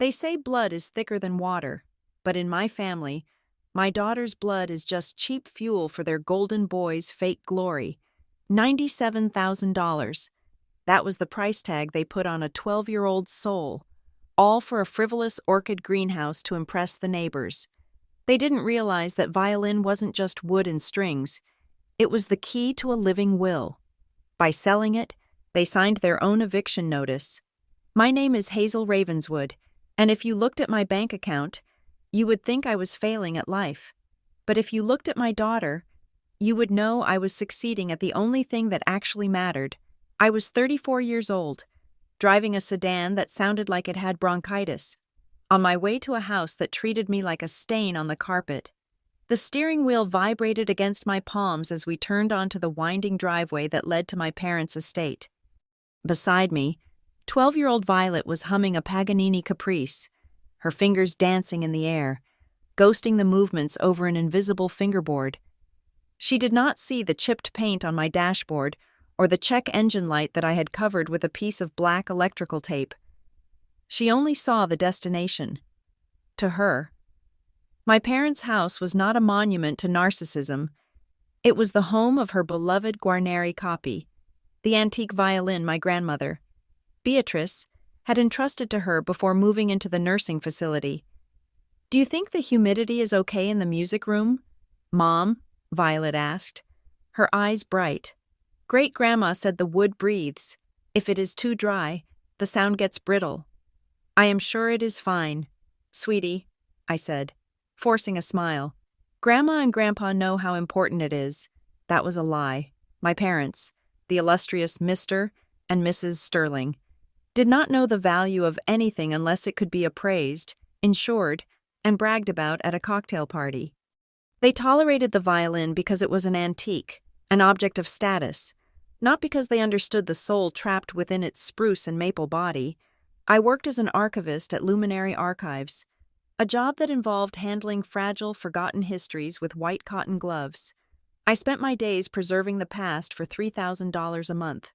They say blood is thicker than water, but in my family, my daughter's blood is just cheap fuel for their golden boy's fake glory. $97,000. That was the price tag they put on a 12-year-old's soul, all for a frivolous orchid greenhouse to impress the neighbors. They didn't realize that violin wasn't just wood and strings, it was the key to a living will. By selling it, they signed their own eviction notice. My name is Hazel Ravenswood, and if you looked at my bank account, you would think I was failing at life. But if you looked at my daughter, you would know I was succeeding at the only thing that actually mattered. I was 34 years old, driving a sedan that sounded like it had bronchitis, on my way to a house that treated me like a stain on the carpet. The steering wheel vibrated against my palms as we turned onto the winding driveway that led to my parents' estate. Beside me, 12-year-old Violet was humming a Paganini caprice, her fingers dancing in the air, ghosting the movements over an invisible fingerboard. She did not see the chipped paint on my dashboard or the check engine light that I had covered with a piece of black electrical tape. She only saw the destination. To her, my parents' house was not a monument to narcissism. It was the home of her beloved Guarneri copy, the antique violin my grandmother, Beatrice, had entrusted to her before moving into the nursing facility. "Do you think the humidity is okay in the music room, Mom?" Violet asked, her eyes bright. "Great-grandma said the wood breathes. If it is too dry, the sound gets brittle." "I am sure it is fine, sweetie," I said, forcing a smile. "Grandma and Grandpa know how important it is." That was a lie. My parents, the illustrious Mr. and Mrs. Sterling, did not know the value of anything unless it could be appraised, insured, and bragged about at a cocktail party. They tolerated the violin because it was an antique, an object of status, not because they understood the soul trapped within its spruce and maple body. I worked as an archivist at Luminary Archives, a job that involved handling fragile, forgotten histories with white cotton gloves. I spent my days preserving the past for $3,000 a month.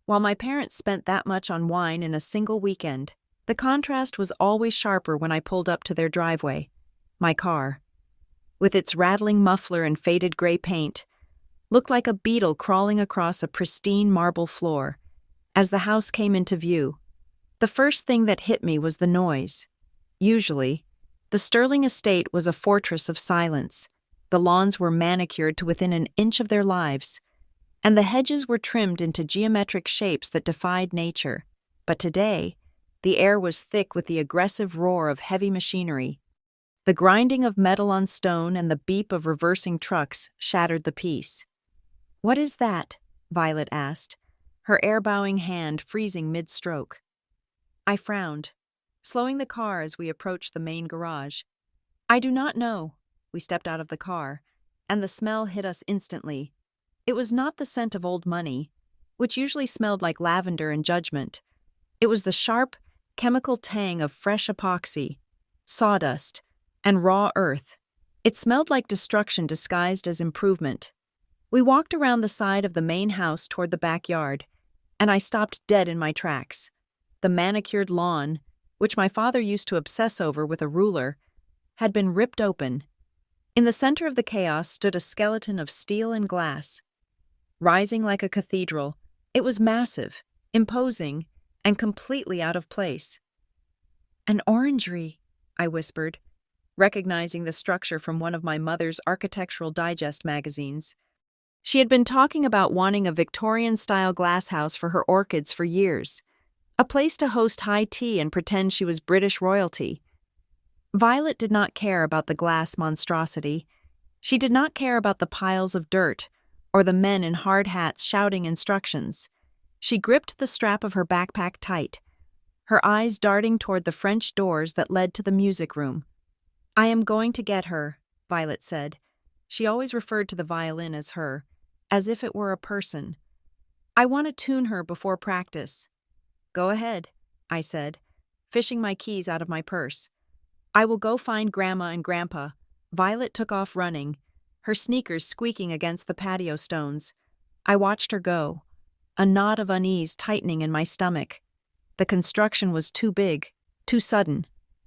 While my parents spent that much on wine in a single weekend, the contrast was always sharper when I pulled up to their driveway. My car, with its rattling muffler and faded gray paint, looked like a beetle crawling across a pristine marble floor. As the house came into view, the first thing that hit me was the noise. Usually, the Sterling estate was a fortress of silence. The lawns were manicured to within an inch of their lives, and the hedges were trimmed into geometric shapes that defied nature. But today, the air was thick with the aggressive roar of heavy machinery. The grinding of metal on stone and the beep of reversing trucks shattered the peace. "What is that?" Violet asked, her air-bowing hand freezing mid-stroke. I frowned, slowing the car as we approached the main garage. "I do not know." We stepped out of the car, and the smell hit us instantly. It was not the scent of old money, which usually smelled like lavender and judgment. It was the sharp, chemical tang of fresh epoxy, sawdust, and raw earth. It smelled like destruction disguised as improvement. We walked around the side of the main house toward the backyard, and I stopped dead in my tracks. The manicured lawn, which my father used to obsess over with a ruler, had been ripped open. In the center of the chaos stood a skeleton of steel and glass. Rising like a cathedral, it was massive, imposing, and completely out of place. "An orangery," I whispered, recognizing the structure from one of my mother's Architectural Digest magazines. She had been talking about wanting a Victorian-style glasshouse for her orchids for years, a place to host high tea and pretend she was British royalty. Violet did not care about the glass monstrosity. She did not care about the piles of dirt or the men in hard hats shouting instructions. She gripped the strap of her backpack tight, her eyes darting toward the French doors that led to the music room. "I am going to get her," Violet said. She always referred to the violin as her, as if it were a person. "I want to tune her before practice." "Go ahead," I said, fishing my keys out of my purse. "I will go find Grandma and Grandpa." Violet took off running, her sneakers squeaking against the patio stones. I watched her go, a knot of unease tightening in my stomach. The construction was too big, Too sudden.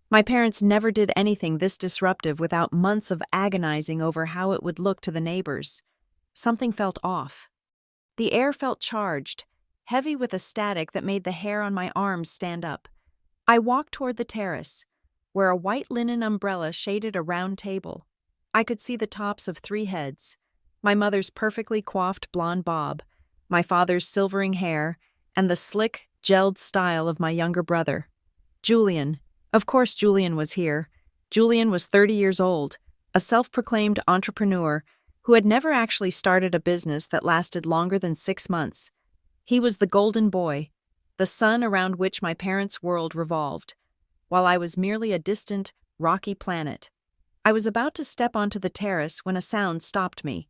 My parents never did anything this disruptive without months of agonizing over how it would look to the neighbors. Something felt off. The air felt charged, heavy with a static that made the hair on my arms stand up. I walked toward the terrace, where a white linen umbrella shaded a round table. I could see the tops of 3 heads: my mother's perfectly coiffed blonde bob, my father's silvering hair, and the slick, gelled style of my younger brother. Julian. Of course Julian was here. Julian was 30 years old, a self-proclaimed entrepreneur who had never actually started a business that lasted longer than 6 months. He was the golden boy, the sun around which my parents' world revolved, while I was merely a distant, rocky planet. I was about to step onto the terrace when a sound stopped me.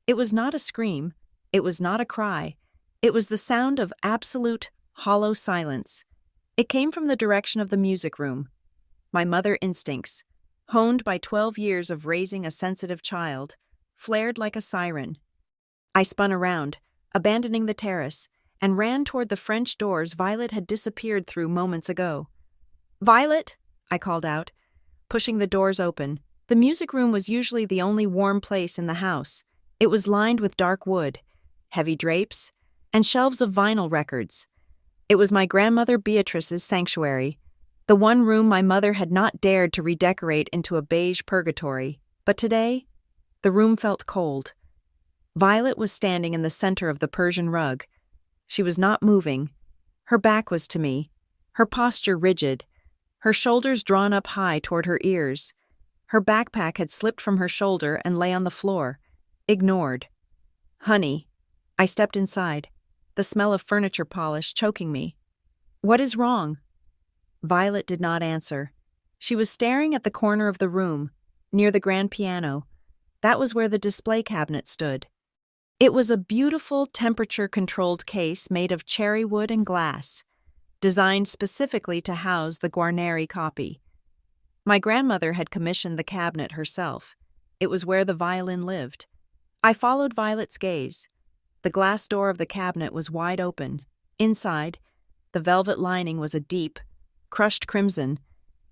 It was not a scream, it was not a cry, it was the sound of absolute, hollow silence. It came from the direction of the music room. My mother instincts, honed by 12 years of raising a sensitive child, flared like a siren. I spun around, abandoning the terrace, and ran toward the French doors Violet had disappeared through moments ago. "Violet!" I called out, pushing the doors open. The music room was usually the only warm place in the house. It was lined with dark wood, heavy drapes, and shelves of vinyl records. It was my grandmother Beatrice's sanctuary, the one room my mother had not dared to redecorate into a beige purgatory. But today, the room felt cold. Violet was standing in the center of the Persian rug. She was not moving. Her back was to me, her posture rigid, her shoulders drawn up high toward her ears. Her backpack had slipped from her shoulder and lay on the floor, ignored. "Honey." I stepped inside, the smell of furniture polish choking me. "What is wrong?" Violet did not answer. She was staring at the corner of the room, near the grand piano. That was where the display cabinet stood. It was a beautiful, temperature-controlled case made of cherry wood and glass, designed specifically to house the Guarneri copy. My grandmother had commissioned the cabinet herself. It was where the violin lived. I followed Violet's gaze. The glass door of the cabinet was wide open. Inside, the velvet lining was a deep, crushed crimson.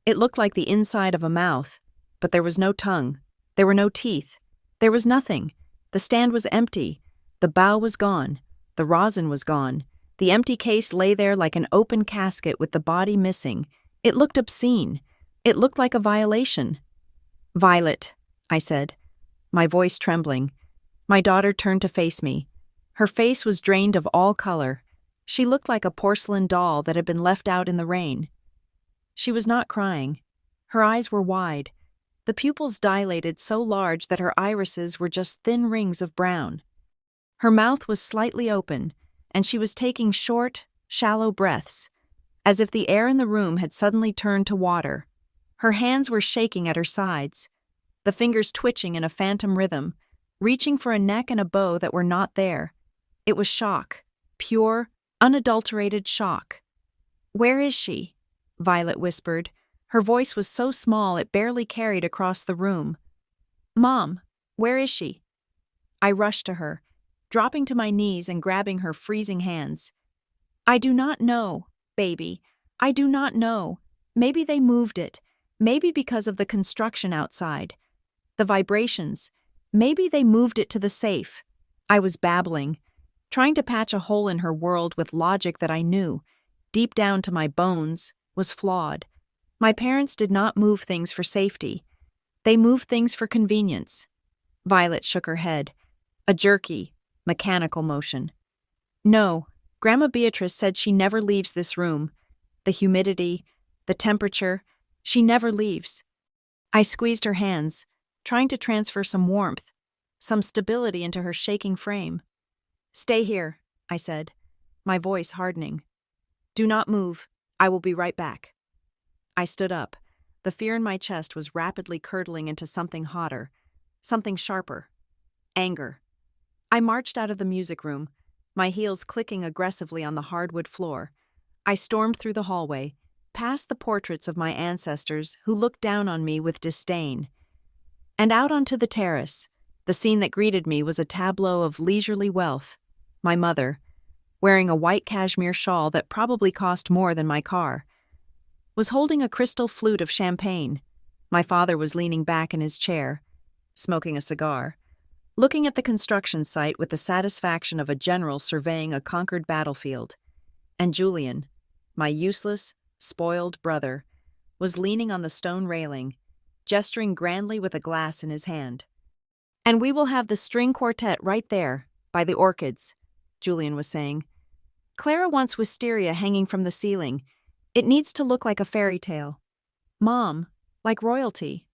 It looked like the inside of a mouth, but there was no tongue. There were no teeth. There was nothing. The stand was empty. The bow was gone. The rosin was gone. The empty case lay there like an open casket with the body missing. It looked obscene. It looked like a violation. "Violet," I said, my voice trembling. My daughter turned to face me. Her face was drained of all color. She looked like a porcelain doll that had been left out in the rain. She was not crying. Her eyes were wide, the pupils dilated so large that her irises were just thin rings of brown. Her mouth was slightly open, and she was taking short, shallow breaths, as if the air in the room had suddenly turned to water. Her hands were shaking at her sides, the fingers twitching in a phantom rhythm, reaching for a neck and a bow that were not there. It was shock, pure, unadulterated shock. "Where is she?" Violet whispered. Her voice was so small it barely carried across the room. "Mom, where is she?" I rushed to her, dropping to my knees and grabbing her freezing hands. "I do not know, baby. I do not know. Maybe they moved it. Maybe because of the construction outside. The vibrations. Maybe they moved it to the safe." I was babbling, trying to patch a hole in her world with logic that I knew, deep down to my bones, was flawed. My parents did not move things for safety. They moved things for convenience. Violet shook her head, a jerky, mechanical motion. "No, Grandma Beatrice said she never leaves this room. The humidity, the temperature, she never leaves." I squeezed her hands, trying to transfer some warmth, some stability into her shaking frame. "Stay here," I said, my voice hardening. "Do not move. I will be right back." I stood up. The fear in my chest was rapidly curdling into something hotter, something sharper. Anger. I marched out of the music room, my heels clicking aggressively on the hardwood floor. I stormed through the hallway, past the portraits of my ancestors who looked down on me with disdain, and out onto the terrace. The scene that greeted me was a tableau of leisurely wealth. My mother, wearing a white cashmere shawl that probably cost more than my car. was holding a crystal flute of champagne. My father was leaning back in his chair, smoking a cigar, looking at the construction site with the satisfaction of a general surveying a conquered battlefield. And Julian, my useless, spoiled brother, was leaning on the stone railing, gesturing grandly with a glass in his hand. "And we will have the string quartet right there, by the orchids," Julian was saying. "Clara wants wisteria hanging from the ceiling. It needs to look like a fairy tale. Mom, like royalty."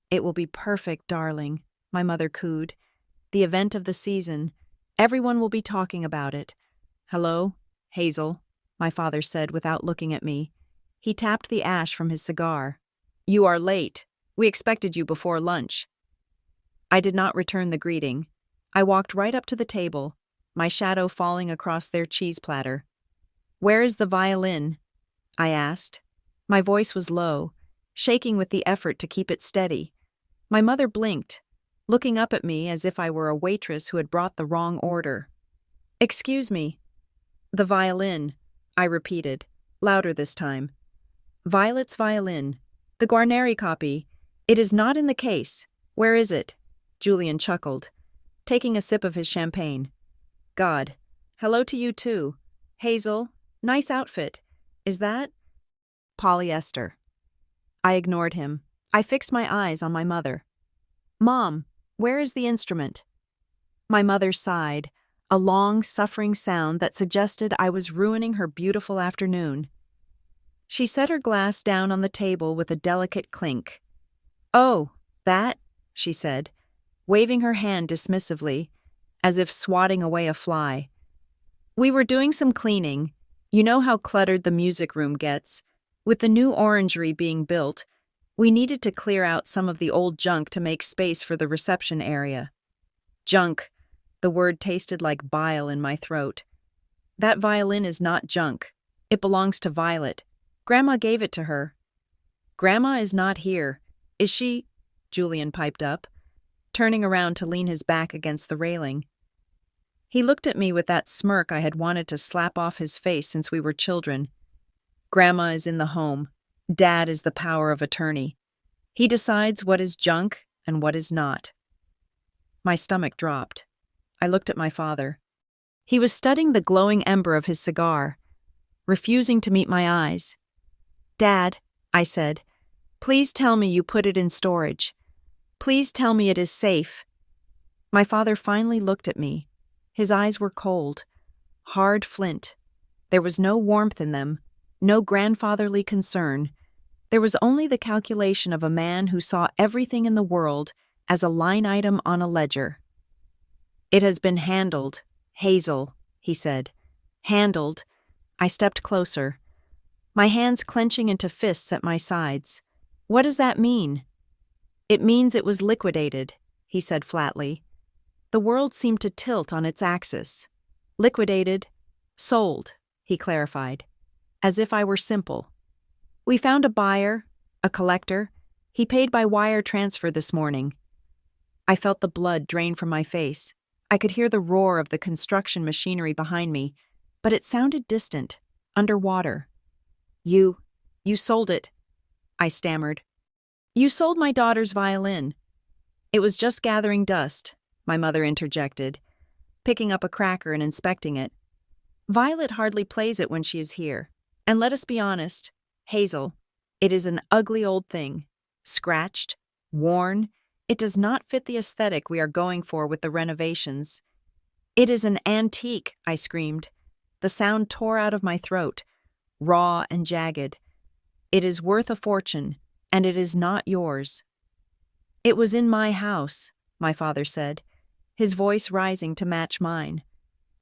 "It will be perfect, darling," my mother cooed. "The event of the season. Everyone will be talking about it." "Hello, Hazel," my father said without looking at me. He tapped the ash from his cigar. "You are late. We expected you before lunch." I did not return the greeting. I walked right up to the table, my shadow falling across their cheese platter. "Where is the violin?" I asked. My voice was low, shaking with the effort to keep it steady. My mother blinked, looking up at me as if I were a waitress who had brought the wrong order. "Excuse me." "The violin," I repeated, louder this time. "Violet's violin. The Guarneri copy. It is not in the case. Where is it?" Julian chuckled, taking a sip of his champagne. "God. Hello to you too. Hazel, nice outfit. Is that?" "Polyester." I ignored him. I fixed my eyes on my mother. "Mom, where is the instrument?" My mother sighed, a long, suffering sound that suggested I was ruining her beautiful afternoon. She set her glass down on the table with a delicate clink. "Oh, that?" she said, waving her hand dismissively, as if swatting away a fly. "We were doing some cleaning. You know how cluttered the music room gets. With the new orangery being built, we needed to clear out some of the old junk to make space for the reception area." Junk. The word tasted like bile in my throat. "That violin is not junk. It belongs to Violet. Grandma gave it to her." "Grandma is not here. Is she?" Julian piped up, turning around to lean his back against the railing. He looked at me with that smirk I had wanted to slap off his face since we were children. "Grandma is in the home. Dad is the power of attorney. He decides what is junk and what is not." My stomach dropped. I looked at my father. He was studying the glowing ember of his cigar, refusing to meet my eyes. "Dad," I said, "please tell me you put it in storage. Please tell me it is safe." My father finally looked at me. His eyes were cold, hard flint. There was no warmth in them, no grandfatherly concern. There was only the calculation of a man who saw everything in the world as a line item on a ledger. "It has been handled, Hazel," he said. "Handled." I stepped closer, my hands clenching into fists at my sides. "What does that mean?" "It means it was liquidated," he said flatly. The world seemed to tilt on its axis. "Liquidated, sold," he clarified, as if I were simple. "We found a buyer, a collector. He paid by wire transfer this morning." I felt the blood drain from my face. I could hear the roar of the construction machinery behind me, but it sounded distant, underwater. You sold it," I stammered. "You sold my daughter's violin." "It was just gathering dust," my mother interjected, picking up a cracker and inspecting it. "Violet hardly plays it when she is here. And let us be honest, Hazel, it is an ugly old thing. Scratched, worn. It does not fit the aesthetic we are going for with the renovations." "It is an antique," I screamed. The sound tore out of my throat, raw and jagged. "It is worth a fortune, and it is not yours." "It was in my house," my father said, his voice rising to match mine,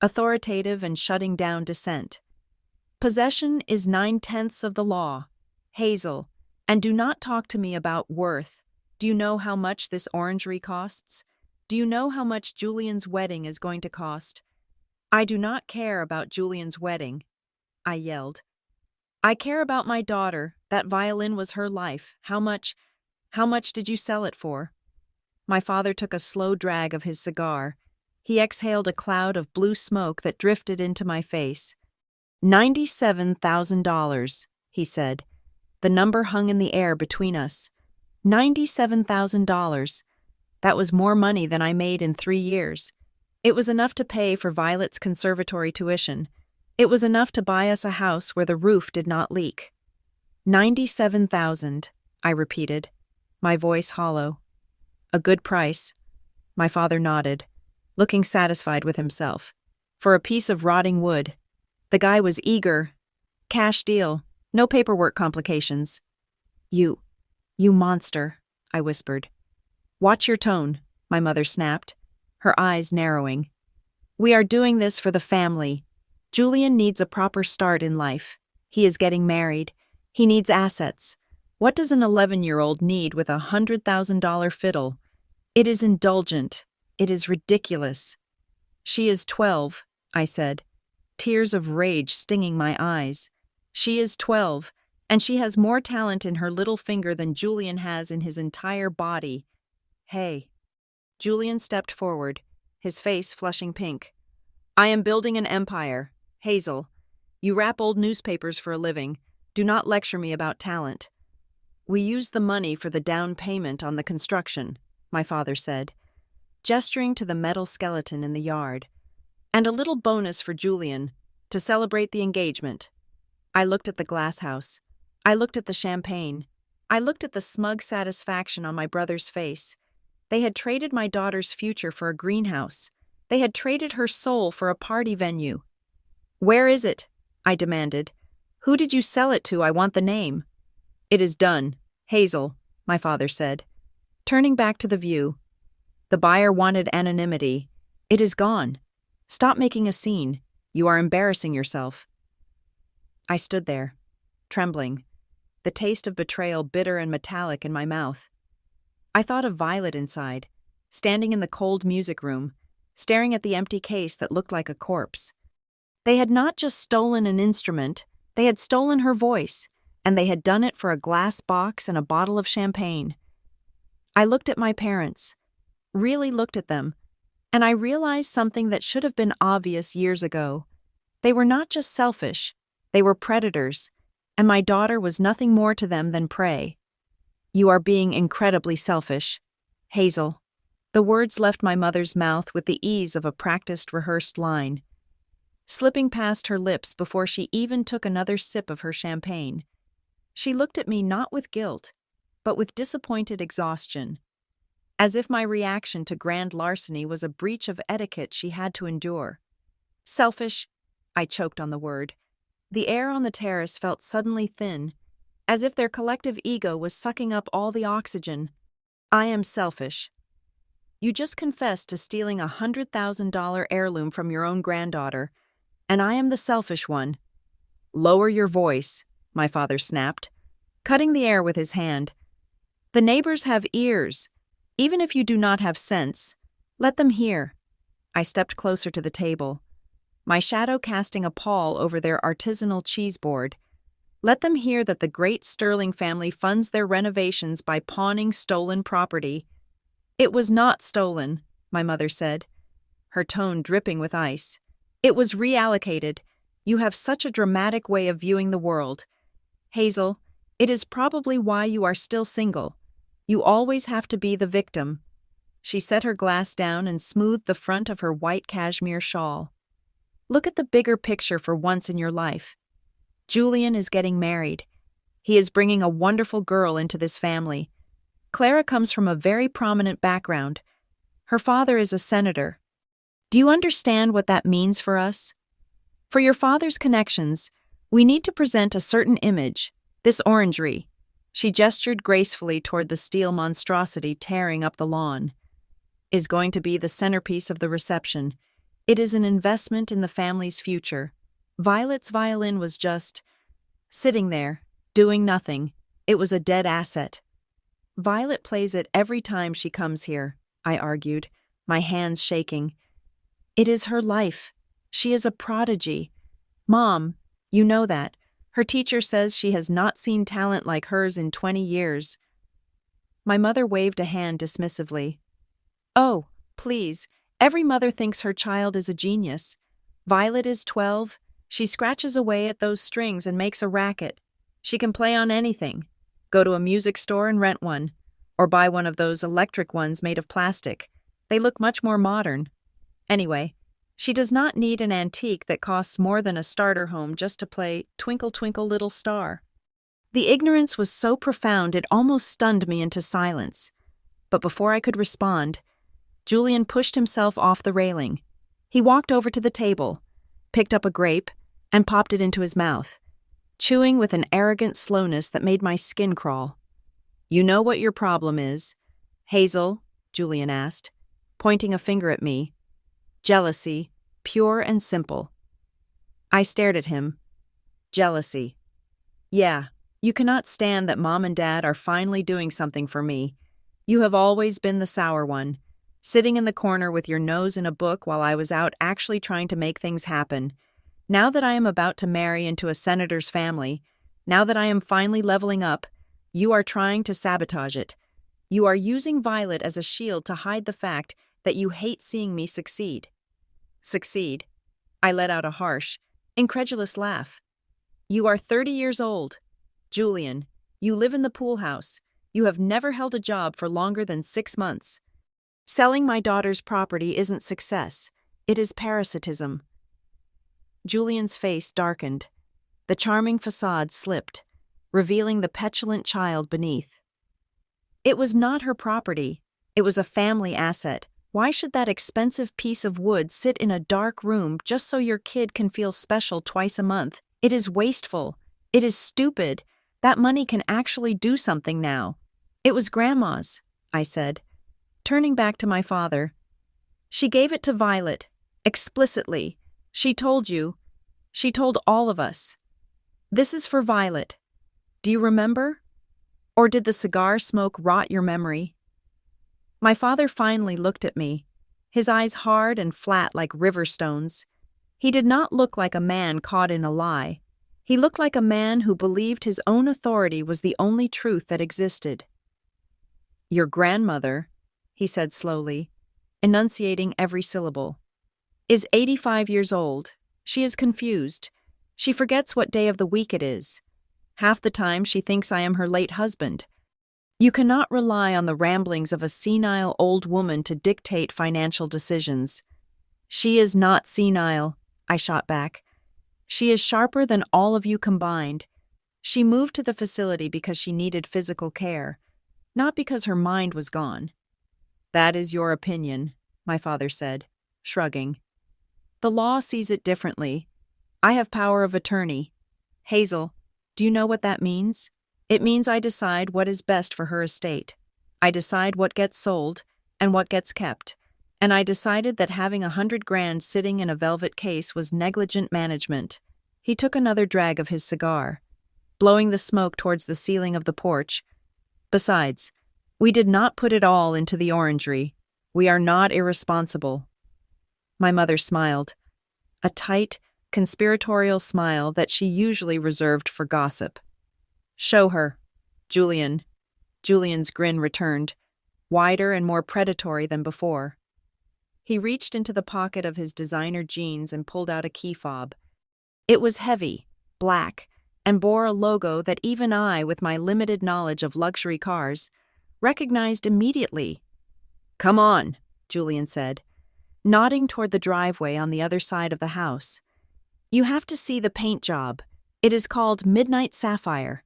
authoritative and shutting down dissent. "Possession is 9/10 of the law. Hazel, and do not talk to me about worth. Do you know how much this orangery costs? Do you know how much Julian's wedding is going to cost?" "I do not care about Julian's wedding," I yelled. "I care about my daughter. That violin was her life. How much did you sell it for?" My father took a slow drag of his cigar. He exhaled a cloud of blue smoke that drifted into my face. $97,000, he said. The number hung in the air between us. $97,000. That was more money than I made in 3 years. It was enough to pay for Violet's conservatory tuition. It was enough to buy us a house where the roof did not leak. 97,000, I repeated, my voice hollow. A good price. My father nodded, looking satisfied with himself. For a piece of rotting wood. The guy was eager. Cash deal. No paperwork complications. You monster, I whispered. Watch your tone, my mother snapped, her eyes narrowing. We are doing this for the family. Julian needs a proper start in life. He is getting married. He needs assets. What does an 11-year-old need with a $100,000 fiddle? It is indulgent. It is ridiculous. She is 12, I said, tears of rage stinging my eyes. She is 12, and she has more talent in her little finger than Julian has in his entire body. Hey. Julian stepped forward, his face flushing pink. I am building an empire. Hazel, you wrap old newspapers for a living. Do not lecture me about talent. We used the money for the down payment on the construction, my father said, gesturing to the metal skeleton in the yard. And a little bonus for Julian, to celebrate the engagement. I looked at the glass house. I looked at the champagne. I looked at the smug satisfaction on my brother's face. They had traded my daughter's future for a greenhouse. They had traded her soul for a party venue. Where is it? I demanded. Who did you sell it to? I want the name. It is done, Hazel, my father said, turning back to the view. The buyer wanted anonymity. It is gone. Stop making a scene. You are embarrassing yourself. I stood there, trembling, the taste of betrayal bitter and metallic in my mouth. I thought of Violet inside, standing in the cold music room, staring at the empty case that looked like a corpse. They had not just stolen an instrument, they had stolen her voice, and they had done it for a glass box and a bottle of champagne. I looked at my parents, really looked at them, and I realized something that should have been obvious years ago. They were not just selfish, they were predators, and my daughter was nothing more to them than prey. You are being incredibly selfish, Hazel. The words left my mother's mouth with the ease of a practiced, rehearsed line, slipping past her lips before she even took another sip of her champagne. She looked at me not with guilt, but with disappointed exhaustion, as if my reaction to grand larceny was a breach of etiquette she had to endure. Selfish, I choked on the word. The air on the terrace felt suddenly thin, as if their collective ego was sucking up all the oxygen. I am selfish. You just confessed to stealing a $100,000 heirloom from your own granddaughter, and I am the selfish one. Lower your voice, my father snapped, cutting the air with his hand. The neighbors have ears. Even if you do not have sense, let them hear. I stepped closer to the table, my shadow casting a pall over their artisanal cheese board. Let them hear that the great Sterling family funds their renovations by pawning stolen property. It was not stolen, my mother said, her tone dripping with ice. It was reallocated. You have such a dramatic way of viewing the world. Hazel, it is probably why you are still single. You always have to be the victim. She set her glass down and smoothed the front of her white cashmere shawl. Look at the bigger picture for once in your life. Julian is getting married. He is bringing a wonderful girl into this family. Clara comes from a very prominent background. Her father is a senator. Do you understand what that means for us? For your father's connections, we need to present a certain image, this orangery. She gestured gracefully toward the steel monstrosity tearing up the lawn. Is going to be the centerpiece of the reception. It is an investment in the family's future. Violet's violin was just sitting there, doing nothing. It was a dead asset. Violet plays it every time she comes here, I argued, my hands shaking. It is her life. She is a prodigy. Mom, you know that. Her teacher says she has not seen talent like hers in 20 years. My mother waved a hand dismissively. Oh, please, every mother thinks her child is a genius. Violet is 12. She scratches away at those strings and makes a racket. She can play on anything. Go to a music store and rent one, or buy one of those electric ones made of plastic. They look much more modern. Anyway, she does not need an antique that costs more than a starter home just to play Twinkle Twinkle Little Star. The ignorance was so profound it almost stunned me into silence. But before I could respond, Julian pushed himself off the railing. He walked over to the table, picked up a grape, and popped it into his mouth, chewing with an arrogant slowness that made my skin crawl. "You know what your problem is, Hazel?" Julian asked, pointing a finger at me. "Jealousy, pure and simple." I stared at him. "Jealousy. Yeah, you cannot stand that Mom and Dad are finally doing something for me. You have always been the sour one, sitting in the corner with your nose in a book while I was out actually trying to make things happen. Now that I am about to marry into a senator's family, now that I am finally leveling up, you are trying to sabotage it. You are using Violet as a shield to hide the fact that you hate seeing me succeed." "Succeed?" I let out a harsh, incredulous laugh. "You are 30 years old. Julian, you live in the pool house. You have never held a job for longer than 6 months. Selling my daughter's property isn't success. It is parasitism." Julian's face darkened. The charming facade slipped, revealing the petulant child beneath. "It was not her property. It was a family asset. Why should that expensive piece of wood sit in a dark room just so your kid can feel special twice a month? It is wasteful. It is stupid. That money can actually do something now." "It was Grandma's," I said, turning back to my father. "She gave it to Violet, explicitly. She told you. She told all of us. This is for Violet. Do you remember? Or did the cigar smoke rot your memory?" My father finally looked at me, his eyes hard and flat like river stones. He did not look like a man caught in a lie. He looked like a man who believed his own authority was the only truth that existed. "Your grandmother," he said slowly, enunciating every syllable, "is 85 years old. She is confused. She forgets what day of the week it is. Half the time she thinks I am her late husband. You cannot rely on the ramblings of a senile old woman to dictate financial decisions." "She is not senile," I shot back. "She is sharper than all of you combined. She moved to the facility because she needed physical care, not because her mind was gone." "That is your opinion," my father said, shrugging. "The law sees it differently. I have power of attorney. Hazel, do you know what that means? It means I decide what is best for her estate. I decide what gets sold and what gets kept. And I decided that having 100 grand sitting in a velvet case was negligent management." He took another drag of his cigar, blowing the smoke towards the ceiling of the porch. "Besides, we did not put it all into the orangery. We are not irresponsible." My mother smiled, a tight, conspiratorial smile that she usually reserved for gossip. "Show her, Julian." Julian's grin returned, wider and more predatory than before. He reached into the pocket of his designer jeans and pulled out a key fob. It was heavy, black, and bore a logo that even I, with my limited knowledge of luxury cars, recognized immediately. "Come on," Julian said, nodding toward the driveway on the other side of the house. "You have to see the paint job. It is called Midnight Sapphire.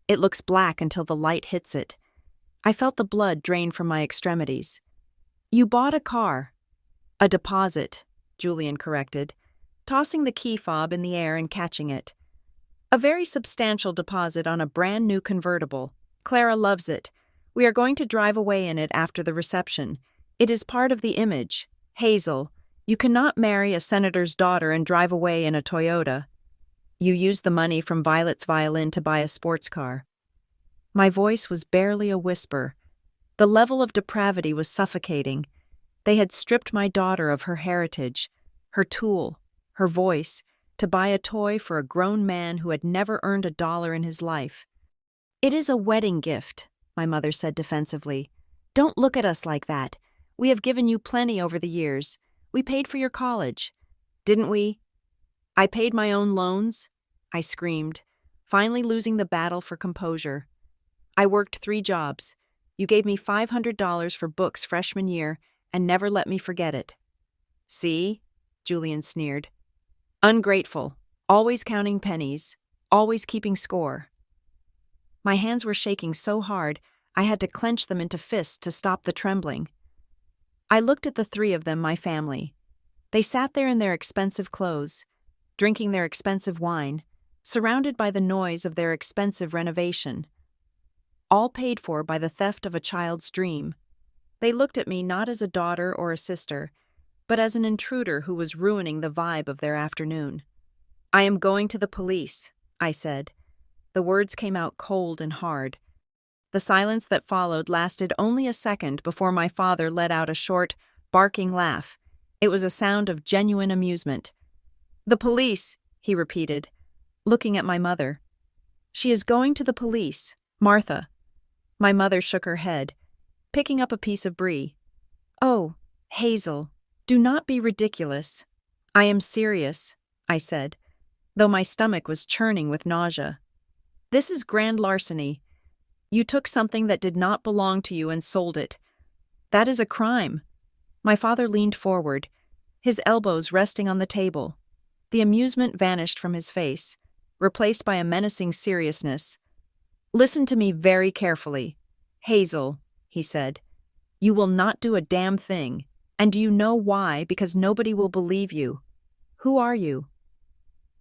It looks black until the light hits it." I felt the blood drain from my extremities. "You bought a car." "A deposit," Julian corrected, tossing the key fob in the air and catching it. "A very substantial deposit on a brand new convertible. Clara loves it. We are going to drive away in it after the reception. It is part of the image. Hazel, you cannot marry a senator's daughter and drive away in a Toyota. You used the money from Violet's violin to buy a sports car." My voice was barely a whisper. The level of depravity was suffocating. They had stripped my daughter of her heritage, her tool, her voice, to buy a toy for a grown man who had never earned $1 in his life. "It is a wedding gift," my mother said defensively. "Don't look at us like that. We have given you plenty over the years. We paid for your college. Didn't we?" "I paid my own loans," I screamed, finally losing the battle for composure. I worked 3 jobs. You gave me $500 for books freshman year and never let me forget it. See? Julian sneered. Ungrateful, always counting pennies, always keeping score. My hands were shaking so hard, I had to clench them into fists to stop the trembling. I looked at the 3 of them, my family. They sat there in their expensive clothes, drinking their expensive wine, surrounded by the noise of their expensive renovation. All paid for by the theft of a child's dream. They looked at me not as a daughter or a sister, but as an intruder who was ruining the vibe of their afternoon. I am going to the police, I said. The words came out cold and hard. The silence that followed lasted only a second before my father let out a short, barking laugh. It was a sound of genuine amusement. The police, he repeated, looking at my mother. She is going to the police, Martha. My mother shook her head, picking up a piece of brie. Oh, Hazel, do not be ridiculous. I am serious, I said, though my stomach was churning with nausea. This is grand larceny. You took something that did not belong to you and sold it. That is a crime. My father leaned forward, his elbows resting on the table. The amusement vanished from his face, replaced by a menacing seriousness. Listen to me very carefully. Hazel, he said, you will not do a damn thing. And do you know why? Because nobody will believe you. Who are you?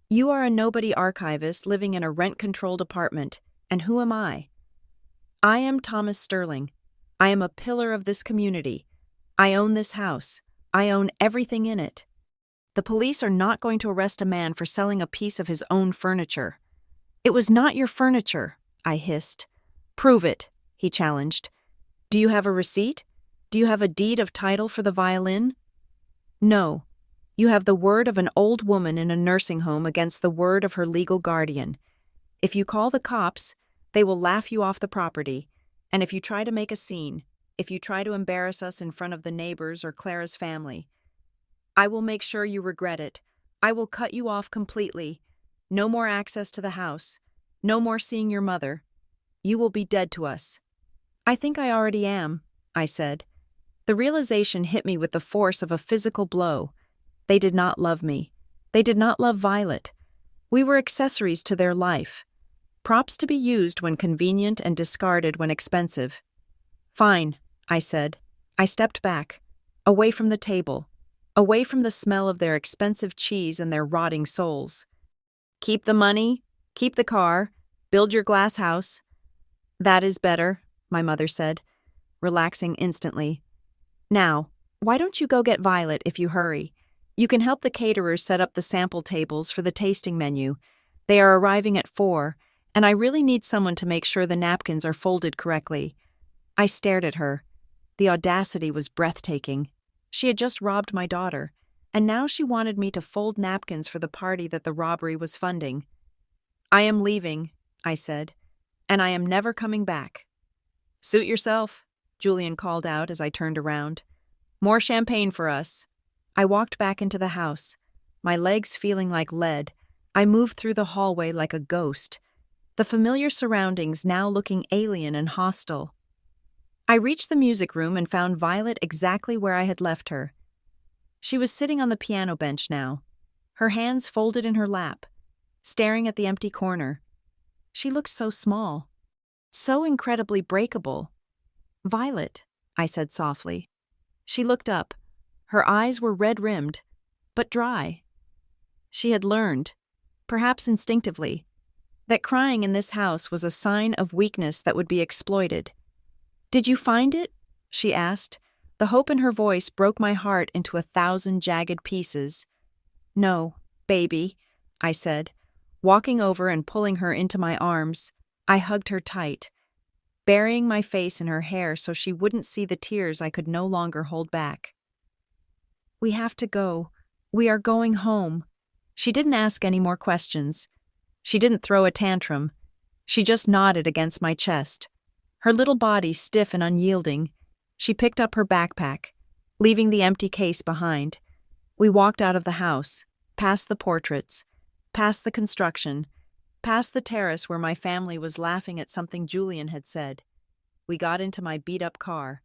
You are a nobody archivist living in a rent-controlled apartment. And who am I? I am Thomas Sterling. I am a pillar of this community. I own this house. I own everything in it. The police are not going to arrest a man for selling a piece of his own furniture. It was not your furniture, I hissed. Prove it, he challenged. Do you have a receipt? Do you have a deed of title for the violin? No. You have the word of an old woman in a nursing home against the word of her legal guardian. If you call the cops, they will laugh you off the property. And if you try to make a scene, if you try to embarrass us in front of the neighbors or Clara's family, I will make sure you regret it. I will cut you off completely. No more access to the house. No more seeing your mother. You will be dead to us. I think I already am, I said. The realization hit me with the force of a physical blow. They did not love me. They did not love Violet. We were accessories to their life. Props to be used when convenient and discarded when expensive. Fine, I said. I stepped back, away from the table, away from the smell of their expensive cheese and their rotting souls. Keep the money, keep the car, build your glass house. That is better, my mother said, relaxing instantly. Now, why don't you go get Violet if you hurry? You can help the caterers set up the sample tables for the tasting menu. They are arriving at 4, and I really need someone to make sure the napkins are folded correctly. I stared at her. The audacity was breathtaking. She had just robbed my daughter, and now she wanted me to fold napkins for the party that the robbery was funding. I am leaving, I said, and I am never coming back. Suit yourself, Julian called out as I turned around. More champagne for us. I walked back into the house, my legs feeling like lead. I moved through the hallway like a ghost, the familiar surroundings now looking alien and hostile. I reached the music room and found Violet exactly where I had left her. She was sitting on the piano bench now, her hands folded in her lap, staring at the empty corner. She looked so small, so incredibly breakable. Violet, I said softly. She looked up. Her eyes were red-rimmed, but dry. She had learned, perhaps instinctively, that crying in this house was a sign of weakness that would be exploited. Did you find it? She asked. The hope in her voice broke my heart into 1,000 jagged pieces. No, baby, I said, walking over and pulling her into my arms. I hugged her tight, burying my face in her hair so she wouldn't see the tears I could no longer hold back. We have to go. We are going home. She didn't ask any more questions. She didn't throw a tantrum. She just nodded against my chest. Her little body stiff and unyielding, she picked up her backpack, leaving the empty case behind. We walked out of the house, past the portraits, past the construction, past the terrace where my family was laughing at something Julian had said. We got into my beat-up car.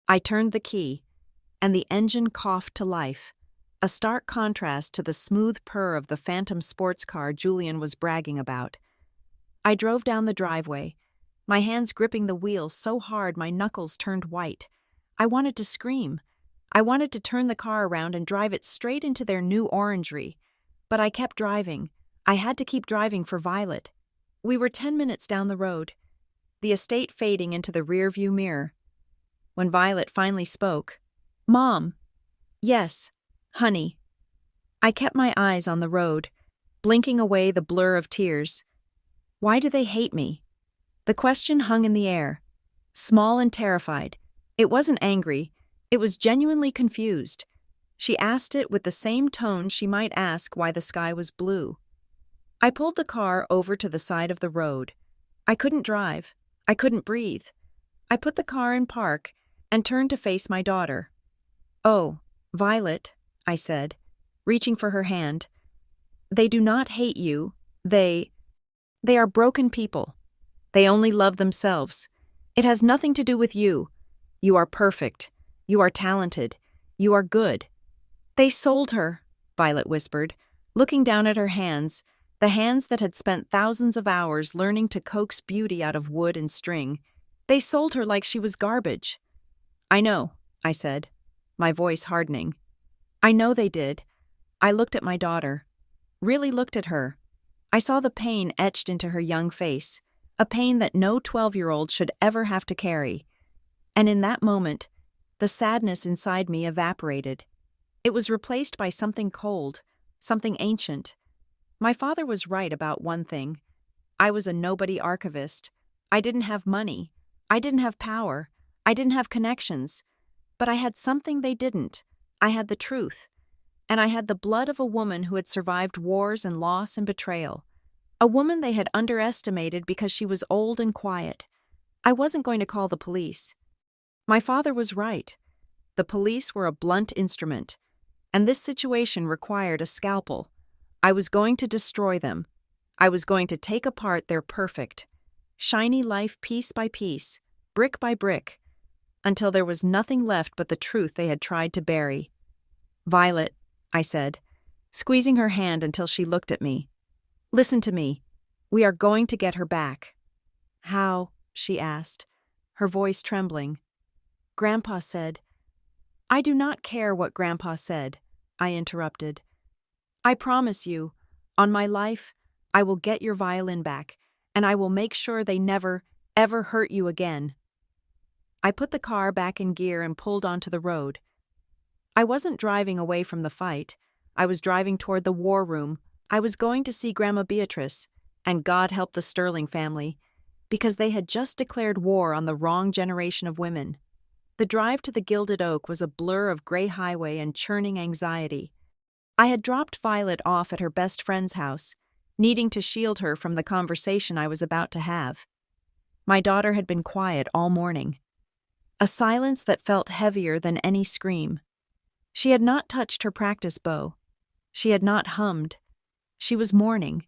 I turned the key, and the engine coughed to life, a stark contrast to the smooth purr of the phantom sports car Julian was bragging about. I drove down the driveway, my hands gripping the wheel so hard my knuckles turned white. I wanted to scream. I wanted to turn the car around and drive it straight into their new orangery. But I kept driving. I had to keep driving for Violet. We were 10 minutes down the road, the estate fading into the rearview mirror. When Violet finally spoke, "Mom." "Yes, honey." I kept my eyes on the road, blinking away the blur of tears. Why do they hate me? The question hung in the air, small and terrified. It wasn't angry, it was genuinely confused. She asked it with the same tone she might ask why the sky was blue. I pulled the car over to the side of the road. I couldn't drive. I couldn't breathe. I put the car in park and turned to face my daughter. "Oh, Violet," I said, reaching for her hand. "They do not hate you. They are broken people. They only love themselves. It has nothing to do with you. You are perfect. You are talented. You are good." "They sold her," Violet whispered, looking down at her hands, the hands that had spent thousands of hours learning to coax beauty out of wood and string. "They sold her like she was garbage." "I know," I said, my voice hardening. "I know they did." I looked at my daughter, really looked at her. I saw the pain etched into her young face, a pain that no 12-year-old should ever have to carry. And in that moment, the sadness inside me evaporated. It was replaced by something cold, something ancient. My father was right about one thing. I was a nobody archivist. I didn't have money. I didn't have power. I didn't have connections. But I had something they didn't. I had the truth. And I had the blood of a woman who had survived wars and loss and betrayal. A woman they had underestimated because she was old and quiet. I wasn't going to call the police. My father was right. The police were a blunt instrument, and this situation required a scalpel. I was going to destroy them. I was going to take apart their perfect, shiny life piece by piece, brick by brick, until there was nothing left but the truth they had tried to bury. "Violet," I said, squeezing her hand until she looked at me. "Listen to me. We are going to get her back." "How?" she asked, her voice trembling. "Grandpa said—" "I do not care what Grandpa said," I interrupted. "I promise you, on my life, I will get your violin back, and I will make sure they never, ever hurt you again." I put the car back in gear and pulled onto the road. I wasn't driving away from the fight. I was driving toward the war room. I was going to see Grandma Beatrice, and God help the Sterling family, because they had just declared war on the wrong generation of women. The drive to the Gilded Oak was a blur of gray highway and churning anxiety. I had dropped Violet off at her best friend's house, needing to shield her from the conversation I was about to have. My daughter had been quiet all morning. A silence that felt heavier than any scream. She had not touched her practice bow. She had not hummed. She was mourning.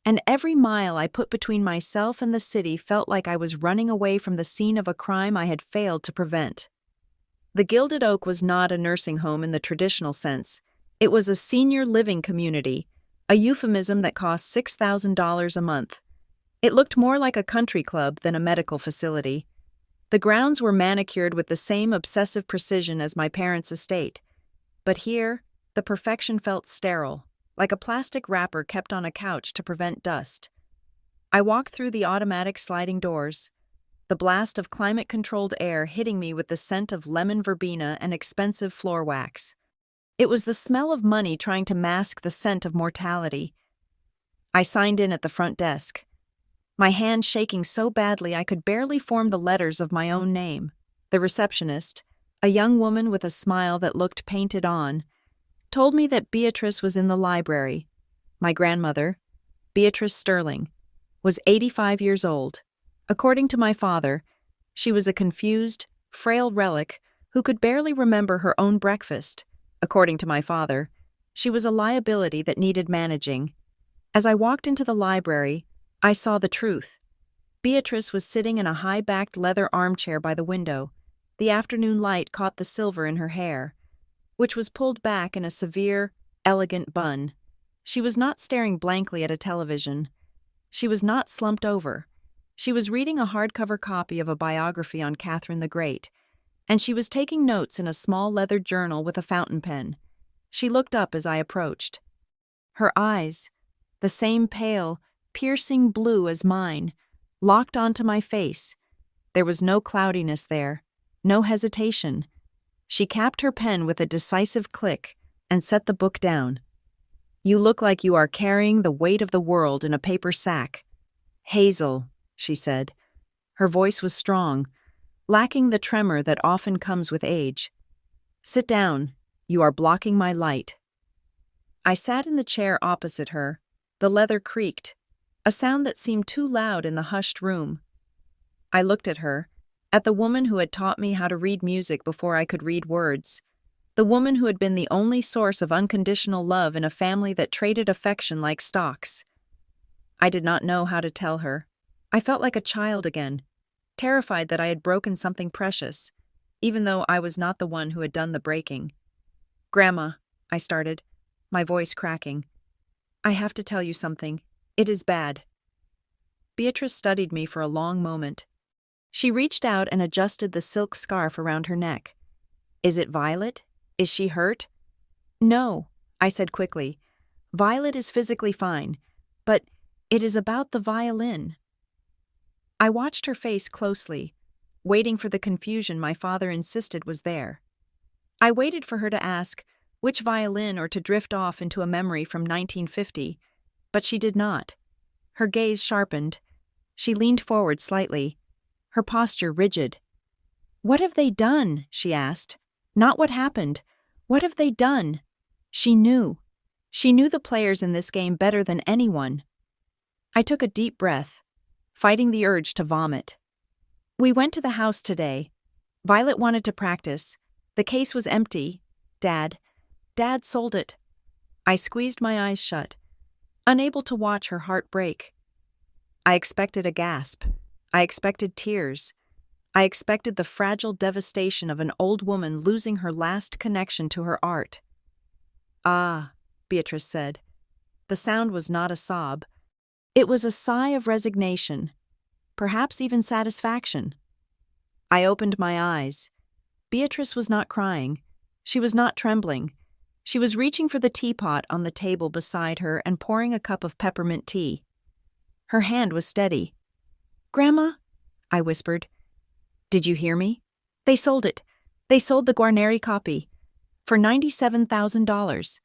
And every mile I put between myself and the city felt like I was running away from the scene of a crime I had failed to prevent. The Gilded Oak was not a nursing home in the traditional sense. It was a senior living community, a euphemism that cost $6,000 a month. It looked more like a country club than a medical facility. The grounds were manicured with the same obsessive precision as my parents' estate. But here, the perfection felt sterile, like a plastic wrapper kept on a couch to prevent dust. I walked through the automatic sliding doors, the blast of climate-controlled air hitting me with the scent of lemon verbena and expensive floor wax. It was the smell of money trying to mask the scent of mortality. I signed in at the front desk, my hand shaking so badly I could barely form the letters of my own name. The receptionist, a young woman with a smile that looked painted on, told me that Beatrice was in the library. My grandmother, Beatrice Sterling, was 85 years old. According to my father, she was a confused, frail relic who could barely remember her own breakfast. According to my father, she was a liability that needed managing. As I walked into the library, I saw the truth. Beatrice was sitting in a high-backed leather armchair by the window. The afternoon light caught the silver in her hair, which was pulled back in a severe, elegant bun. She was not staring blankly at a television. She was not slumped over. She was reading a hardcover copy of a biography on Catherine the Great, and she was taking notes in a small leather journal with a fountain pen. She looked up as I approached. Her eyes, the same pale, piercing blue as mine, locked onto my face. There was no cloudiness there, no hesitation. She capped her pen with a decisive click and set the book down. "You look like you are carrying the weight of the world in a paper sack." "Hazel," she said. Her voice was strong, lacking the tremor that often comes with age. "Sit down. You are blocking my light." I sat in the chair opposite her. The leather creaked, a sound that seemed too loud in the hushed room. I looked at her, at the woman who had taught me how to read music before I could read words, the woman who had been the only source of unconditional love in a family that traded affection like stocks. I did not know how to tell her. I felt like a child again, terrified that I had broken something precious, even though I was not the one who had done the breaking. "Grandma," I started, my voice cracking. "I have to tell you something. It is bad." Beatrice studied me for a long moment. She reached out and adjusted the silk scarf around her neck. "Is it Violet? Is she hurt?" "No," I said quickly. "Violet is physically fine, but it is about the violin." I watched her face closely, waiting for the confusion my father insisted was there. I waited for her to ask which violin or to drift off into a memory from 1950, but she did not. Her gaze sharpened. She leaned forward slightly, her posture rigid. "What have they done?" she asked. "Not what happened. What have they done?" She knew. She knew the players in this game better than anyone. I took a deep breath, fighting the urge to vomit. "We went to the house today. Violet wanted to practice. The case was empty. Dad sold it." I squeezed my eyes shut, unable to watch her heart break. I expected a gasp. I expected tears. I expected the fragile devastation of an old woman losing her last connection to her art. "Ah," Beatrice said. The sound was not a sob. It was a sigh of resignation, perhaps even satisfaction. I opened my eyes. Beatrice was not crying. She was not trembling. She was reaching for the teapot on the table beside her and pouring a cup of peppermint tea. Her hand was steady. "Grandma," I whispered. "Did you hear me? They sold it. They sold the Guarneri copy. For $97,000.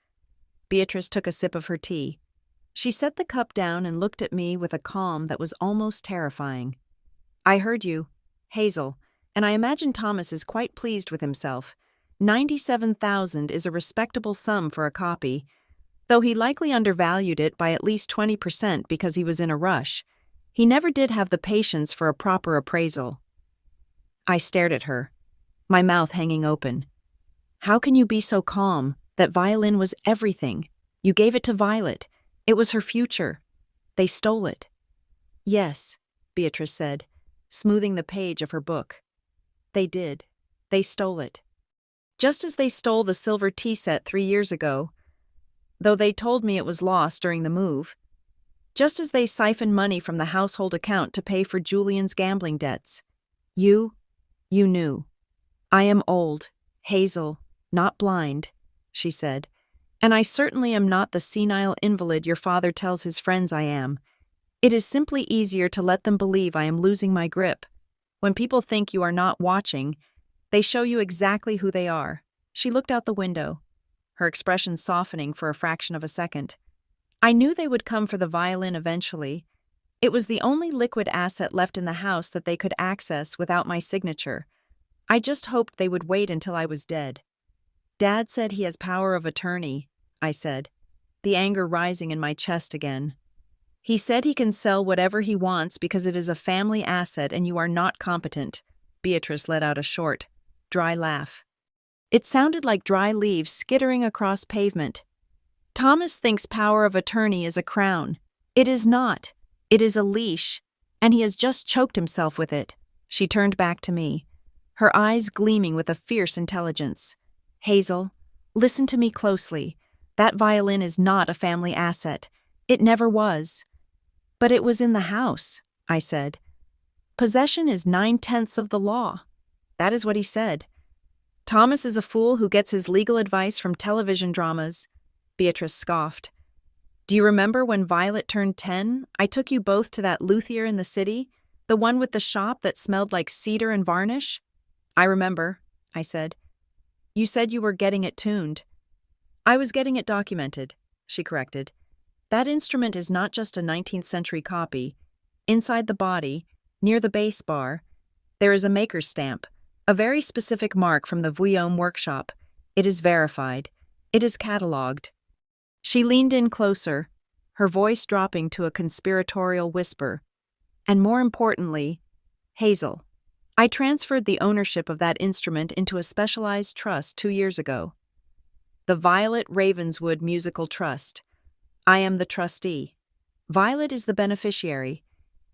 Beatrice took a sip of her tea. She set the cup down and looked at me with a calm that was almost terrifying. "I heard you, Hazel, and I imagine Thomas is quite pleased with himself. 97,000 is a respectable sum for a copy, though he likely undervalued it by at least 20% because he was in a rush. He never did have the patience for a proper appraisal." I stared at her, my mouth hanging open. "How can you be so calm? That violin was everything. You gave it to Violet. It was her future. They stole it." "Yes," Beatrice said, smoothing the page of her book. "They did. They stole it. Just as they stole the silver tea set 3 years ago, though they told me it was lost during the move. Just as they siphoned money from the household account to pay for Julian's gambling debts. You knew. I am old, Hazel, not blind," she said, "and I certainly am not the senile invalid your father tells his friends I am. It is simply easier to let them believe I am losing my grip. When people think you are not watching, they show you exactly who they are." She looked out the window, her expression softening for a fraction of a second. "I knew they would come for the violin eventually. It was the only liquid asset left in the house that they could access without my signature. I just hoped they would wait until I was dead." "Dad said he has power of attorney," I said, the anger rising in my chest again. "He said he can sell whatever he wants because it is a family asset and you are not competent." Beatrice let out a short, dry laugh. It sounded like dry leaves skittering across pavement. "Thomas thinks power of attorney is a crown. It is not. It is a leash, and he has just choked himself with it. She turned back to me, her eyes gleaming with a fierce intelligence. Hazel, listen to me closely. That violin is not a family asset. It never was. But it was in the house, I said. Possession is 9/10 of the law. That is what he said. Thomas is a fool who gets his legal advice from television dramas, Beatrice scoffed. Do you remember when Violet turned 10, I took you both to that luthier in the city, the one with the shop that smelled like cedar and varnish? I remember, I said. You said you were getting it tuned. I was getting it documented, she corrected. That instrument is not just a 19th century copy. Inside the body, near the bass bar, there is a maker's stamp, a very specific mark from the Vuillaume workshop. It is verified. It is catalogued. She leaned in closer, her voice dropping to a conspiratorial whisper. And more importantly, Hazel, I transferred the ownership of that instrument into a specialized trust 2 years ago. The Violet Ravenswood Musical Trust. I am the trustee. Violet is the beneficiary.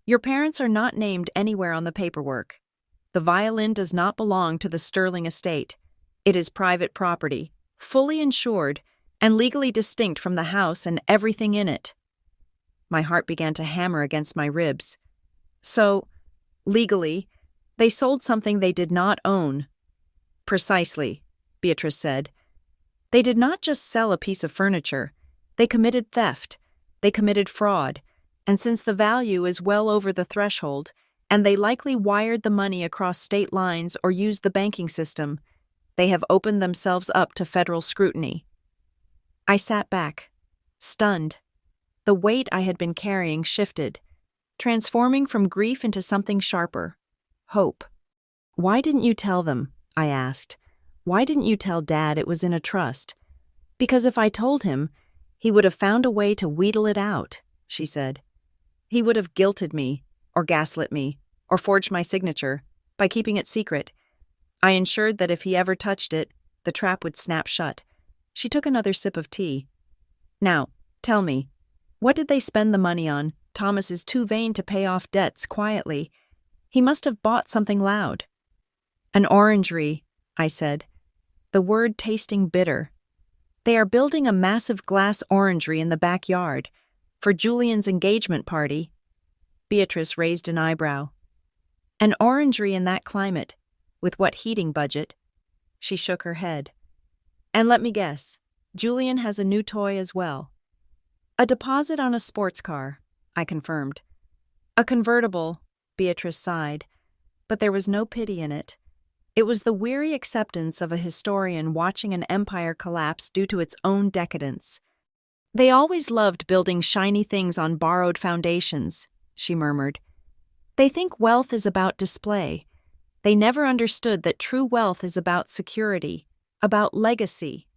Your parents are not named anywhere on the paperwork. The violin does not belong to the Sterling estate. It is private property, fully insured, and legally distinct from the house and everything in it. My heart began to hammer against my ribs. So, legally, they sold something they did not own. Precisely, Beatrice said. They did not just sell a piece of furniture. They committed theft. They committed fraud. And since the value is well over the threshold, and they likely wired the money across state lines or used the banking system, they have opened themselves up to federal scrutiny. I sat back, stunned. The weight I had been carrying shifted, transforming from grief into something sharper, hope. Why didn't you tell them? I asked. Why didn't you tell Dad it was in a trust? Because if I told him, he would have found a way to wheedle it out, she said. He would have guilted me, or gaslit me, or forged my signature, by keeping it secret. I ensured that if he ever touched it, the trap would snap shut. She took another sip of tea. Now, tell me, what did they spend the money on? Thomas is too vain to pay off debts quietly. He must have bought something loud. An orangery, I said, the word tasting bitter. They are building a massive glass orangery in the backyard for Julian's engagement party. Beatrice raised an eyebrow. An orangery in that climate, with what heating budget? She shook her head. And let me guess, Julian has a new toy as well. A deposit on a sports car, I confirmed. A convertible, Beatrice sighed, but there was no pity in it. It was the weary acceptance of a historian watching an empire collapse due to its own decadence. They always loved building shiny things on borrowed foundations, she murmured. They think wealth is about display. They never understood that true wealth is about security, about legacy.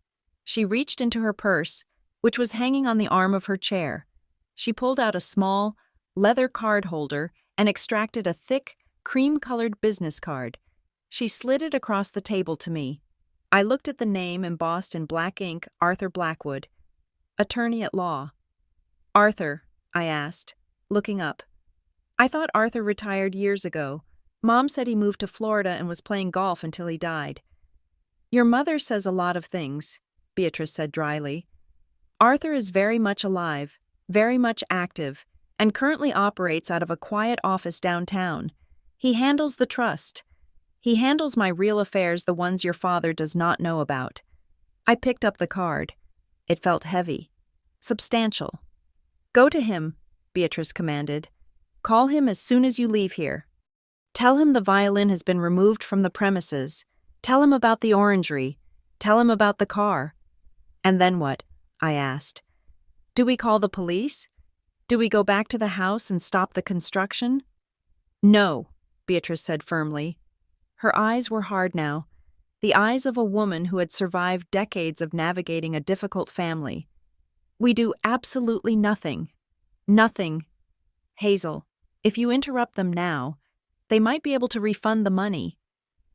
She reached into her purse, which was hanging on the arm of her chair. She pulled out a small, leather card holder and extracted a thick, cream-colored business card. She slid it across the table to me. I looked at the name embossed in black ink, Arthur Blackwood, attorney at law. Arthur, I asked, looking up. I thought Arthur retired years ago. Mom said he moved to Florida and was playing golf until he died. Your mother says a lot of things, Beatrice said dryly. Arthur is very much alive, very much active, and currently operates out of a quiet office downtown. He handles the trust. He handles my real affairs, the ones your father does not know about. I picked up the card. It felt heavy, substantial. Go to him, Beatrice commanded. Call him as soon as you leave here. Tell him the violin has been removed from the premises. Tell him about the orangery. Tell him about the car. And then what? I asked. Do we call the police? Do we go back to the house and stop the construction? No, Beatrice said firmly. Her eyes were hard now, the eyes of a woman who had survived decades of navigating a difficult family. We do absolutely nothing. Nothing. Hazel, if you interrupt them now, they might be able to refund the money.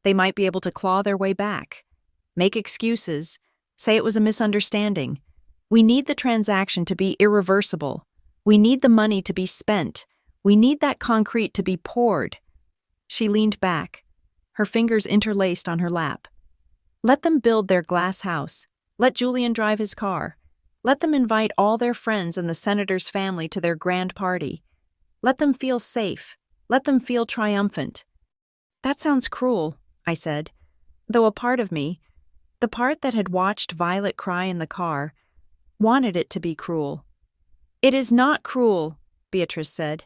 They might be able to claw their way back, make excuses, say it was a misunderstanding. We need the transaction to be irreversible. We need the money to be spent, We need that concrete to be poured." She leaned back, her fingers interlaced on her lap. "Let them build their glass house. Let Julian drive his car. Let them invite all their friends and the senator's family to their grand party. Let them feel safe. Let them feel triumphant." "That sounds cruel," I said, though a part of me, the part that had watched Violet cry in the car, wanted it to be cruel. "It is not cruel," Beatrice said.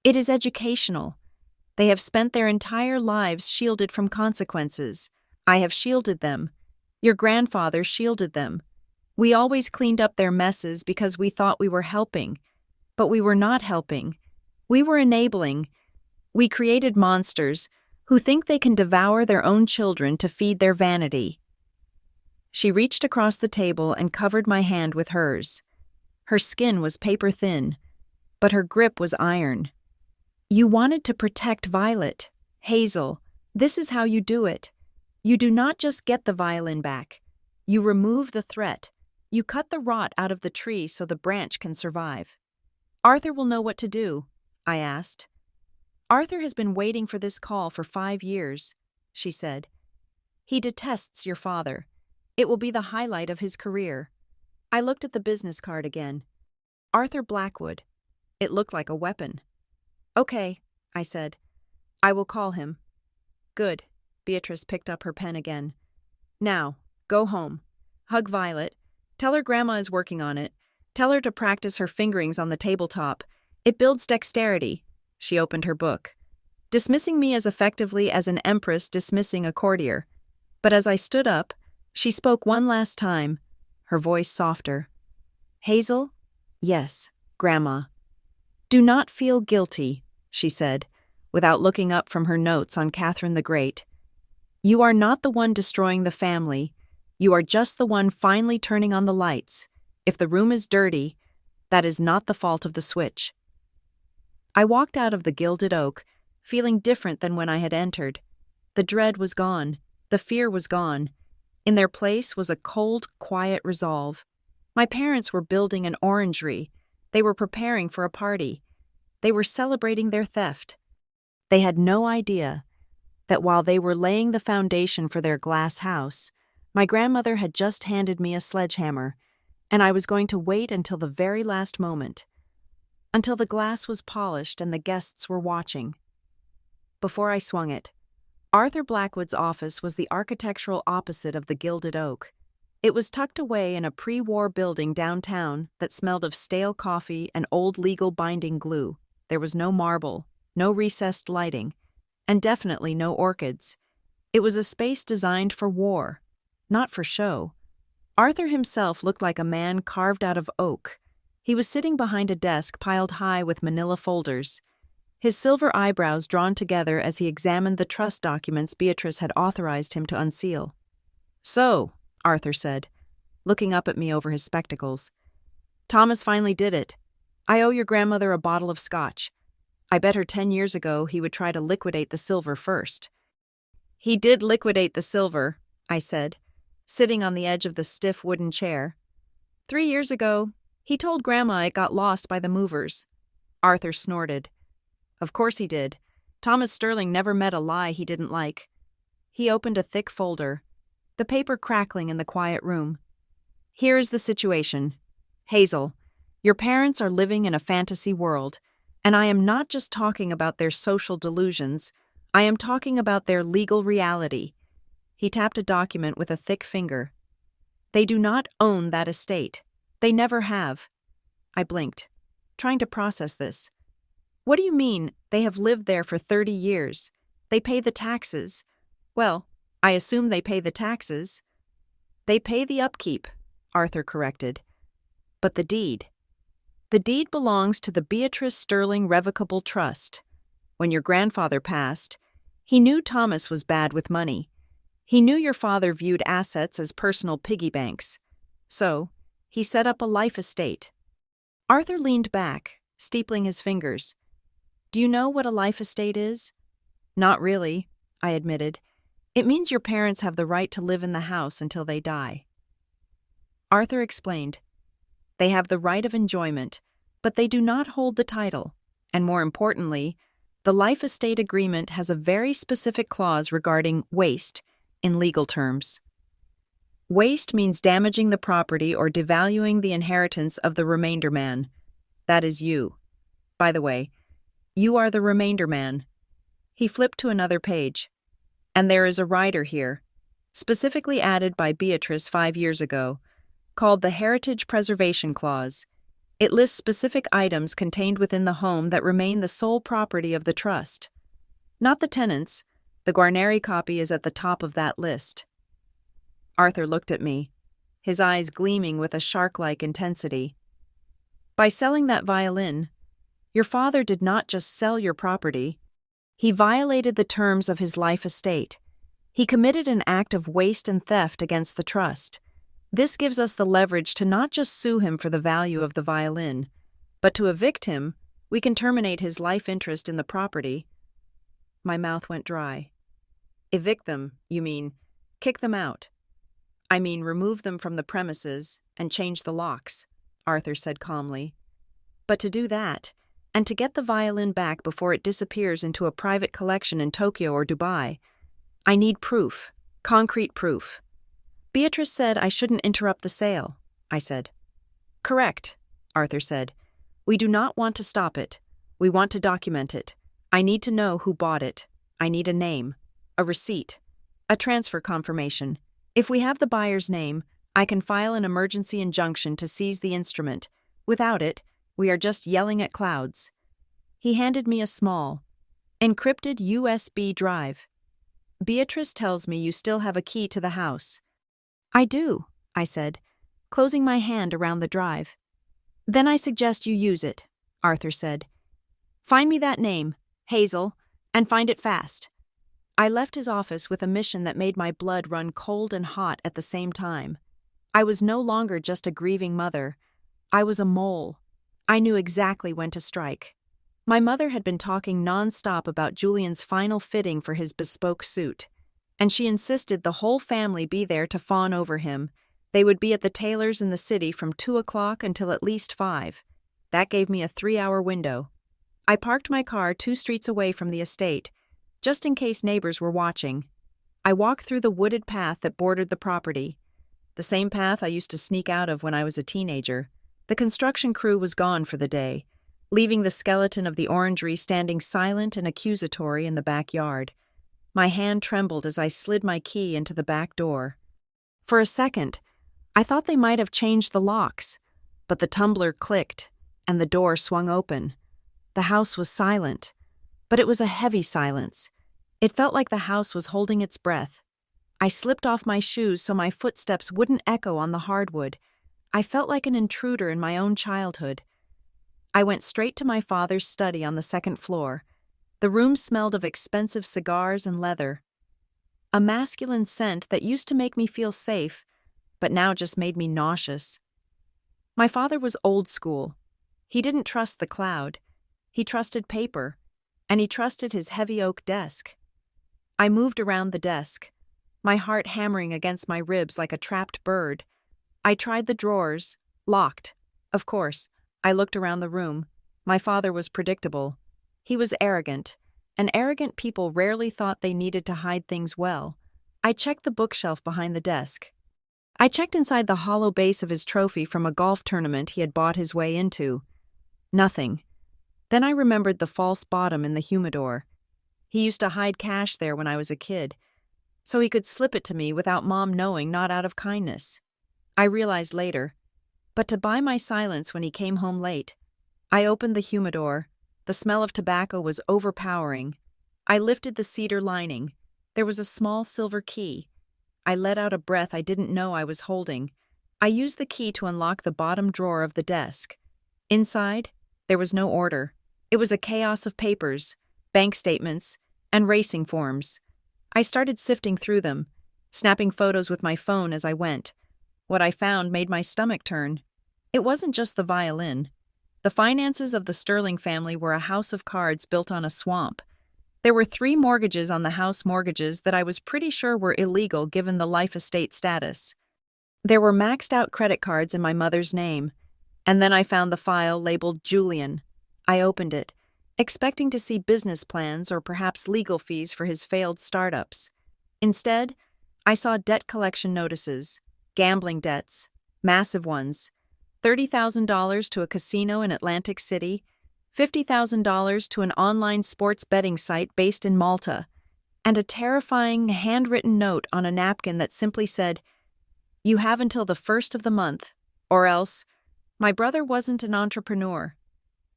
"It is educational. They have spent their entire lives shielded from consequences. I have shielded them. Your grandfather shielded them. We always cleaned up their messes because we thought we were helping. But we were not helping. We were enabling. We created monsters who think they can devour their own children to feed their vanity." She reached across the table and covered my hand with hers. Her skin was paper thin, but her grip was iron. "You wanted to protect Violet. Hazel, this is how you do it. You do not just get the violin back. You remove the threat. You cut the rot out of the tree so the branch can survive." "Arthur will know what to do," I asked. "Arthur has been waiting for this call for 5 years," she said. "He detests your father. It will be the highlight of his career." I looked at the business card again. Arthur Blackwood. It looked like a weapon. "Okay," I said. "I will call him." "Good." Beatrice picked up her pen again. "Now, go home. Hug Violet. Tell her Grandma is working on it. Tell her to practice her fingerings on the tabletop. It builds dexterity." She opened her book, dismissing me as effectively as an empress dismissing a courtier. But as I stood up, she spoke one last time, her voice softer. "Hazel?" "Yes, Grandma." "Do not feel guilty," she said, without looking up from her notes on Catherine the Great. "You are not the one destroying the family. You are just the one finally turning on the lights. If the room is dirty, that is not the fault of the switch." I walked out of the Gilded Oak, feeling different than when I had entered. The dread was gone. The fear was gone. In their place was a cold, quiet resolve. My parents were building an orangery. They were preparing for a party. They were celebrating their theft. They had no idea that while they were laying the foundation for their glass house, my grandmother had just handed me a sledgehammer, and I was going to wait until the very last moment, until the glass was polished and the guests were watching. Before I swung it, Arthur Blackwood's office was the architectural opposite of the Gilded Oak. It was tucked away in a pre-war building downtown that smelled of stale coffee and old legal binding glue. There was no marble, no recessed lighting, and definitely no orchids. It was a space designed for war, not for show. Arthur himself looked like a man carved out of oak. He was sitting behind a desk piled high with manila folders, his silver eyebrows drawn together as he examined the trust documents Beatrice had authorized him to unseal. "So," Arthur said, looking up at me over his spectacles, "Thomas finally did it. I owe your grandmother a bottle of scotch. I bet her 10 years ago he would try to liquidate the silver first." "He did liquidate the silver," I said, sitting on the edge of the stiff wooden chair. 3 years ago, he told Grandma it got lost by the movers." Arthur snorted. "Of course he did. Thomas Sterling never met a lie he didn't like." He opened a thick folder, the paper crackling in the quiet room. "Here is the situation. Hazel, your parents are living in a fantasy world, and I am not just talking about their social delusions. I am talking about their legal reality." He tapped a document with a thick finger. "They do not own that estate. They never have." I blinked, trying to process this. "What do you mean, they have lived there for 30 years? They pay the taxes." "Well, I assume they pay the taxes." "They pay the upkeep," Arthur corrected. "But the deed. The deed belongs to the Beatrice Sterling Revocable Trust. When your grandfather passed, he knew Thomas was bad with money. He knew your father viewed assets as personal piggy banks. So, he set up a life estate." Arthur leaned back, steepling his fingers. "Do you know what a life estate is?" "Not really," I admitted. "It means your parents have the right to live in the house until they die." Arthur explained. "They have the right of enjoyment, but they do not hold the title, And more importantly, the life estate agreement has a very specific clause regarding waste in legal terms. Waste means damaging the property or devaluing the inheritance of the remainder man. That is you. By the way, you are the remainder man. He flipped to another page. And there is a rider here, specifically added by Beatrice 5 years ago, called the Heritage Preservation Clause. It lists specific items contained within the home that remain the sole property of the trust. Not the tenants. The Guarneri copy is at the top of that list. Arthur looked at me, his eyes gleaming with a shark-like intensity. By selling that violin, your father did not just sell your property. He violated the terms of his life estate. He committed an act of waste and theft against the trust. This gives us the leverage to not just sue him for the value of the violin, but to evict him, we can terminate his life interest in the property. My mouth went dry. Evict them, you mean kick them out? I mean remove them from the premises and change the locks, Arthur said calmly. But to do that, and to get the violin back before it disappears into a private collection in Tokyo or Dubai, I need proof, concrete proof. Beatrice said I shouldn't interrupt the sale, I said. Correct, Arthur said. We do not want to stop it. We want to document it. I need to know who bought it. I need a name, a receipt, a transfer confirmation. If we have the buyer's name, I can file an emergency injunction to seize the instrument. Without it, we are just yelling at clouds. He handed me a small, encrypted USB drive. Beatrice tells me you still have a key to the house. I do, I said, closing my hand around the drive. Then I suggest you use it, Arthur said. Find me that name, Hazel, and find it fast. I left his office with a mission that made my blood run cold and hot at the same time. I was no longer just a grieving mother. I was a mole. I knew exactly when to strike. My mother had been talking non-stop about Julian's final fitting for his bespoke suit, and she insisted the whole family be there to fawn over him. They would be at the tailor's in the city from 2 o'clock until at least 5. That gave me a 3-hour window. I parked my car 2 streets away from the estate, just in case neighbors were watching. I walked through the wooded path that bordered the property, the same path I used to sneak out of when I was a teenager. The construction crew was gone for the day, leaving the skeleton of the orangery standing silent and accusatory in the backyard. My hand trembled as I slid my key into the back door. For a second, I thought they might have changed the locks, but the tumbler clicked and the door swung open. The house was silent, but it was a heavy silence. It felt like the house was holding its breath. I slipped off my shoes so my footsteps wouldn't echo on the hardwood. I felt like an intruder in my own childhood. I went straight to my father's study on the 2nd floor. The room smelled of expensive cigars and leather. A masculine scent that used to make me feel safe, but now just made me nauseous. My father was old school. He didn't trust the cloud. He trusted paper, and he trusted his heavy oak desk. I moved around the desk, my heart hammering against my ribs like a trapped bird. I tried the drawers, locked. Of course, I looked around the room. My father was predictable. He was arrogant, and arrogant people rarely thought they needed to hide things well. I checked the bookshelf behind the desk. I checked inside the hollow base of his trophy from a golf tournament he had bought his way into. Nothing. Then I remembered the false bottom in the humidor. He used to hide cash there when I was a kid, so he could slip it to me without Mom knowing, not out of kindness. I realized later, but to buy my silence when he came home late. I opened the humidor. The smell of tobacco was overpowering. I lifted the cedar lining. There was a small silver key. I let out a breath I didn't know I was holding. I used the key to unlock the bottom drawer of the desk. Inside, there was no order. It was a chaos of papers, bank statements, and racing forms. I started sifting through them, snapping photos with my phone as I went. What I found made my stomach turn. It wasn't just the violin. The finances of the Sterling family were a house of cards built on a swamp. There were 3 mortgages on the house mortgages that I was pretty sure were illegal given the life estate status. There were maxed-out credit cards in my mother's name, and then I found the file labeled Julian. I opened it. expecting to see business plans or perhaps legal fees for his failed startups. Instead, I saw debt collection notices, gambling debts, massive ones, $30,000 to a casino in Atlantic City, $50,000 to an online sports betting site based in Malta, and a terrifying handwritten note on a napkin that simply said, "You have until the 1st of the month, or else." My brother wasn't an entrepreneur.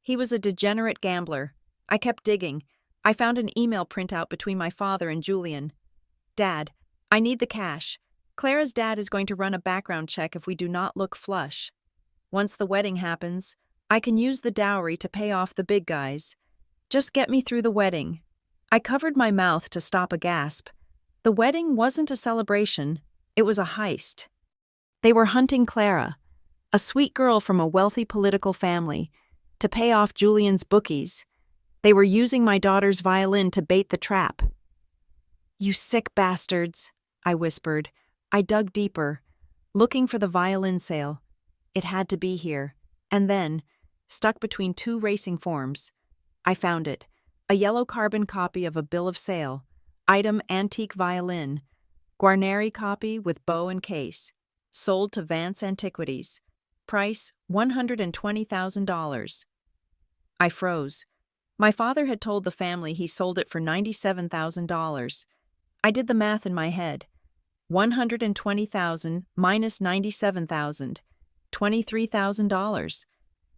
He was a degenerate gambler. I kept digging. I found an email printout between my father and Julian. "Dad, I need the cash. Clara's dad is going to run a background check if we do not look flush. Once the wedding happens, I can use the dowry to pay off the big guys. Just get me through the wedding." I covered my mouth to stop a gasp. The wedding wasn't a celebration, it was a heist. They were hunting Clara, a sweet girl from a wealthy political family, to pay off Julian's bookies. They were using my daughter's violin to bait the trap. "You sick bastards," I whispered. I dug deeper, looking for the violin sale. It had to be here. And then, stuck between two racing forms, I found it. A yellow carbon copy of a bill of sale. Item antique violin. Guarneri copy with bow and case. Sold to Vance Antiquities. Price $120,000. I froze. My father had told the family he sold it for $97,000. I did the math in my head. 120,000 minus 97,000. $23,000.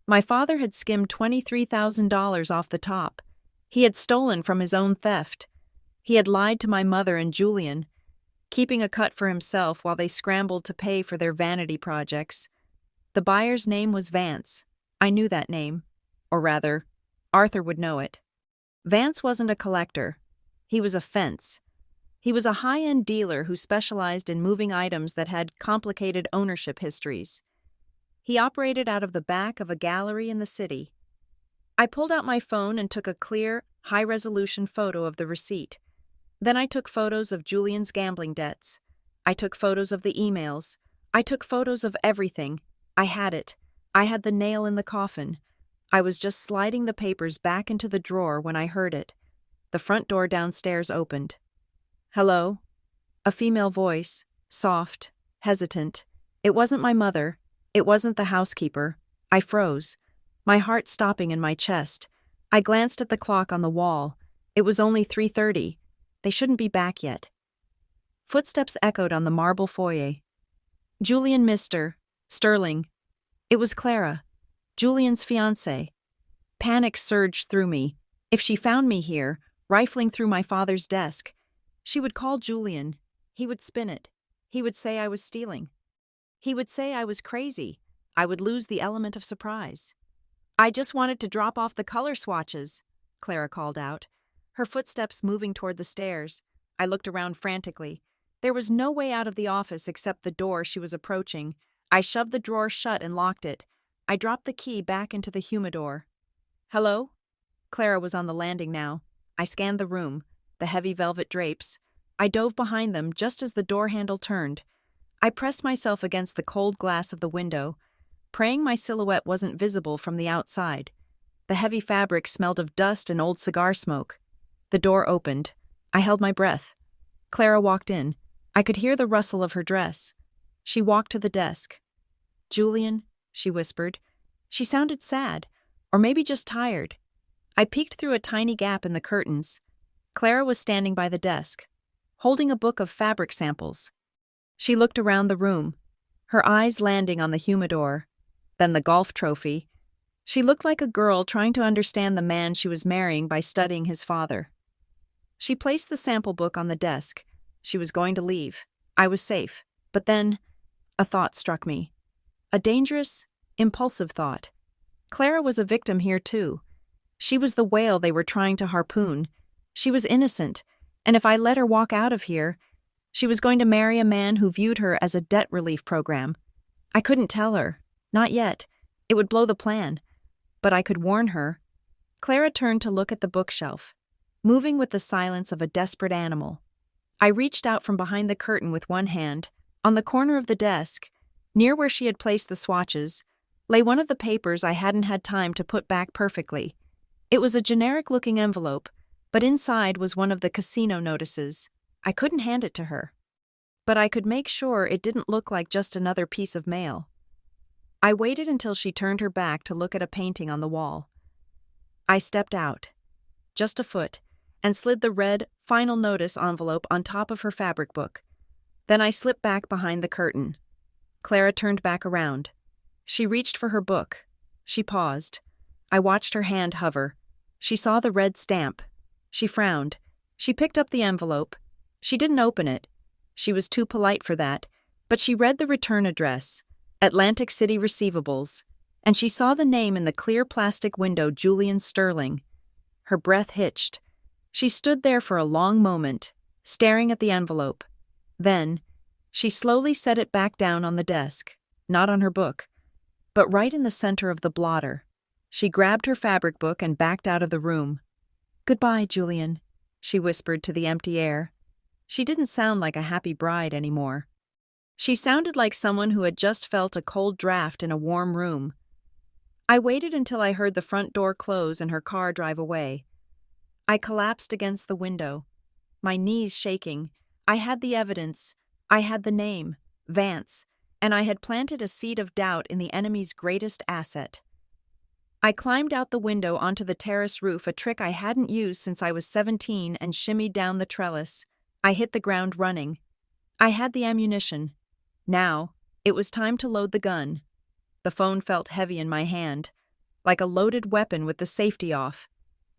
My father had skimmed $23,000 off the top. He had stolen from his own theft. He had lied to my mother and Julian, keeping a cut for himself while they scrambled to pay for their vanity projects. The buyer's name was Vance. I knew that name. Or rather, Arthur would know it. Vance wasn't a collector. He was a fence. He was a high-end dealer who specialized in moving items that had complicated ownership histories. He operated out of the back of a gallery in the city. I pulled out my phone and took a clear, high-resolution photo of the receipt. Then I took photos of Julian's gambling debts. I took photos of the emails. I took photos of everything. I had it. I had the nail in the coffin. I was just sliding the papers back into the drawer when I heard it. The front door downstairs opened. "Hello?" A female voice, soft, hesitant. It wasn't my mother. It wasn't the housekeeper. I froze, my heart stopping in my chest. I glanced at the clock on the wall. It was only 3:30. They shouldn't be back yet. Footsteps echoed on the marble foyer. "Julian Mr. Sterling." It was Clara, Julian's fiancée. Panic surged through me. If she found me here, rifling through my father's desk, she would call Julian. He would spin it. He would say I was stealing. He would say I was crazy. I would lose the element of surprise. "I just wanted to drop off the color swatches," Clara called out, her footsteps moving toward the stairs. I looked around frantically. There was no way out of the office except the door she was approaching. I shoved the drawer shut and locked it. I dropped the key back into the humidor. "Hello?" Clara was on the landing now. I scanned the room, the heavy velvet drapes. I dove behind them just as the door handle turned. I pressed myself against the cold glass of the window, praying my silhouette wasn't visible from the outside. The heavy fabric smelled of dust and old cigar smoke. The door opened. I held my breath. Clara walked in. I could hear the rustle of her dress. She walked to the desk. "Julian," she whispered. She sounded sad, or maybe just tired. I peeked through a tiny gap in the curtains. Clara was standing by the desk, holding a book of fabric samples. She looked around the room, her eyes landing on the humidor, then the golf trophy. She looked like a girl trying to understand the man she was marrying by studying his father. She placed the sample book on the desk. She was going to leave. I was safe. But then, a thought struck me. A dangerous, impulsive thought. Clara was a victim here too. She was the whale they were trying to harpoon. She was innocent, and if I let her walk out of here, she was going to marry a man who viewed her as a debt relief program. I couldn't tell her. Not yet. It would blow the plan. But I could warn her. Clara turned to look at the bookshelf, moving with the silence of a desperate animal. I reached out from behind the curtain with one hand. On the corner of the desk, near where she had placed the swatches, lay one of the papers I hadn't had time to put back perfectly. It was a generic-looking envelope, but inside was one of the casino notices. I couldn't hand it to her, but I could make sure it didn't look like just another piece of mail. I waited until she turned her back to look at a painting on the wall. I stepped out, just a foot, and slid the red final notice envelope on top of her fabric book. Then I slipped back behind the curtain. Clara turned back around. She reached for her book. She paused. I watched her hand hover. She saw the red stamp. She frowned. She picked up the envelope. She didn't open it. She was too polite for that, but she read the return address, Atlantic City Receivables, and she saw the name in the clear plastic window, Julian Sterling. Her breath hitched. She stood there for a long moment, staring at the envelope. Then, she slowly set it back down on the desk, not on her book, but right in the center of the blotter. She grabbed her fabric book and backed out of the room. "Goodbye, Julian," she whispered to the empty air. She didn't sound like a happy bride anymore. She sounded like someone who had just felt a cold draft in a warm room. I waited until I heard the front door close and her car drive away. I collapsed against the window, my knees shaking. I had the evidence. I had the name, Vance, and I had planted a seed of doubt in the enemy's greatest asset. I climbed out the window onto the terrace roof, a trick I hadn't used since I was 17, and shimmied down the trellis. I hit the ground running. I had the ammunition. Now, it was time to load the gun. The phone felt heavy in my hand, like a loaded weapon with the safety off.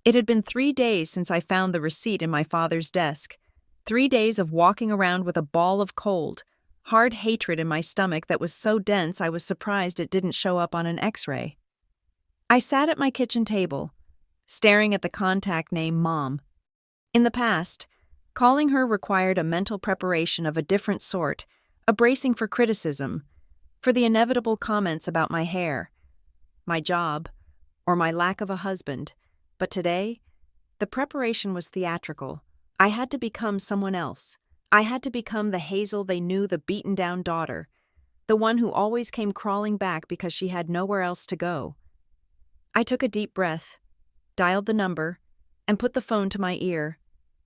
It had been 3 days since I found the receipt in my father's desk. 3 days of walking around with a ball of cold, hard hatred in my stomach that was so dense I was surprised it didn't show up on an X-ray. I sat at my kitchen table, staring at the contact name Mom. In the past, calling her required a mental preparation of a different sort, a bracing for criticism, for the inevitable comments about my hair, my job, or my lack of a husband. But today, the preparation was theatrical. I had to become someone else. I had to become the Hazel they knew, the beaten-down daughter, the one who always came crawling back because she had nowhere else to go. I took a deep breath, dialed the number, and put the phone to my ear.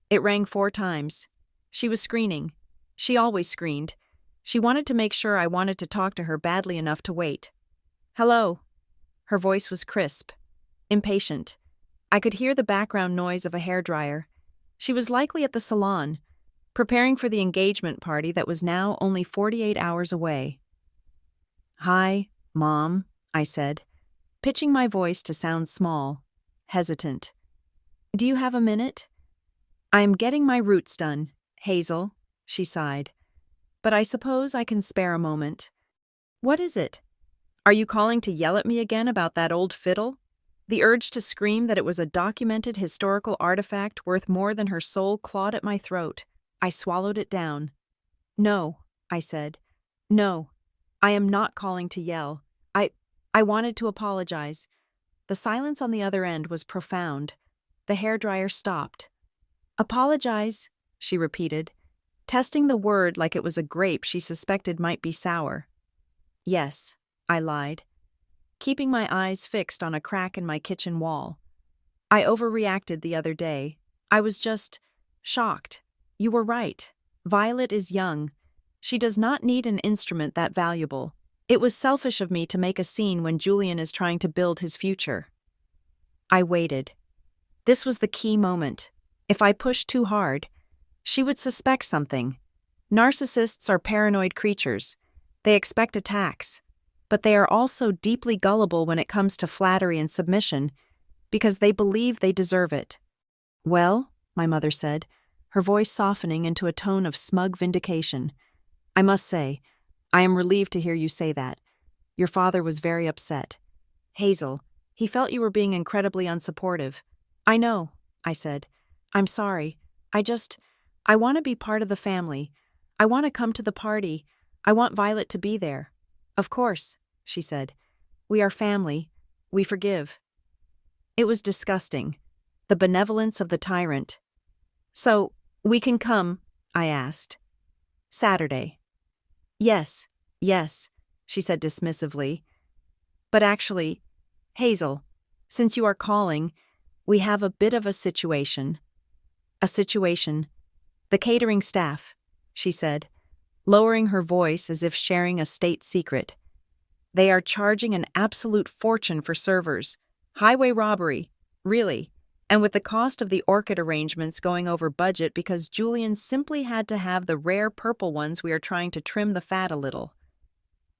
It rang 4 times. She was screening. She always screened. She wanted to make sure I wanted to talk to her badly enough to wait. "Hello." Her voice was crisp, impatient. I could hear the background noise of a hairdryer. She was likely at the salon, preparing for the engagement party that was now only 48 hours away. "Hi, Mom," I said, pitching my voice to sound small, hesitant. "Do you have a minute?" "I am getting my roots done, Hazel," she sighed. "But I suppose I can spare a moment." "What is it? Are you calling to yell at me again about that old fiddle?" The urge to scream that it was a documented historical artifact worth more than her soul clawed at my throat. I swallowed it down. "No," I said. "No, I am not calling to yell. I wanted to apologize." The silence on the other end was profound. The hairdryer stopped. "Apologize," she repeated, testing the word like it was a grape she suspected might be sour. "Yes," I lied, keeping my eyes fixed on a crack in my kitchen wall. "I overreacted the other day. I was just shocked. You were right. Violet is young. She does not need an instrument that valuable. It was selfish of me to make a scene when Julian is trying to build his future." I waited. This was the key moment. If I pushed too hard, she would suspect something. Narcissists are paranoid creatures. They expect attacks. But they are also deeply gullible when it comes to flattery and submission, because they believe they deserve it. "Well," my mother said, her voice softening into a tone of smug vindication, "I must say, I am relieved to hear you say that. Your father was very upset. Hazel, he felt you were being incredibly unsupportive." "I know," I said. "I'm sorry. I want to be part of the family. I want to come to the party. I want Violet to be there." "Of course," she said. "We are family. We forgive." It was disgusting. The benevolence of the tyrant. "So, we can come?" I asked. "Saturday." Yes, she said dismissively. "But actually, Hazel, since you are calling, We have a bit of a situation. A situation. The catering staff, she said, lowering her voice as if sharing a state secret. They are charging an absolute fortune for servers. Highway robbery, really. And with the cost of the orchid arrangements going over budget because Julian simply had to have the rare purple ones, we are trying to trim the fat a little.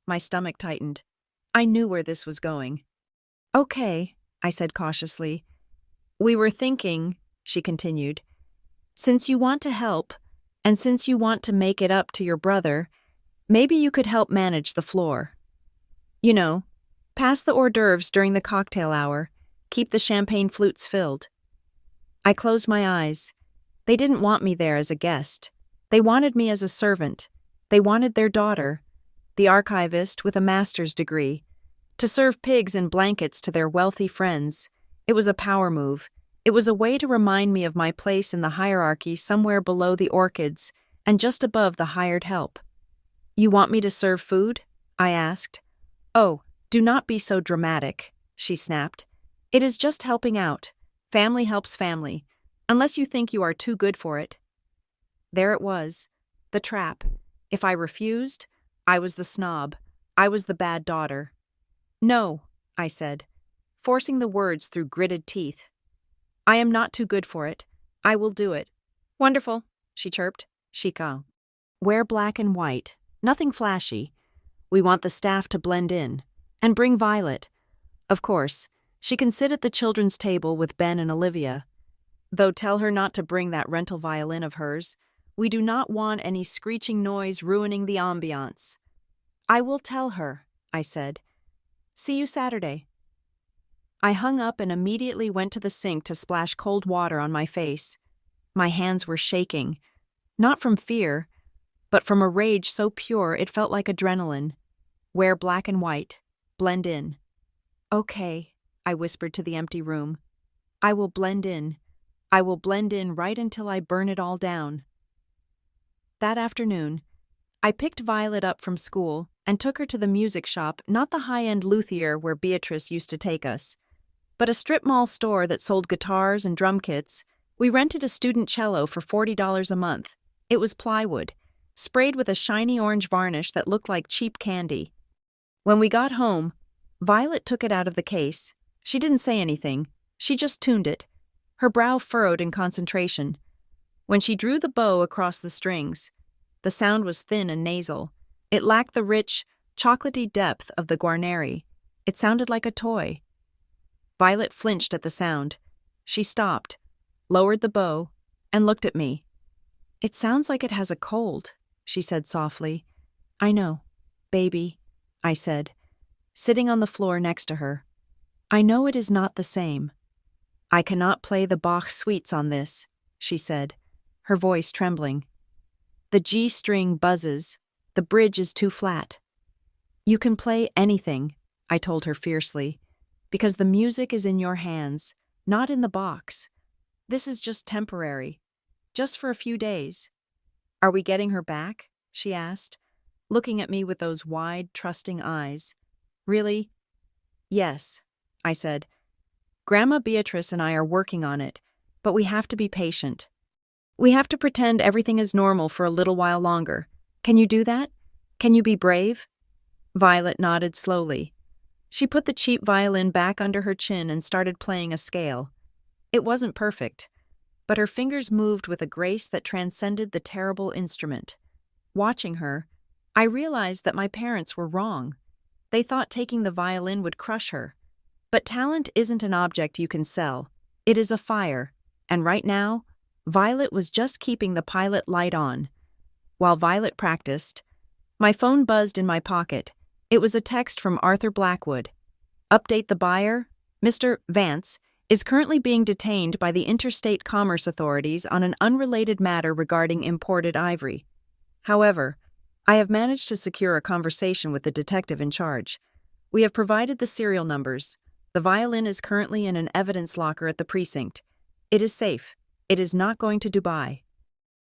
My stomach tightened. I knew where this was going. Okay, I said cautiously. We were thinking, she continued, since you want to help, and since you want to make it up to your brother, maybe you could help manage the floor. You know, pass the hors d'oeuvres during the cocktail hour, keep the champagne flutes filled. I closed my eyes. They didn't want me there as a guest. They wanted me as a servant. They wanted their daughter, the archivist with a master's degree, to serve pigs in blankets to their wealthy friends. It was a power move. It was a way to remind me of my place in the hierarchy somewhere below the orchids and just above the hired help. You want me to serve food? I asked. Oh, do not be so dramatic, she snapped. It is just helping out. Family helps family, unless you think you are too good for it. There it was, the trap. If I refused, I was the snob. I was the bad daughter. No, I said, forcing the words through gritted teeth. I am not too good for it. I will do it. Wonderful, she chirped. Chica. Wear black and white, nothing flashy. We want the staff to blend in. And bring Violet. Of course, she can sit at the children's table with Ben and Olivia. Though tell her not to bring that rental violin of hers. We do not want any screeching noise ruining the ambiance. I will tell her, I said. See you Saturday. I hung up and immediately went to the sink to splash cold water on my face. My hands were shaking, not from fear, but from a rage so pure it felt like adrenaline. Wear black and white. Blend in. Okay, I whispered to the empty room. I will blend in. I will blend in right until I burn it all down. That afternoon, I picked Violet up from school and took her to the music shop, not the high-end luthier where Beatrice used to take us, but a strip mall store that sold guitars and drum kits. We rented a student cello for $40 a month. It was plywood, sprayed with a shiny orange varnish that looked like cheap candy. When we got home, Violet took it out of the case. She didn't say anything. She just tuned it, her brow furrowed in concentration. When she drew the bow across the strings, the sound was thin and nasal. It lacked the rich, chocolatey depth of the Guarneri. It sounded like a toy. Violet flinched at the sound. She stopped, lowered the bow, and looked at me. It sounds like it has a cold, she said softly. I know, baby, I said, sitting on the floor next to her. I know it is not the same. I cannot play the Bach suites on this, she said, her voice trembling. The G string buzzes. The bridge is too flat. You can play anything, I told her fiercely, because the music is in your hands, not in the box. This is just temporary, just for a few days. Are we getting her back? She asked, looking at me with those wide, trusting eyes. Really? Yes, I said. Grandma Beatrice and I are working on it, but we have to be patient. We have to pretend everything is normal for a little while longer. Can you do that? Can you be brave? Violet nodded slowly. She put the cheap violin back under her chin and started playing a scale. It wasn't perfect, but her fingers moved with a grace that transcended the terrible instrument. Watching her, I realized that my parents were wrong. They thought taking the violin would crush her. But talent isn't an object you can sell. It is a fire, and right now, Violet was just keeping the pilot light on. While Violet practiced, my phone buzzed in my pocket. It was a text from Arthur Blackwood. Update the buyer. Mr. Vance is currently being detained by the Interstate Commerce Authorities on an unrelated matter regarding imported ivory. However, I have managed to secure a conversation with the detective in charge. We have provided the serial numbers. The violin is currently in an evidence locker at the precinct. It is safe. It is not going to Dubai.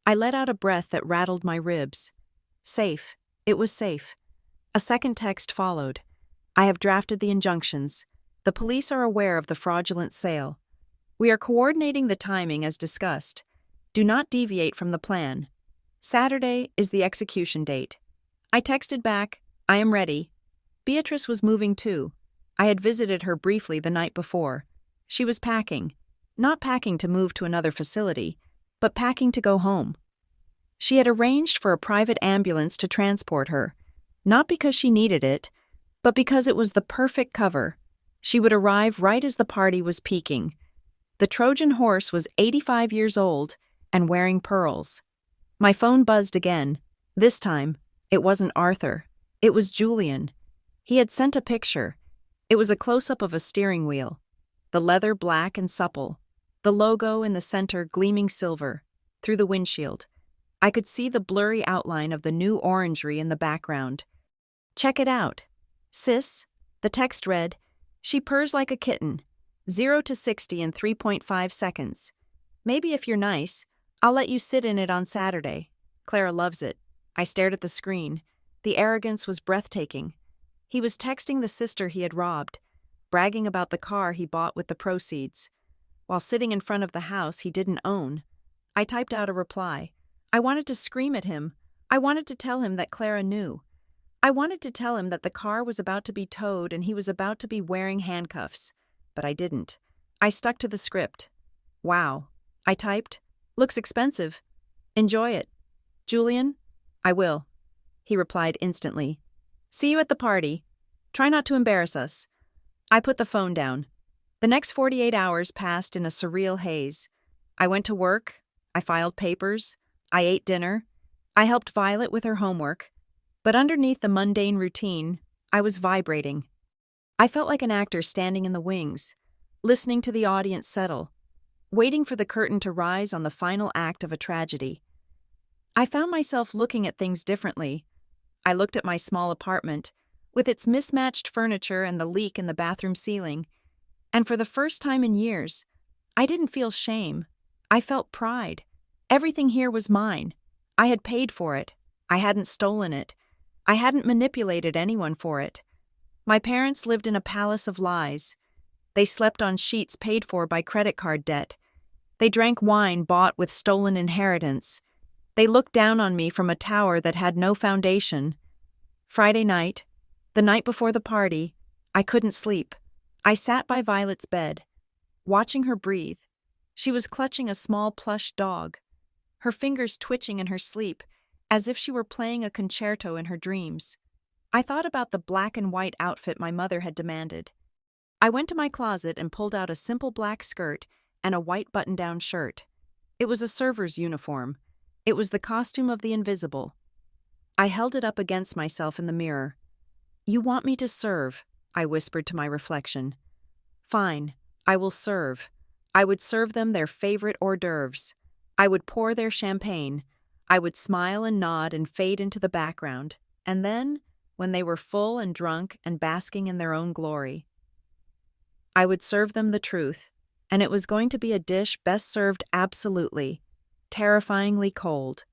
I let out a breath that rattled my ribs. Safe. It was safe. A second text followed. I have drafted the injunctions. The police are aware of the fraudulent sale. We are coordinating the timing as discussed. Do not deviate from the plan. Saturday is the execution date. I texted back, I am ready. Beatrice was moving too. I had visited her briefly the night before. She was packing. Not packing to move to another facility, but packing to go home. She had arranged for a private ambulance to transport her, not because she needed it, but because it was the perfect cover. She would arrive right as the party was peaking. The Trojan horse was 85 years old and wearing pearls. My phone buzzed again. This time, it wasn't Arthur. It was Julian. He had sent a picture. It was a close-up of a steering wheel. The leather black and supple. The logo in the center gleaming silver. Through the windshield, I could see the blurry outline of the new orangery in the background. Check it out. Sis, the text read, she purrs like a kitten. 0 to 60 in 3.5 seconds. Maybe if you're nice, I'll let you sit in it on Saturday. Clara loves it. I stared at the screen. The arrogance was breathtaking. He was texting the sister he had robbed, bragging about the car he bought with the proceeds, while sitting in front of the house he didn't own. I typed out a reply. I wanted to scream at him. I wanted to tell him that Clara knew. I wanted to tell him that the car was about to be towed and he was about to be wearing handcuffs. But I didn't. I stuck to the script. Wow. I typed. Looks expensive. Enjoy it. Julian? I will. He replied instantly. See you at the party. Try not to embarrass us. I put the phone down. The next 48 hours passed in a surreal haze. I went to work. I filed papers. I ate dinner. I helped Violet with her homework. But underneath the mundane routine, I was vibrating. I felt like an actor standing in the wings, listening to the audience settle, waiting for the curtain to rise on the final act of a tragedy. I found myself looking at things differently. I looked at my small apartment, with its mismatched furniture and the leak in the bathroom ceiling, and for the first time in years, I didn't feel shame. I felt pride. Everything here was mine. I had paid for it. I hadn't stolen it. I hadn't manipulated anyone for it. My parents lived in a palace of lies. They slept on sheets paid for by credit card debt. They drank wine bought with stolen inheritance. They looked down on me from a tower that had no foundation. Friday night, the night before the party, I couldn't sleep. I sat by Violet's bed, watching her breathe. She was clutching a small plush dog, her fingers twitching in her sleep, as if she were playing a concerto in her dreams. I thought about the black and white outfit my mother had demanded. I went to my closet and pulled out a simple black skirt and a white button-down shirt. It was a server's uniform. It was the costume of the invisible. I held it up against myself in the mirror. You want me to serve, I whispered to my reflection. Fine, I will serve. I would serve them their favorite hors d'oeuvres. I would pour their champagne. I would smile and nod and fade into the background, and then, when they were full and drunk and basking in their own glory, I would serve them the truth, and it was going to be a dish best served absolutely, terrifyingly cold.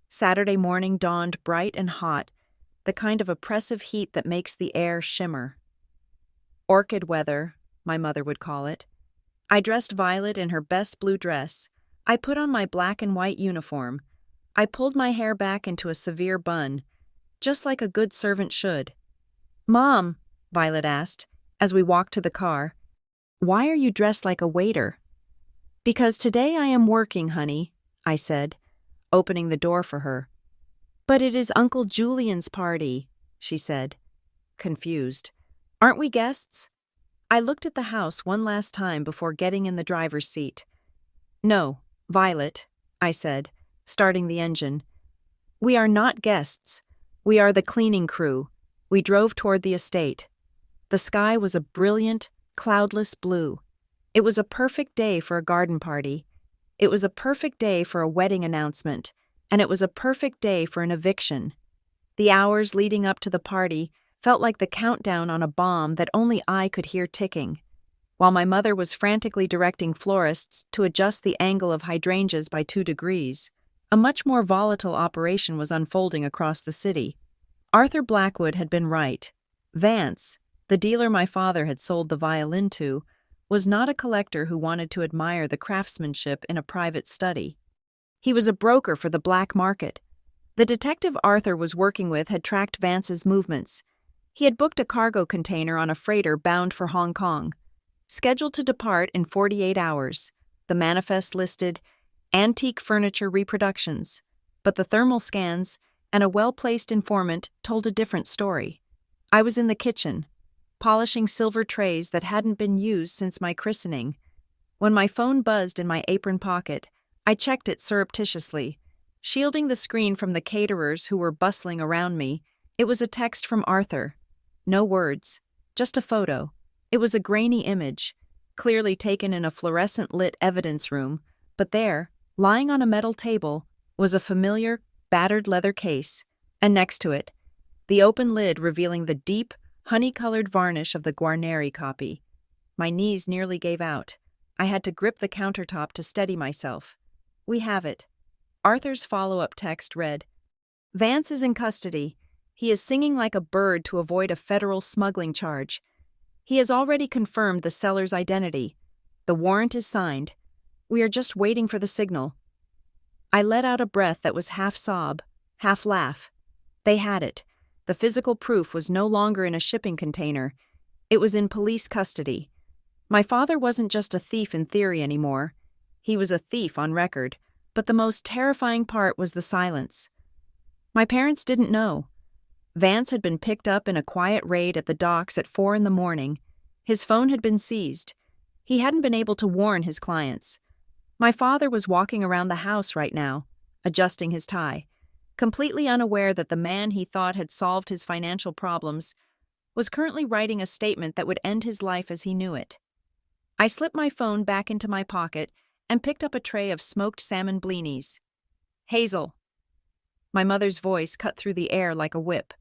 Saturday morning dawned bright and hot, the kind of oppressive heat that makes the air shimmer. Orchid weather, my mother would call it. I dressed Violet in her best blue dress. I put on my black and white uniform. I pulled my hair back into a severe bun, just like a good servant should. Mom, Violet asked, as we walked to the car, why are you dressed like a waiter? Because today I am working, honey, I said, opening the door for her. But it is Uncle Julian's party, she said, confused. Aren't we guests? I looked at the house one last time before getting in the driver's seat. No, Violet, I said, starting the engine. We are not guests. We are the cleaning crew. We drove toward the estate. The sky was a brilliant, cloudless blue. It was a perfect day for a garden party. It was a perfect day for a wedding announcement, and it was a perfect day for an eviction. The hours leading up to the party felt like the countdown on a bomb that only I could hear ticking, while my mother was frantically directing florists to adjust the angle of hydrangeas by 2 degrees. A much more volatile operation was unfolding across the city. Arthur Blackwood had been right. Vance, the dealer my father had sold the violin to, was not a collector who wanted to admire the craftsmanship in a private study. He was a broker for the black market. The detective Arthur was working with had tracked Vance's movements. He had booked a cargo container on a freighter bound for Hong Kong. Scheduled to depart in 48 hours, the manifest listed antique furniture reproductions, but the thermal scans and a well-placed informant told a different story. I was in the kitchen, polishing silver trays that hadn't been used since my christening. When my phone buzzed in my apron pocket, I checked it surreptitiously. Shielding the screen from the caterers who were bustling around me, it was a text from Arthur. No words, just a photo. It was a grainy image, clearly taken in a fluorescent-lit evidence room, but there, lying on a metal table, was a familiar, battered leather case, and next to it, the open lid revealing the deep, honey-colored varnish of the Guarneri copy. My knees nearly gave out. I had to grip the countertop to steady myself. We have it. Arthur's follow-up text read, Vance is in custody. He is singing like a bird to avoid a federal smuggling charge. He has already confirmed the seller's identity. The warrant is signed. We are just waiting for the signal. I let out a breath that was half sob, half laugh. They had it. The physical proof was no longer in a shipping container. It was in police custody. My father wasn't just a thief in theory anymore. He was a thief on record, but the most terrifying part was the silence. My parents didn't know. Vance had been picked up in a quiet raid at the docks at 4 a.m. His phone had been seized. He hadn't been able to warn his clients. My father was walking around the house right now, adjusting his tie, completely unaware that the man he thought had solved his financial problems was currently writing a statement that would end his life as he knew it. I slipped my phone back into my pocket and picked up a tray of smoked salmon blinis. Hazel. My mother's voice cut through the air like a whip.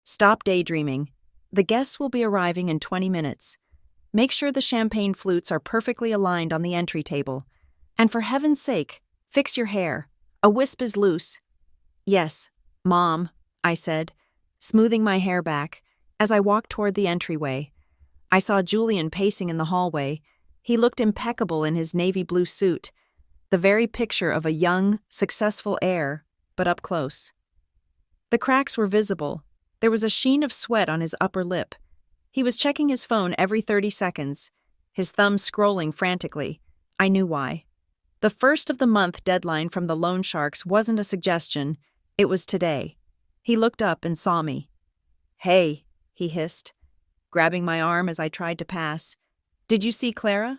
Stop daydreaming. The guests will be arriving in 20 minutes. Make sure the champagne flutes are perfectly aligned on the entry table. And for heaven's sake, fix your hair. A wisp is loose. Yes, Mom, I said, smoothing my hair back as I walked toward the entryway. I saw Julian pacing in the hallway. He looked impeccable in his navy blue suit, the very picture of a young, successful heir, but up close. The cracks were visible. There was a sheen of sweat on his upper lip. He was checking his phone every 30 seconds, his thumb scrolling frantically. I knew why. The first of the month deadline from the loan sharks wasn't a suggestion, it was today. He looked up and saw me. Hey, he hissed, grabbing my arm as I tried to pass. Did you see Clara?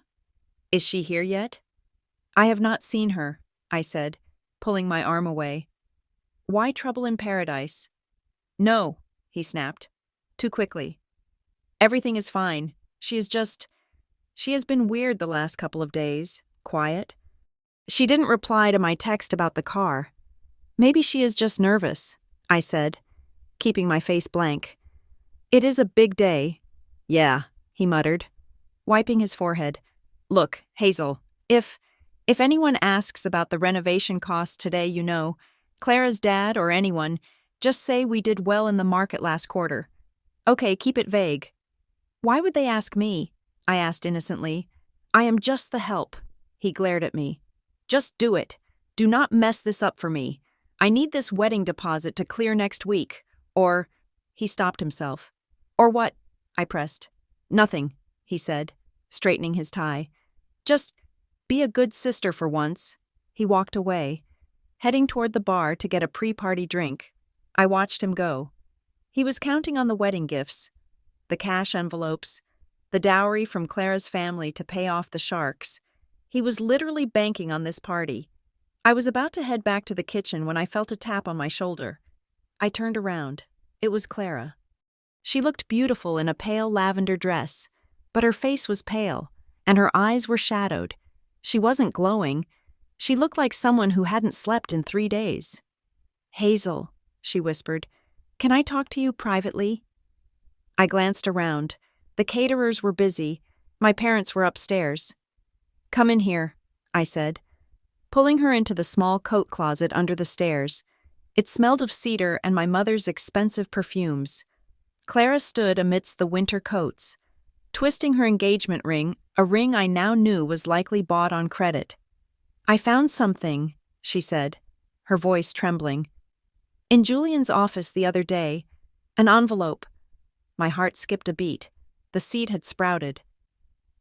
Is she here yet? I have not seen her, I said, pulling my arm away. Why trouble in paradise? No, he snapped, too quickly. Everything is fine. She has been weird the last couple of days, quiet. She didn't reply to my text about the car. Maybe she is just nervous, I said, keeping my face blank. It is a big day. Yeah, he muttered, wiping his forehead. Look, Hazel, if anyone asks about the renovation costs today, Clara's dad or anyone, just say we did well in the market last quarter. Okay, keep it vague. Why would they ask me? I asked innocently. I am just the help. He glared at me. Just do it. Do not mess this up for me. I need this wedding deposit to clear next week. Or, he stopped himself. Or what? I pressed. Nothing, he said, straightening his tie. Just be a good sister for once. He walked away, heading toward the bar to get a pre-party drink. I watched him go. He was counting on the wedding gifts, the cash envelopes, the dowry from Clara's family to pay off the sharks. He was literally banking on this party. I was about to head back to the kitchen when I felt a tap on my shoulder. I turned around. It was Clara. She looked beautiful in a pale lavender dress, but her face was pale, and her eyes were shadowed. She wasn't glowing. She looked like someone who hadn't slept in 3 days. Hazel, she whispered, can I talk to you privately? I glanced around. The caterers were busy. My parents were upstairs. Come in here, I said, pulling her into the small coat closet under the stairs. It smelled of cedar and my mother's expensive perfumes. Clara stood amidst the winter coats. twisting her engagement ring, a ring I now knew was likely bought on credit. "I found something," she said, her voice trembling. "In Julian's office the other day, an envelope." My heart skipped a beat. The seed had sprouted.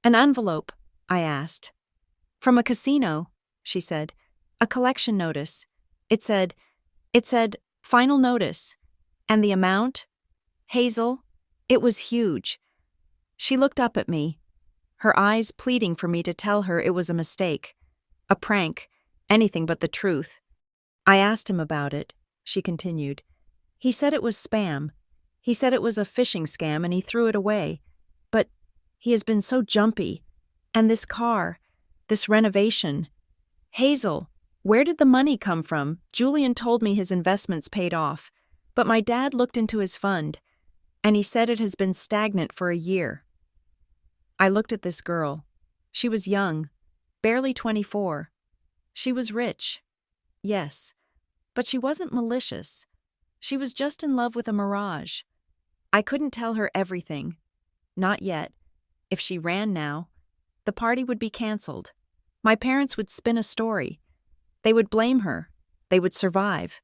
"An envelope?" I asked. "From a casino," she said. "A collection notice. It said, final notice. And the amount? Hazel, it was huge." She looked up at me, her eyes pleading for me to tell her it was a mistake, a prank, anything but the truth. "I asked him about it," she continued. "He said it was spam. He said it was a phishing scam and he threw it away. But he has been so jumpy. And this car, this renovation. Hazel, where did the money come from? Julian told me his investments paid off, but my dad looked into his fund, and he said it has been stagnant for a year." I looked at this girl. She was young, barely 24. She was rich. Yes, but she wasn't malicious. She was just in love with a mirage. I couldn't tell her everything. Not yet. If she ran now, the party would be canceled. My parents would spin a story. They would blame her. They would survive.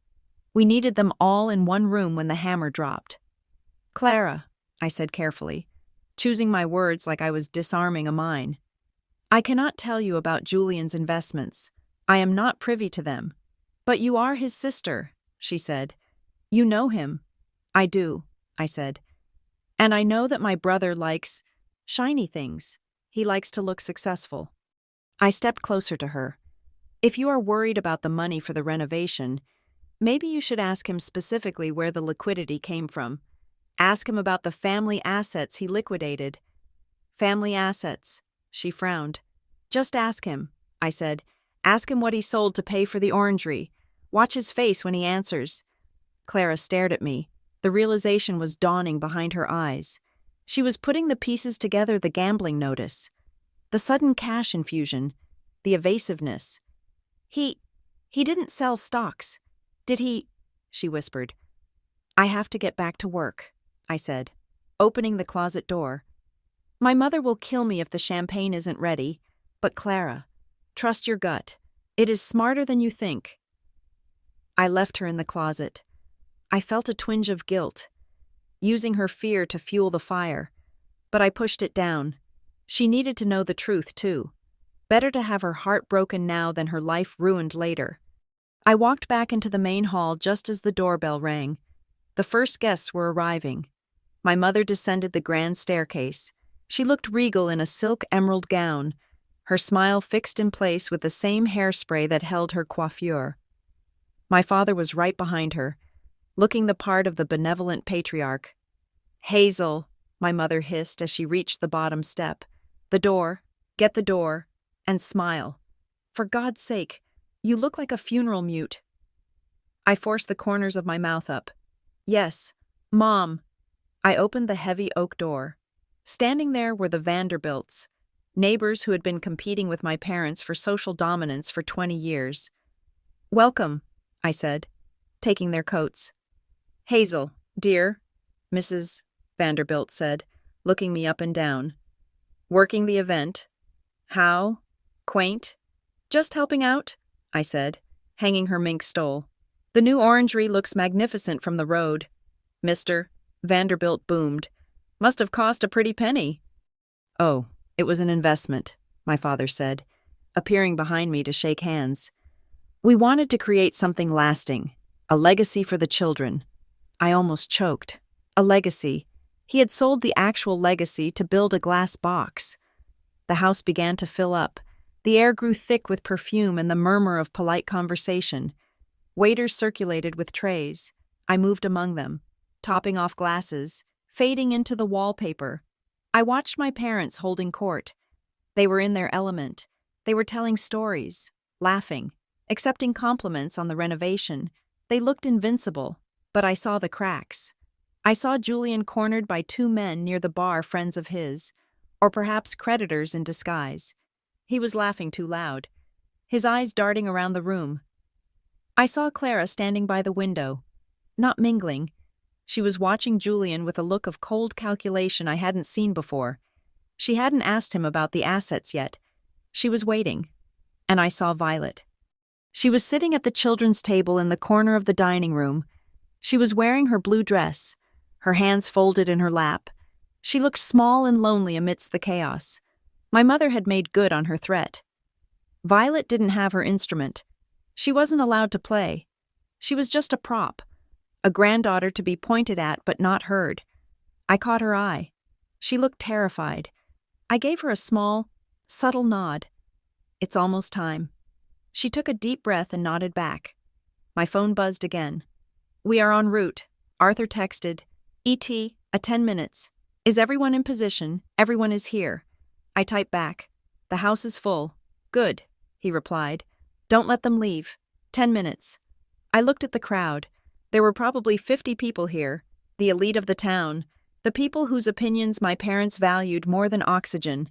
We needed them all in one room when the hammer dropped. "Clara," I said carefully, choosing my words like I was disarming a mine. "I cannot tell you about Julian's investments. I am not privy to them. But you are his sister," she said. "You know him." "I do," I said. "And I know that my brother likes shiny things. He likes to look successful." I stepped closer to her. "If you are worried about the money for the renovation, maybe you should ask him specifically where the liquidity came from. Ask him about the family assets he liquidated." "Family assets," she frowned. "Just ask him," I said. "Ask him what he sold to pay for the orangery. Watch his face when he answers." Clara stared at me. The realization was dawning behind her eyes. She was putting the pieces together, the gambling notice, the sudden cash infusion, the evasiveness. He didn't sell stocks. Did he?" she whispered. "I have to get back to work," I said, opening the closet door. "My mother will kill me if the champagne isn't ready, but Clara, trust your gut. It is smarter than you think." I left her in the closet. I felt a twinge of guilt, using her fear to fuel the fire, but I pushed it down. She needed to know the truth, too. Better to have her heart broken now than her life ruined later. I walked back into the main hall just as the doorbell rang. The first guests were arriving. My mother descended the grand staircase. She looked regal in a silk emerald gown, her smile fixed in place with the same hairspray that held her coiffure. My father was right behind her, looking the part of the benevolent patriarch. "Hazel," my mother hissed as she reached the bottom step. "The door, get the door, and smile. For God's sake, you look like a funeral mute." I forced the corners of my mouth up. "Yes, Mom." I opened the heavy oak door. Standing there were the Vanderbilts, neighbors who had been competing with my parents for social dominance for 20 years. "Welcome," I said, taking their coats. "Hazel, dear," Mrs. Vanderbilt said, looking me up and down. "Working the event? How? Quaint? Just helping out?" I said, hanging her mink stole. "The new orangery looks magnificent from the road." Mr. Vanderbilt boomed. "Must have cost a pretty penny." "Oh, it was an investment," my father said, appearing behind me to shake hands. "We wanted to create something lasting, a legacy for the children." I almost choked. A legacy. He had sold the actual legacy to build a glass box. The house began to fill up. The air grew thick with perfume and the murmur of polite conversation. Waiters circulated with trays. I moved among them, topping off glasses, fading into the wallpaper. I watched my parents holding court. They were in their element. They were telling stories, laughing, accepting compliments on the renovation. They looked invincible, but I saw the cracks. I saw Julian cornered by two men near the bar, friends of his, or perhaps creditors in disguise. He was laughing too loud, his eyes darting around the room. I saw Clara standing by the window, not mingling. She was watching Julian with a look of cold calculation I hadn't seen before. She hadn't asked him about the assets yet. She was waiting. And I saw Violet. She was sitting at the children's table in the corner of the dining room. She was wearing her blue dress, her hands folded in her lap. She looked small and lonely amidst the chaos. My mother had made good on her threat. Violet didn't have her instrument. She wasn't allowed to play. She was just a prop, a granddaughter to be pointed at but not heard. I caught her eye. She looked terrified. I gave her a small, subtle nod. It's almost time. She took a deep breath and nodded back. My phone buzzed again. We are en route. Arthur texted. ET, at 10 minutes. Is everyone in position? Everyone is here. I typed back. The house is full. Good, he replied. Don't let them leave. 10 minutes. I looked at the crowd. There were probably 50 people here, the elite of the town, the people whose opinions my parents valued more than oxygen.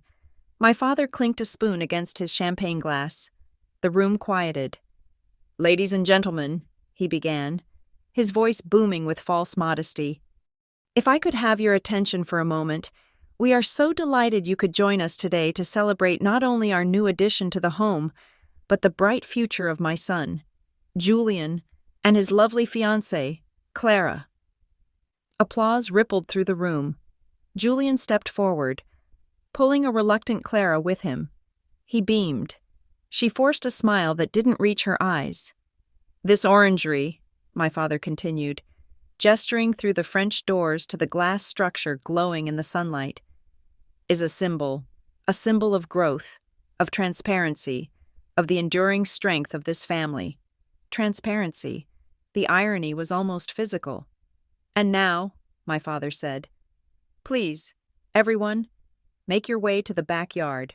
My father clinked a spoon against his champagne glass. The room quieted. Ladies and gentlemen, he began, his voice booming with false modesty. If I could have your attention for a moment, we are so delighted you could join us today to celebrate not only our new addition to the home, but the bright future of my son, Julian, and his lovely fiancée, Clara. Applause rippled through the room. Julian stepped forward, pulling a reluctant Clara with him. He beamed. She forced a smile that didn't reach her eyes. This orangery, my father continued, gesturing through the French doors to the glass structure glowing in the sunlight, is a symbol of growth, of transparency, of the enduring strength of this family. Transparency. The irony was almost physical. And now, my father said, please, everyone, make your way to the backyard.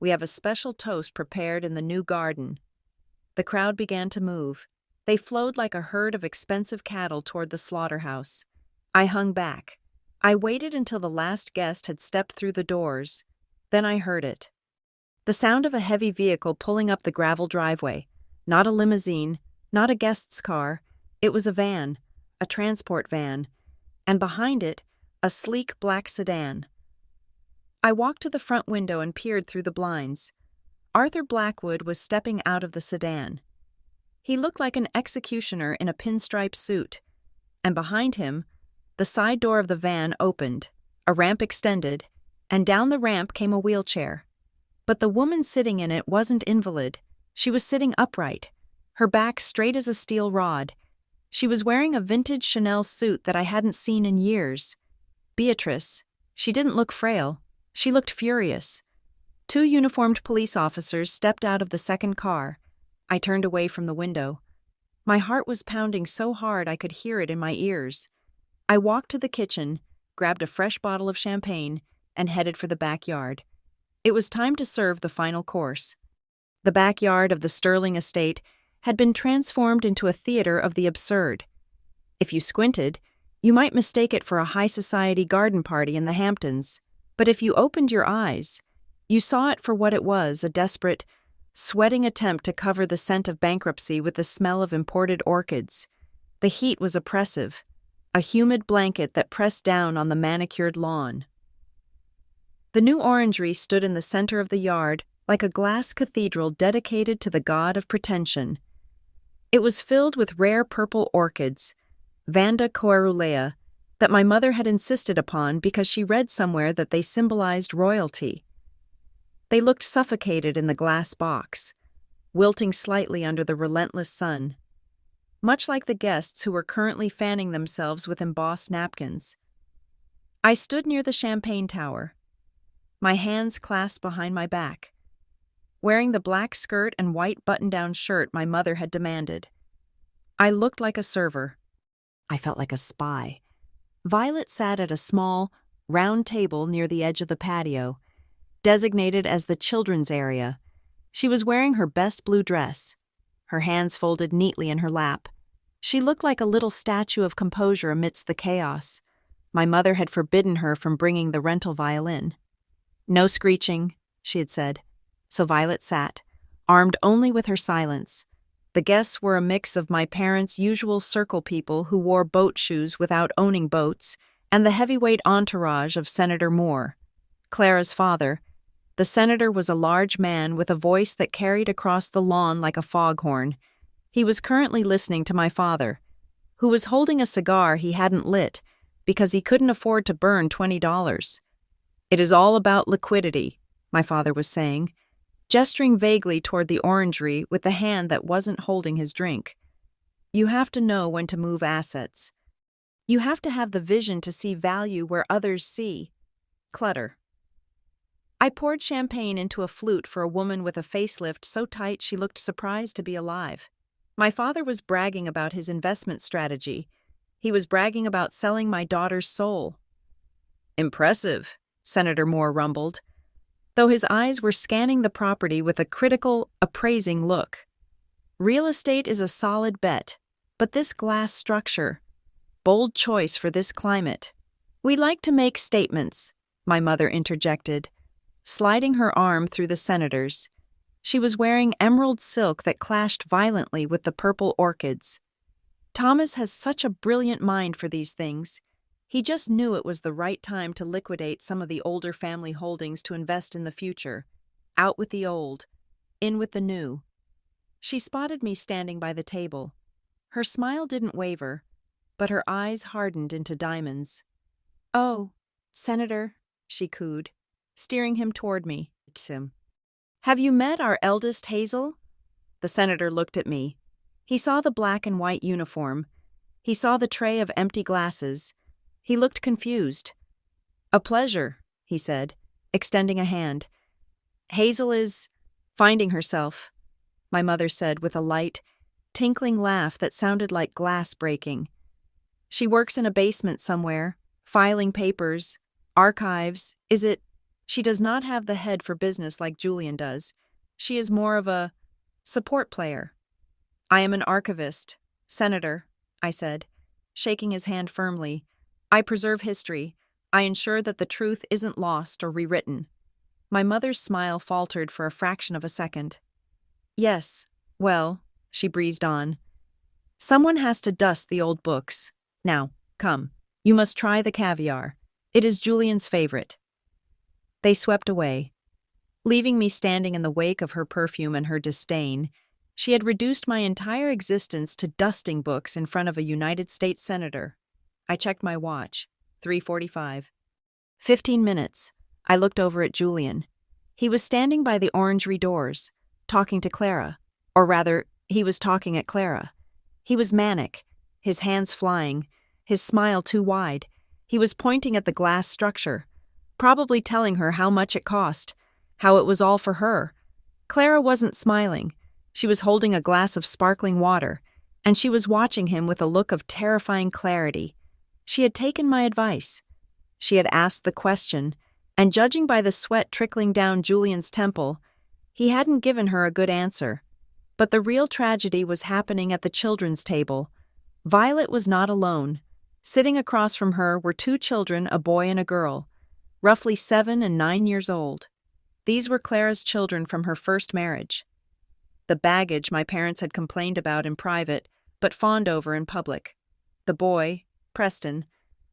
We have a special toast prepared in the new garden. The crowd began to move. They flowed like a herd of expensive cattle toward the slaughterhouse. I hung back. I waited until the last guest had stepped through the doors. Then I heard it. The sound of a heavy vehicle pulling up the gravel driveway. Not a limousine, not a guest's car. It was a van, a transport van, and behind it, a sleek black sedan. I walked to the front window and peered through the blinds. Arthur Blackwood was stepping out of the sedan. He looked like an executioner in a pinstripe suit, and behind him, the side door of the van opened, a ramp extended, and down the ramp came a wheelchair. But the woman sitting in it wasn't invalid. She was sitting upright, her back straight as a steel rod. She was wearing a vintage Chanel suit that I hadn't seen in years. Beatrice. She didn't look frail. She looked furious. 2 uniformed police officers stepped out of the second car. I turned away from the window. My heart was pounding so hard I could hear it in my ears. I walked to the kitchen, grabbed a fresh bottle of champagne, and headed for the backyard. It was time to serve the final course. The backyard of the Sterling estate had been transformed into a theater of the absurd. If you squinted, you might mistake it for a high society garden party in the Hamptons. But if you opened your eyes, you saw it for what it was, a desperate, sweating attempt to cover the scent of bankruptcy with the smell of imported orchids. The heat was oppressive, a humid blanket that pressed down on the manicured lawn. The new orangery stood in the center of the yard like a glass cathedral dedicated to the god of pretension. It was filled with rare purple orchids, Vanda coerulea, that my mother had insisted upon because she read somewhere that they symbolized royalty. They looked suffocated in the glass box, wilting slightly under the relentless sun, much like the guests who were currently fanning themselves with embossed napkins. I stood near the champagne tower, my hands clasped behind my back, wearing the black skirt and white button-down shirt my mother had demanded. I looked like a server. I felt like a spy. Violet sat at a small, round table near the edge of the patio, designated as the children's area. She was wearing her best blue dress, her hands folded neatly in her lap. She looked like a little statue of composure amidst the chaos. My mother had forbidden her from bringing the rental violin. No screeching, she had said. So Violet sat, armed only with her silence. The guests were a mix of my parents' usual circle people who wore boat shoes without owning boats, and the heavyweight entourage of Senator Moore. Clara's father. The senator was a large man with a voice that carried across the lawn like a foghorn. He was currently listening to my father, who was holding a cigar he hadn't lit because he couldn't afford to burn $20. "It is all about liquidity," my father was saying, gesturing vaguely toward the orangery with the hand that wasn't holding his drink. "You have to know when to move assets. You have to have the vision to see value where others see clutter." I poured champagne into a flute for a woman with a facelift so tight she looked surprised to be alive. My father was bragging about his investment strategy. He was bragging about selling my daughter's soul. "Impressive," Senator Moore rumbled, though his eyes were scanning the property with a critical, appraising look. "Real estate is a solid bet, but this glass structure, bold choice for this climate." "We like to make statements," my mother interjected, sliding her arm through the senator's. She was wearing emerald silk that clashed violently with the purple orchids. "Thomas has such a brilliant mind for these things. He just knew it was the right time to liquidate some of the older family holdings to invest in the future. Out with the old, in with the new." She spotted me standing by the table. Her smile didn't waver, but her eyes hardened into diamonds. "Oh, Senator," she cooed, steering him toward me. "Have you met our eldest Hazel?" The senator looked at me. He saw the black and white uniform. He saw the tray of empty glasses. He looked confused. "A pleasure," he said, extending a hand. "Hazel is finding herself," my mother said with a light, tinkling laugh that sounded like glass breaking. "She works in a basement somewhere, filing papers, archives. She does not have the head for business like Julian does. She is more of a support player." "I am an archivist, Senator," I said, shaking his hand firmly. "I preserve history. I ensure that the truth isn't lost or rewritten." My mother's smile faltered for a fraction of a second. "Yes, well," she breezed on, "someone has to dust the old books. Now, come, you must try the caviar. It is Julian's favorite." They swept away, leaving me standing in the wake of her perfume and her disdain. She had reduced my entire existence to dusting books in front of a United States senator. I checked my watch. 3:45. 15 minutes. I looked over at Julian. He was standing by the orangery doors, talking to Clara. Or rather, he was talking at Clara. He was manic, his hands flying, his smile too wide. He was pointing at the glass structure, probably telling her how much it cost, how it was all for her. Clara wasn't smiling. She was holding a glass of sparkling water, and she was watching him with a look of terrifying clarity. She had taken my advice. She had asked the question, and judging by the sweat trickling down Julian's temple, he hadn't given her a good answer. But the real tragedy was happening at the children's table. Violet was not alone. Sitting across from her were two children, a boy and a girl, roughly 7 and 9 years old. These were Clara's children from her first marriage. The baggage my parents had complained about in private, but fawned over in public. The boy, Preston,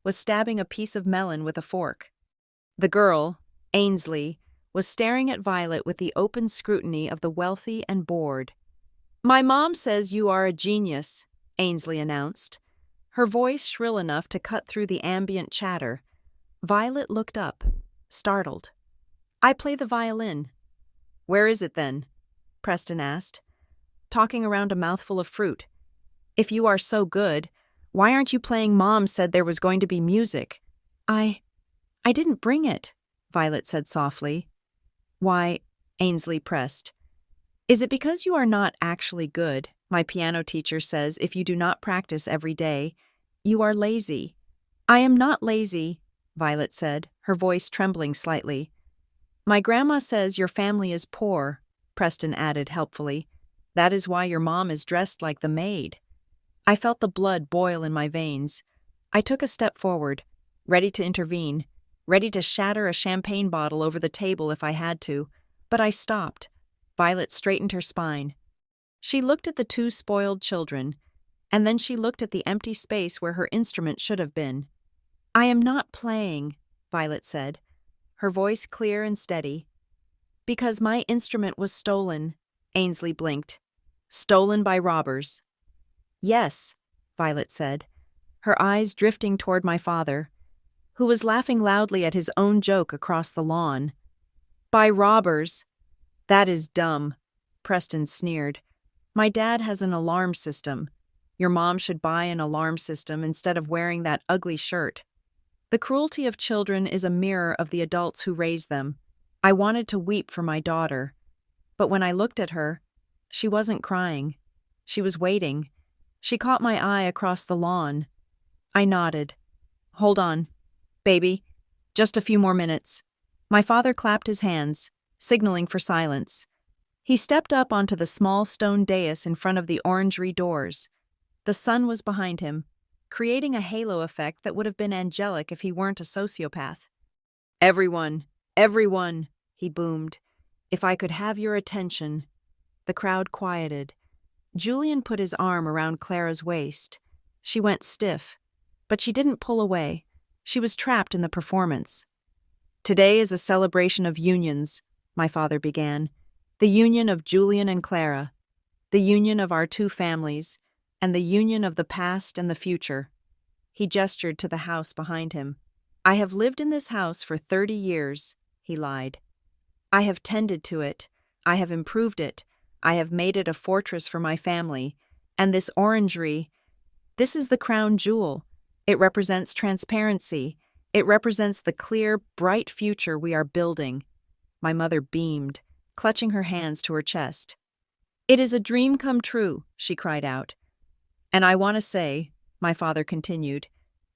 was stabbing a piece of melon with a fork. The girl, Ainsley, was staring at Violet with the open scrutiny of the wealthy and bored. "My mom says you are a genius," Ainsley announced, her voice shrill enough to cut through the ambient chatter. Violet looked up, startled. "I play the violin." "Where is it then?" Preston asked, talking around a mouthful of fruit. "If you are so good, why aren't you playing? Mom said there was going to be music." I didn't bring it," Violet said softly. "Why," Ainsley pressed, "is it because you are not actually good? My piano teacher says if you do not practice every day, you are lazy." "I am not lazy," Violet said, her voice trembling slightly. "My grandma says your family is poor," Preston added helpfully. "That is why your mom is dressed like the maid." I felt the blood boil in my veins. I took a step forward, ready to intervene, ready to shatter a champagne bottle over the table if I had to, but I stopped. Violet straightened her spine. She looked at the two spoiled children, and then she looked at the empty space where her instrument should have been. "I am not playing," Violet said. her voice clear and steady. Because my instrument was stolen, Ainsley blinked. Stolen by robbers. Yes, Violet said, her eyes drifting toward my father, who was laughing loudly at his own joke across the lawn. By robbers? That is dumb, Preston sneered. My dad has an alarm system. Your mom should buy an alarm system instead of wearing that ugly shirt. The cruelty of children is a mirror of the adults who raise them. I wanted to weep for my daughter, but when I looked at her, she wasn't crying. She was waiting. She caught my eye across the lawn. I nodded. Hold on, baby. Just a few more minutes. My father clapped his hands, signaling for silence. He stepped up onto the small stone dais in front of the orangery doors. The sun was behind him, creating a halo effect that would have been angelic if he weren't a sociopath. Everyone, he boomed. If I could have your attention. The crowd quieted. Julian put his arm around Clara's waist. She went stiff, but she didn't pull away. She was trapped in the performance. Today is a celebration of unions, my father began. The union of Julian and Clara. The union of our two families, and the union of the past and the future. He gestured to the house behind him. I have lived in this house for 30 years, he lied. I have tended to it. I have improved it. I have made it a fortress for my family. And this orangery, this is the crown jewel. It represents transparency. It represents the clear, bright future we are building. My mother beamed, clutching her hands to her chest. It is a dream come true, she cried out. And I want to say, my father continued,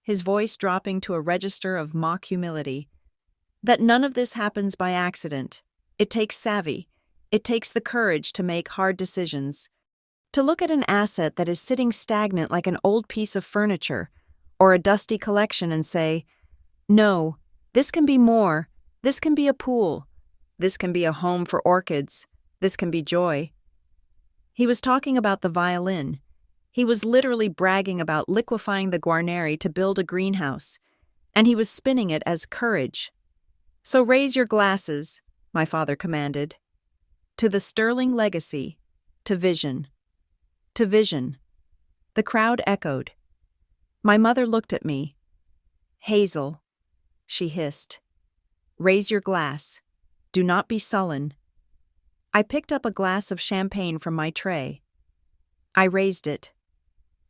his voice dropping to a register of mock humility, that none of this happens by accident. It takes savvy. It takes the courage to make hard decisions. To look at an asset that is sitting stagnant like an old piece of furniture or a dusty collection and say, no, this can be more. This can be a pool. This can be a home for orchids. This can be joy. He was talking about the violin. He was literally bragging about liquefying the guarneri to build a greenhouse, and he was spinning it as courage. So raise your glasses, my father commanded. To the sterling legacy, to vision. To vision. The crowd echoed. My mother looked at me. Hazel, she hissed. Raise your glass. Do not be sullen. I picked up a glass of champagne from my tray. I raised it.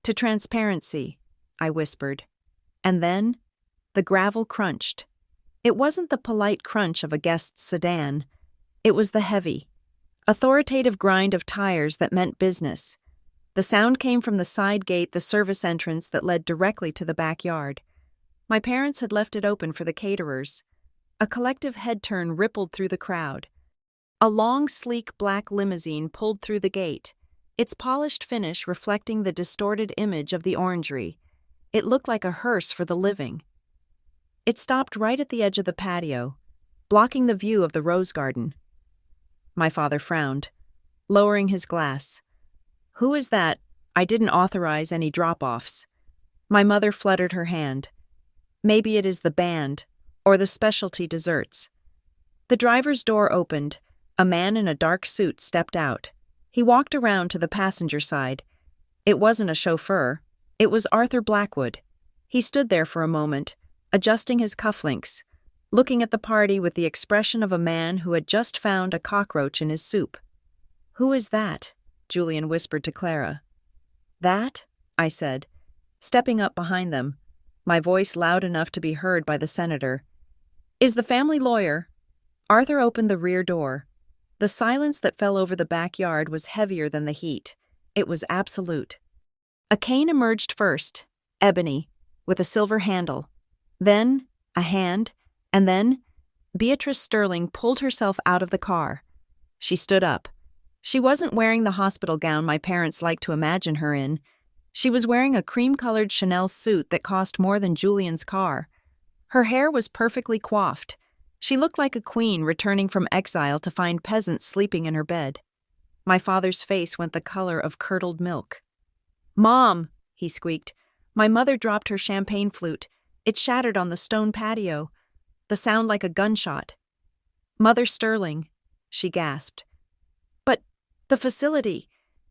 To transparency, I whispered. And then, the gravel crunched. It wasn't the polite crunch of a guest's sedan. It was the heavy, authoritative grind of tires that meant business. The sound came from the side gate, the service entrance that led directly to the backyard. My parents had left it open for the caterers. A collective head turn rippled through the crowd. A long, sleek black limousine pulled through the gate, its polished finish reflecting the distorted image of the orangery. It looked like a hearse for the living. It stopped right at the edge of the patio, blocking the view of the rose garden. My father frowned, lowering his glass. Who is that? I didn't authorize any drop-offs. My mother fluttered her hand. Maybe it is the band, or the specialty desserts. The driver's door opened. A man in a dark suit stepped out. He walked around to the passenger side. It wasn't a chauffeur. It was Arthur Blackwood. He stood there for a moment, adjusting his cufflinks, looking at the party with the expression of a man who had just found a cockroach in his soup. Who is that? Julian whispered to Clara. That? I said, stepping up behind them, my voice loud enough to be heard by the senator. Is the family lawyer? Arthur opened the rear door. The silence that fell over the backyard was heavier than the heat. It was absolute. A cane emerged first, ebony, with a silver handle. Then, a hand, and then, Beatrice Sterling pulled herself out of the car. She stood up. She wasn't wearing the hospital gown my parents liked to imagine her in. She was wearing a cream-colored Chanel suit that cost more than Julian's car. Her hair was perfectly coiffed. She looked like a queen returning from exile to find peasants sleeping in her bed. My father's face went the color of curdled milk. "Mom," he squeaked. My mother dropped her champagne flute. It shattered on the stone patio. the sound like a gunshot. "Mother Sterling," she gasped. "But the facility,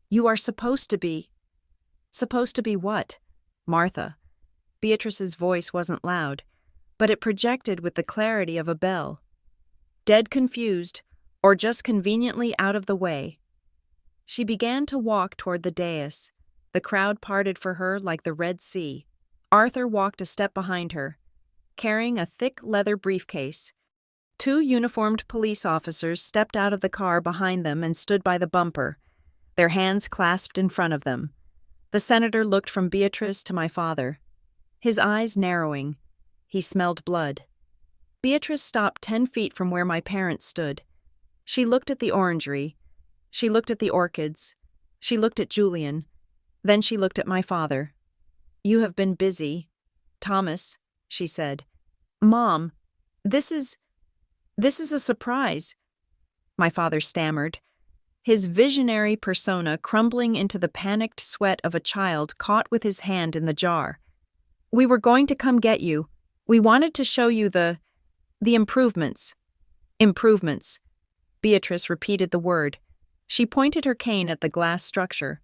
you are supposed to be." "Supposed to be what?" "Martha." Beatrice's voice wasn't loud, but it projected with the clarity of a bell. "Dead confused, or just conveniently out of the way." She began to walk toward the dais. The crowd parted for her like the Red Sea. Arthur walked a step behind her, carrying a thick leather briefcase. Two uniformed police officers stepped out of the car behind them and stood by the bumper, their hands clasped in front of them. The senator looked from Beatrice to my father, his eyes narrowing. He smelled blood. Beatrice stopped 10 feet from where my parents stood. She looked at the orangery. She looked at the orchids. She looked at Julian. Then she looked at my father. "You have been busy, Thomas," she said. "Mom, this is a surprise," my father stammered, his visionary persona crumbling into the panicked sweat of a child caught with his hand in the jar. "We were going to come get you. We wanted to show you the improvements." "Improvements." Beatrice repeated the word. She pointed her cane at the glass structure.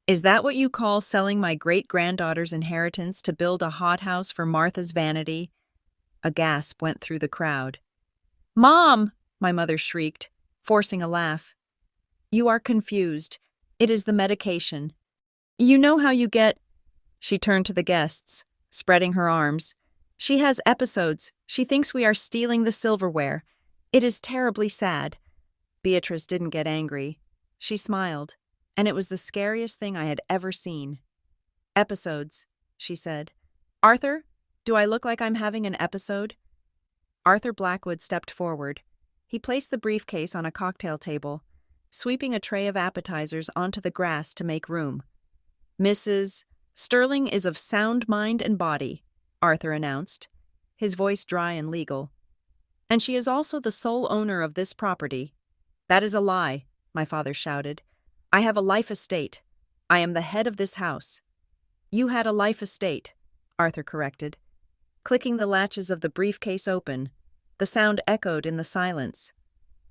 "Is that what you call selling my great-granddaughter's inheritance to build a hothouse for Martha's vanity?" A gasp went through the crowd. "Mom!" my mother shrieked, forcing a laugh. "You are confused. It is the medication. You know how you get—" She turned to the guests, spreading her arms. "She has episodes. She thinks we are stealing the silverware. It is terribly sad." Beatrice didn't get angry. She smiled, and it was the scariest thing I had ever seen. "Episodes," she said. "Arthur, do I look like I'm having an episode?" Arthur Blackwood stepped forward. He placed the briefcase on a cocktail table, sweeping a tray of appetizers onto the grass to make room. "Mrs. Sterling is of sound mind and body," Arthur announced, his voice dry and legal. "And she is also the sole owner of this property." "That is a lie," my father shouted. "I have a life estate. I am the head of this house." "You had a life estate," Arthur corrected. Clicking the latches of the briefcase open, the sound echoed in the silence.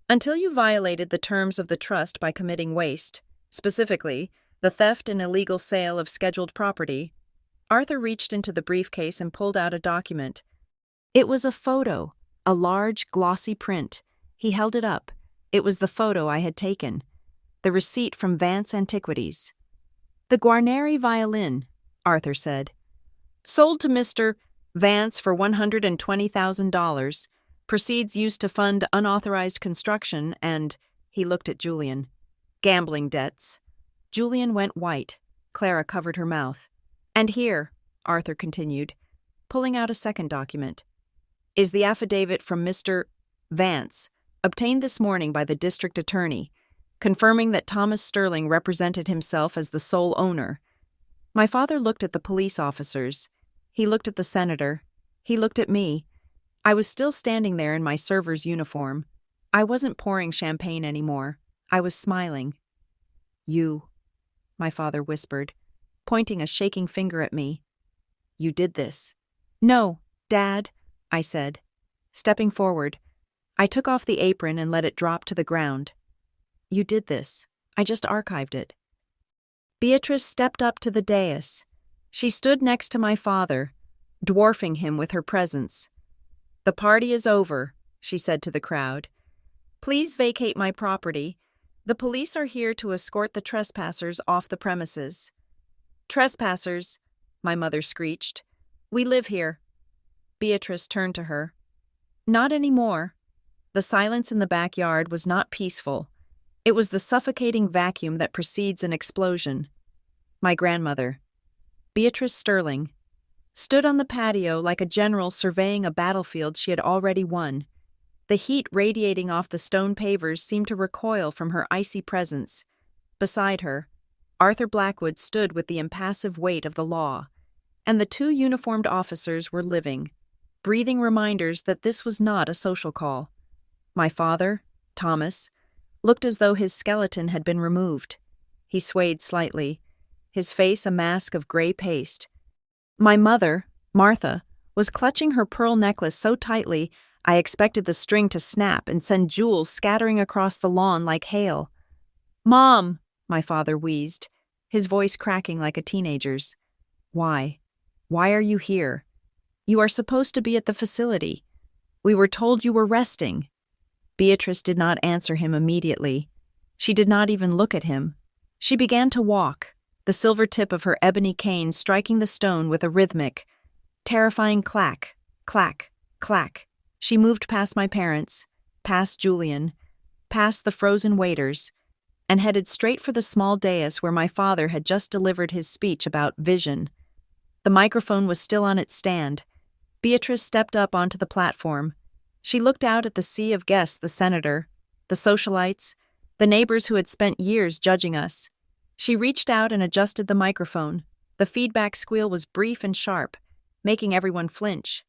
"Until you violated the terms of the trust by committing waste, specifically, the theft and illegal sale of scheduled property." Arthur reached into the briefcase and pulled out a document. It was a photo, a large, glossy print. He held it up. It was the photo I had taken. The receipt from Vance Antiquities. "The Guarneri violin," Arthur said. "Sold to Mr. Vance for $120,000. Proceeds used to fund unauthorized construction and," he looked at Julian, "gambling debts." Julian went white. Clara covered her mouth. "And here," Arthur continued, pulling out a second document, "is the affidavit from Mr. Vance, obtained this morning by the district attorney, confirming that Thomas Sterling represented himself as the sole owner." My father looked at the police officers. He looked at the senator. He looked at me. I was still standing there in my server's uniform. I wasn't pouring champagne anymore. I was smiling. "You," my father whispered, pointing a shaking finger at me. "You did this." "No, Dad," I said. Stepping forward, I took off the apron and let it drop to the ground. "You did this. I just archived it." Beatrice stepped up to the dais. She stood next to my father, dwarfing him with her presence. "The party is over," she said to the crowd. "Please vacate my property. The police are here to escort the trespassers off the premises." "Trespassers," my mother screeched. "We live here." Beatrice turned to her. "Not anymore." The silence in the backyard was not peaceful. It was the suffocating vacuum that precedes an explosion. My grandmother, Beatrice Sterling, stood on the patio like a general surveying a battlefield she had already won. The heat radiating off the stone pavers seemed to recoil from her icy presence. Beside her, Arthur Blackwood stood with the impassive weight of the law, and the two uniformed officers were living, breathing reminders that this was not a social call. My father, Thomas, looked as though his skeleton had been removed. He swayed slightly, his face a mask of gray paste. My mother, Martha, was clutching her pearl necklace so tightly I expected the string to snap and send jewels scattering across the lawn like hail. "Mom," my father wheezed, his voice cracking like a teenager's. "Why? Why are you here? You are supposed to be at the facility. We were told you were resting." Beatrice did not answer him immediately. She did not even look at him. She began to walk, the silver tip of her ebony cane striking the stone with a rhythmic, terrifying clack, clack, clack. She moved past my parents, past Julian, past the frozen waiters, and headed straight for the small dais where my father had just delivered his speech about vision. The microphone was still on its stand. Beatrice stepped up onto the platform. She looked out at the sea of guests, the senator, the socialites, the neighbors who had spent years judging us. She reached out and adjusted the microphone. The feedback squeal was brief and sharp, making everyone flinch.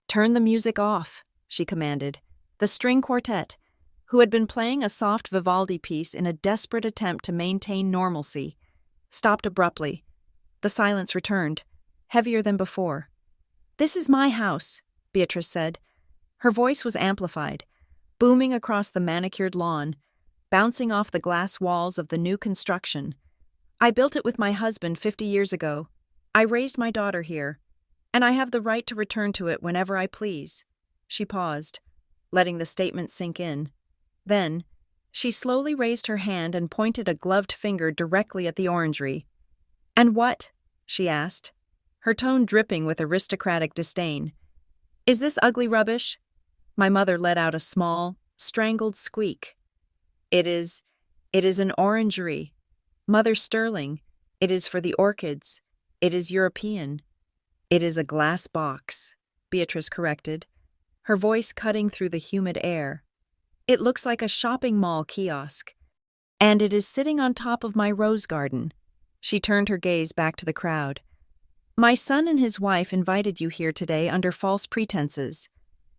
"Turn the music off," she commanded. The string quartet, who had been playing a soft Vivaldi piece in a desperate attempt to maintain normalcy, stopped abruptly. The silence returned, heavier than before. "This is my house," Beatrice said. Her voice was amplified, booming across the manicured lawn, bouncing off the glass walls of the new construction. "I built it with my husband 50 years ago. I raised my daughter here, and I have the right to return to it whenever I please." She paused, letting the statement sink in. Then, she slowly raised her hand and pointed a gloved finger directly at the orangery. "And what?" she asked, her tone dripping with aristocratic disdain. "Is this ugly rubbish?" My mother let out a small, strangled squeak. It is an orangery. Mother Sterling, it is for the orchids. It is European. It is a glass box," Beatrice corrected, her voice cutting through the humid air. "It looks like a shopping mall kiosk. And it is sitting on top of my rose garden." She turned her gaze back to the crowd. "My son and his wife invited you here today under false pretenses.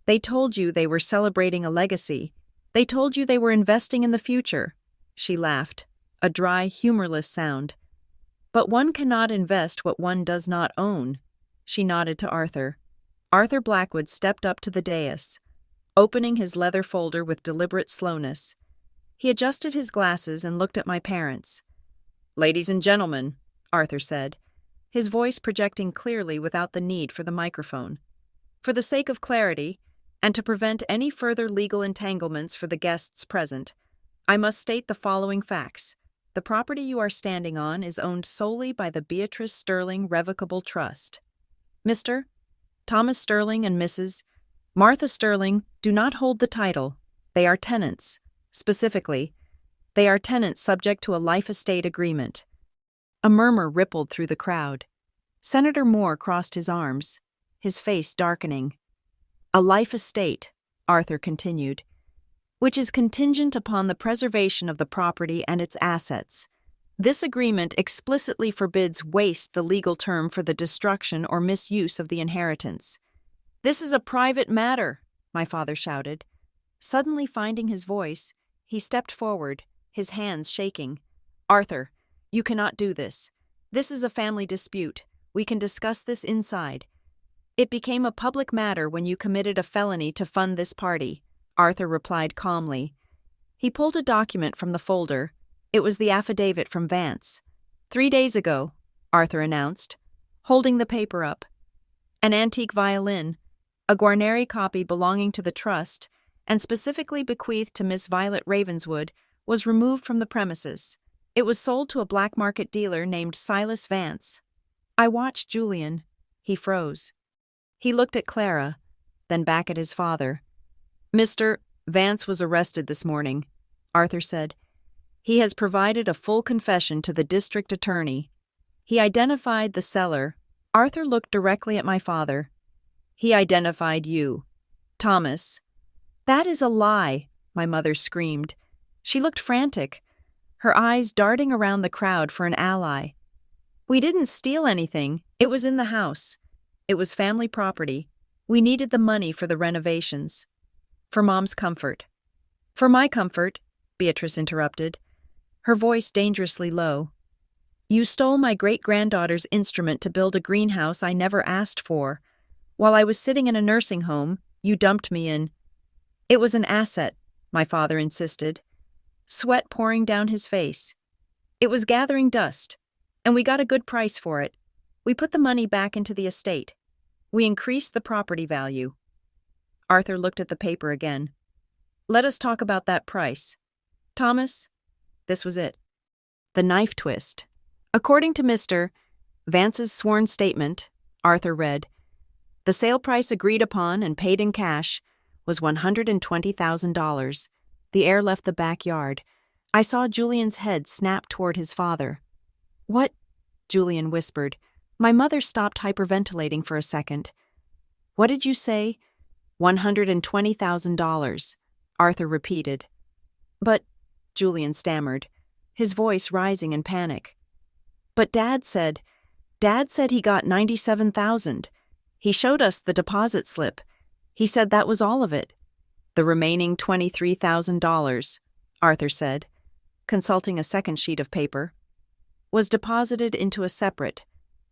They told you they were celebrating a legacy. They told you they were investing in the future." She laughed, a dry, humorless sound. "But one cannot invest what one does not own." She nodded to Arthur. Arthur Blackwood stepped up to the dais, opening his leather folder with deliberate slowness. He adjusted his glasses and looked at my parents. "Ladies and gentlemen," Arthur said, his voice projecting clearly without the need for the microphone. "For the sake of clarity, and to prevent any further legal entanglements for the guests present, I must state the following facts. The property you are standing on is owned solely by the Beatrice Sterling Revocable Trust. Mr. Thomas Sterling and Mrs. Martha Sterling do not hold the title. They are tenants. Specifically, they are tenants subject to a life estate agreement." A murmur rippled through the crowd. Senator Moore crossed his arms, his face darkening. "A life estate," Arthur continued, "which is contingent upon the preservation of the property and its assets. This agreement explicitly forbids waste, the legal term for the destruction or misuse of the inheritance." "This is a private matter," my father shouted. Suddenly finding his voice, he stepped forward, his hands shaking. "Arthur, you cannot do this. This is a family dispute. We can discuss this inside. It became a public matter when you committed a felony to fund this party," Arthur replied calmly. He pulled a document from the folder. It was the affidavit from Vance. 3 days ago," Arthur announced, holding the paper up. "An antique violin, a Guarneri copy belonging to the trust, and specifically bequeathed to Miss Violet Ravenswood, was removed from the premises. It was sold to a black market dealer named Silas Vance." I watched Julian. He froze. He looked at Clara, then back at his father. "Mr. Vance was arrested this morning," Arthur said. "He has provided a full confession to the district attorney. He identified the seller." Arthur looked directly at my father. "He identified you. Thomas." "That is a lie," my mother screamed. She looked frantic, her eyes darting around the crowd for an ally. "We didn't steal anything. It was in the house. It was family property. We needed the money for the renovations. For Mom's comfort." "For my comfort," Beatrice interrupted, her voice dangerously low. "You stole my great-granddaughter's instrument to build a greenhouse I never asked for. While I was sitting in a nursing home, you dumped me in. It was an asset, my father insisted, sweat pouring down his face. It was gathering dust, and we got a good price for it. We put the money back into the estate. We increased the property value. Arthur looked at the paper again. Let us talk about that price. Thomas, this was it. The knife twist. According to Mr. Vance's sworn statement, Arthur read, the sale price agreed upon and paid in cash was $120,000. The heir left the backyard. I saw Julian's head snap toward his father. What? Julian whispered. My mother stopped hyperventilating for a second. What did you say? $120,000, Arthur repeated. But, Julian stammered, his voice rising in panic. But Dad said he got $97,000. He showed us the deposit slip. He said that was all of it. The remaining $23,000, Arthur said, consulting a second sheet of paper, was deposited into a separate,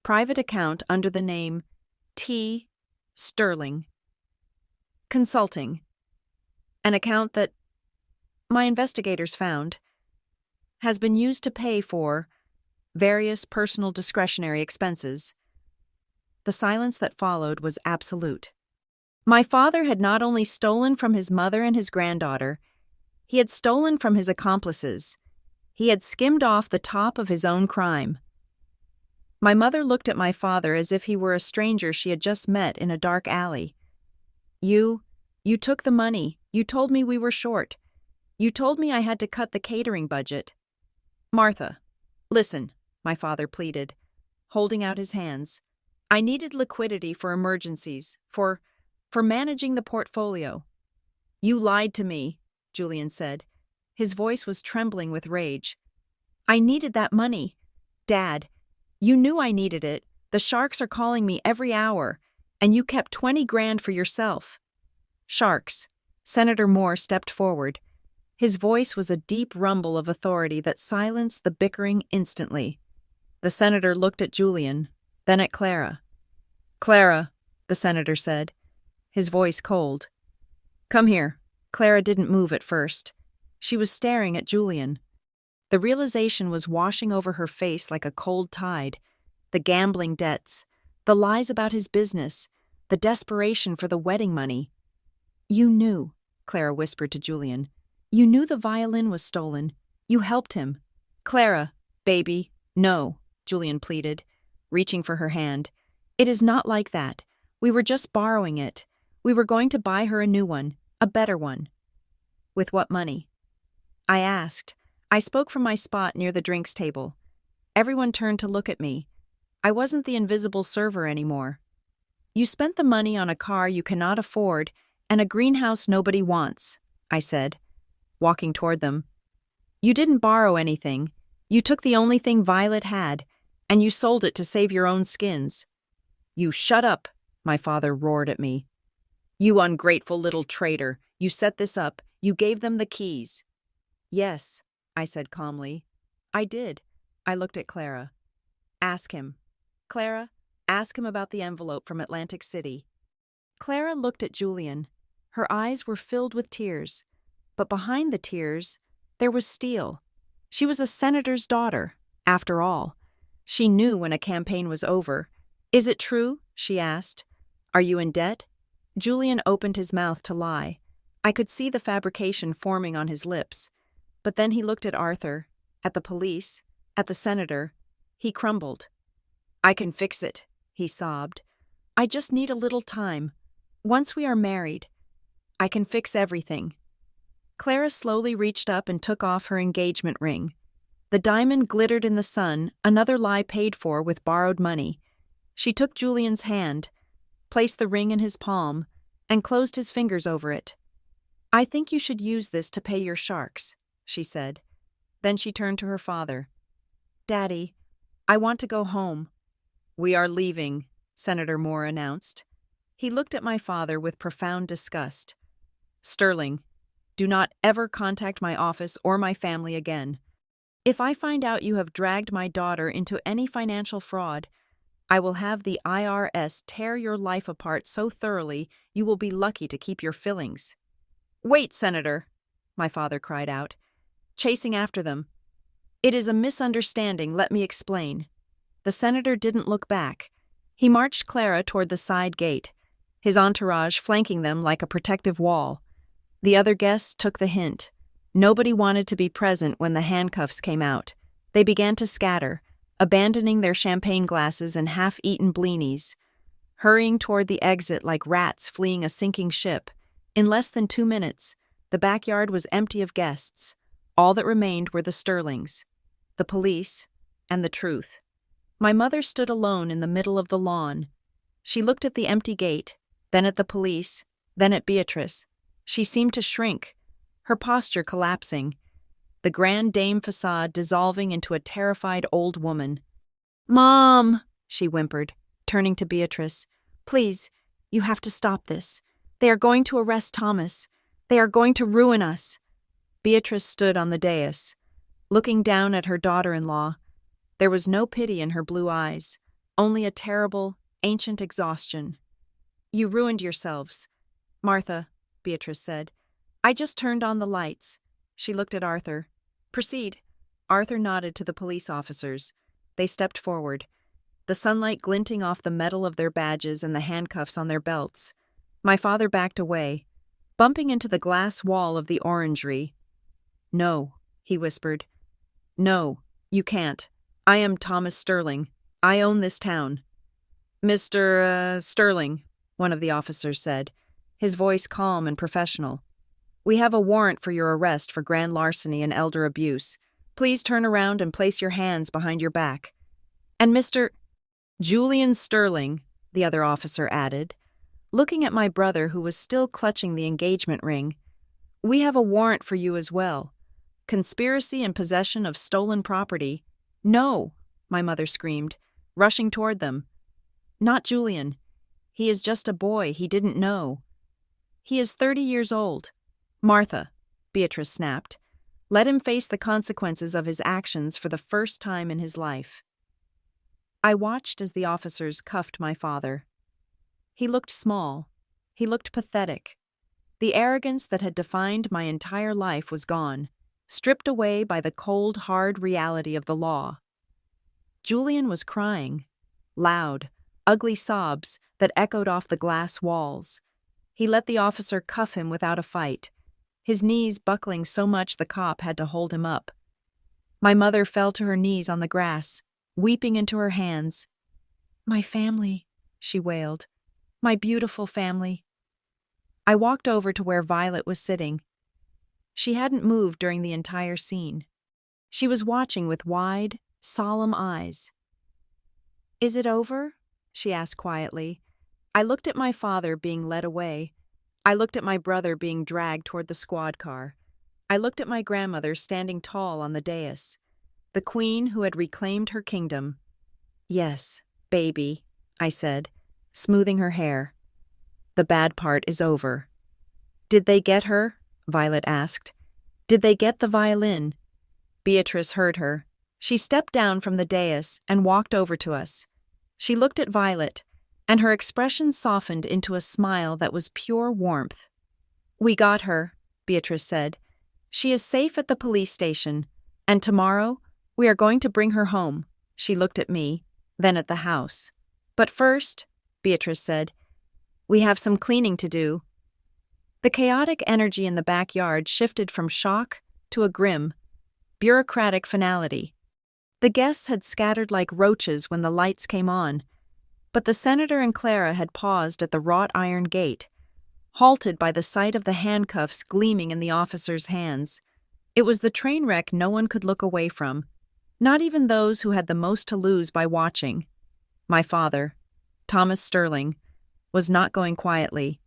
private account under the name T. Sterling Consulting. An account that, my investigators found, has been used to pay for various personal discretionary expenses. The silence that followed was absolute. My father had not only stolen from his mother and his granddaughter, he had stolen from his accomplices. He had skimmed off the top of his own crime. My mother looked at my father as if he were a stranger she had just met in a dark alley. You took the money. You told me we were short. You told me I had to cut the catering budget. Martha, listen, my father pleaded, holding out his hands. I needed liquidity for emergencies, for managing the portfolio. You lied to me, Julian said. His voice was trembling with rage. I needed that money. Dad, you knew I needed it. The sharks are calling me every hour, and you kept 20 grand for yourself. Sharks. Senator Moore stepped forward. His voice was a deep rumble of authority that silenced the bickering instantly. The senator looked at Julian, then at Clara. Clara, the senator said, his voice cold. Come here. Clara didn't move at first. She was staring at Julian. The realization was washing over her face like a cold tide. The gambling debts, the lies about his business, the desperation for the wedding money. You knew, Clara whispered to Julian. You knew the violin was stolen. You helped him. Clara, baby, no, Julian pleaded, reaching for her hand. It is not like that. We were just borrowing it. We were going to buy her a new one, a better one. With what money? I asked. I spoke from my spot near the drinks table. Everyone turned to look at me. I wasn't the invisible server anymore. You spent the money on a car you cannot afford and a greenhouse nobody wants, I said, walking toward them. You didn't borrow anything. You took the only thing Violet had, and you sold it to save your own skins. You shut up, my father roared at me. You ungrateful little traitor. You set this up. You gave them the keys. Yes, I said calmly. I did. I looked at Clara. Ask him. Clara, ask him about the envelope from Atlantic City. Clara looked at Julian. Her eyes were filled with tears. But behind the tears, there was steel. She was a senator's daughter, after all. She knew when a campaign was over. Is it true? She asked. Are you in debt? Julian opened his mouth to lie. I could see the fabrication forming on his lips. But then he looked at Arthur, at the police, at the senator. He crumbled. I can fix it, he sobbed. I just need a little time. Once we are married, I can fix everything. Clara slowly reached up and took off her engagement ring. The diamond glittered in the sun, another lie paid for with borrowed money. She took Julian's hand, placed the ring in his palm, and closed his fingers over it. I think you should use this to pay your sharks, she said. Then she turned to her father. Daddy, I want to go home. We are leaving, Senator Moore announced. He looked at my father with profound disgust. Sterling, do not ever contact my office or my family again. If I find out you have dragged my daughter into any financial fraud, I will have the IRS tear your life apart so thoroughly you will be lucky to keep your fillings." "Wait, Senator," my father cried out, chasing after them. "It is a misunderstanding, let me explain." The senator didn't look back. He marched Clara toward the side gate, his entourage flanking them like a protective wall. The other guests took the hint. Nobody wanted to be present when the handcuffs came out. They began to scatter, abandoning their champagne glasses and half-eaten blinis, hurrying toward the exit like rats fleeing a sinking ship. In less than 2 minutes, the backyard was empty of guests. All that remained were the Sterlings, the police, and the truth. My mother stood alone in the middle of the lawn. She looked at the empty gate, then at the police, then at Beatrice. She seemed to shrink, her posture collapsing, the grand dame facade dissolving into a terrified old woman. "Mom," she whimpered, turning to Beatrice, "please, you have to stop this. They are going to arrest Thomas. They are going to ruin us." Beatrice stood on the dais, looking down at her daughter-in-law. There was no pity in her blue eyes, only a terrible, ancient exhaustion. "You ruined yourselves." "Martha," Beatrice said, "I just turned on the lights." She looked at Arthur. "Proceed." Arthur nodded to the police officers. They stepped forward, the sunlight glinting off the metal of their badges and the handcuffs on their belts. My father backed away, bumping into the glass wall of the orangery. "No," he whispered. "No, you can't. I am Thomas Sterling. I own this town." "Mr. Sterling," one of the officers said, his voice calm and professional. "We have a warrant for your arrest for grand larceny and elder abuse. Please turn around and place your hands behind your back." "And Mr. Julian Sterling," the other officer added, looking at my brother who was still clutching the engagement ring. "We have a warrant for you as well. Conspiracy and possession of stolen property." "No!" my mother screamed, rushing toward them. "Not Julian. He is just a boy. He didn't know." "He is 30 years old." "Martha," Beatrice snapped, "let him face the consequences of his actions for the first time in his life." I watched as the officers cuffed my father. He looked small. He looked pathetic. The arrogance that had defined my entire life was gone, stripped away by the cold, hard reality of the law. Julian was crying, loud, ugly sobs that echoed off the glass walls. He let the officer cuff him without a fight, his knees buckling so much the cop had to hold him up. My mother fell to her knees on the grass, weeping into her hands. "My family," she wailed. "My beautiful family." I walked over to where Violet was sitting. She hadn't moved during the entire scene. She was watching with wide, solemn eyes. "Is it over?" she asked quietly. I looked at my father being led away. I looked at my brother being dragged toward the squad car. I looked at my grandmother standing tall on the dais, the queen who had reclaimed her kingdom. "Yes, baby," I said, smoothing her hair. "The bad part is over." "Did they get her?" Violet asked. "Did they get the violin?" Beatrice heard her. She stepped down from the dais and walked over to us. She looked at Violet, and her expression softened into a smile that was pure warmth. "We got her," Beatrice said. "She is safe at the police station, and tomorrow we are going to bring her home." She looked at me, then at the house. "But first," Beatrice said, "we have some cleaning to do." The chaotic energy in the backyard shifted from shock to a grim, bureaucratic finality. The guests had scattered like roaches when the lights came on, but the senator and Clara had paused at the wrought iron gate, halted by the sight of the handcuffs gleaming in the officer's hands. It was the train wreck no one could look away from, not even those who had the most to lose by watching. My father, Thomas Sterling, was not going quietly.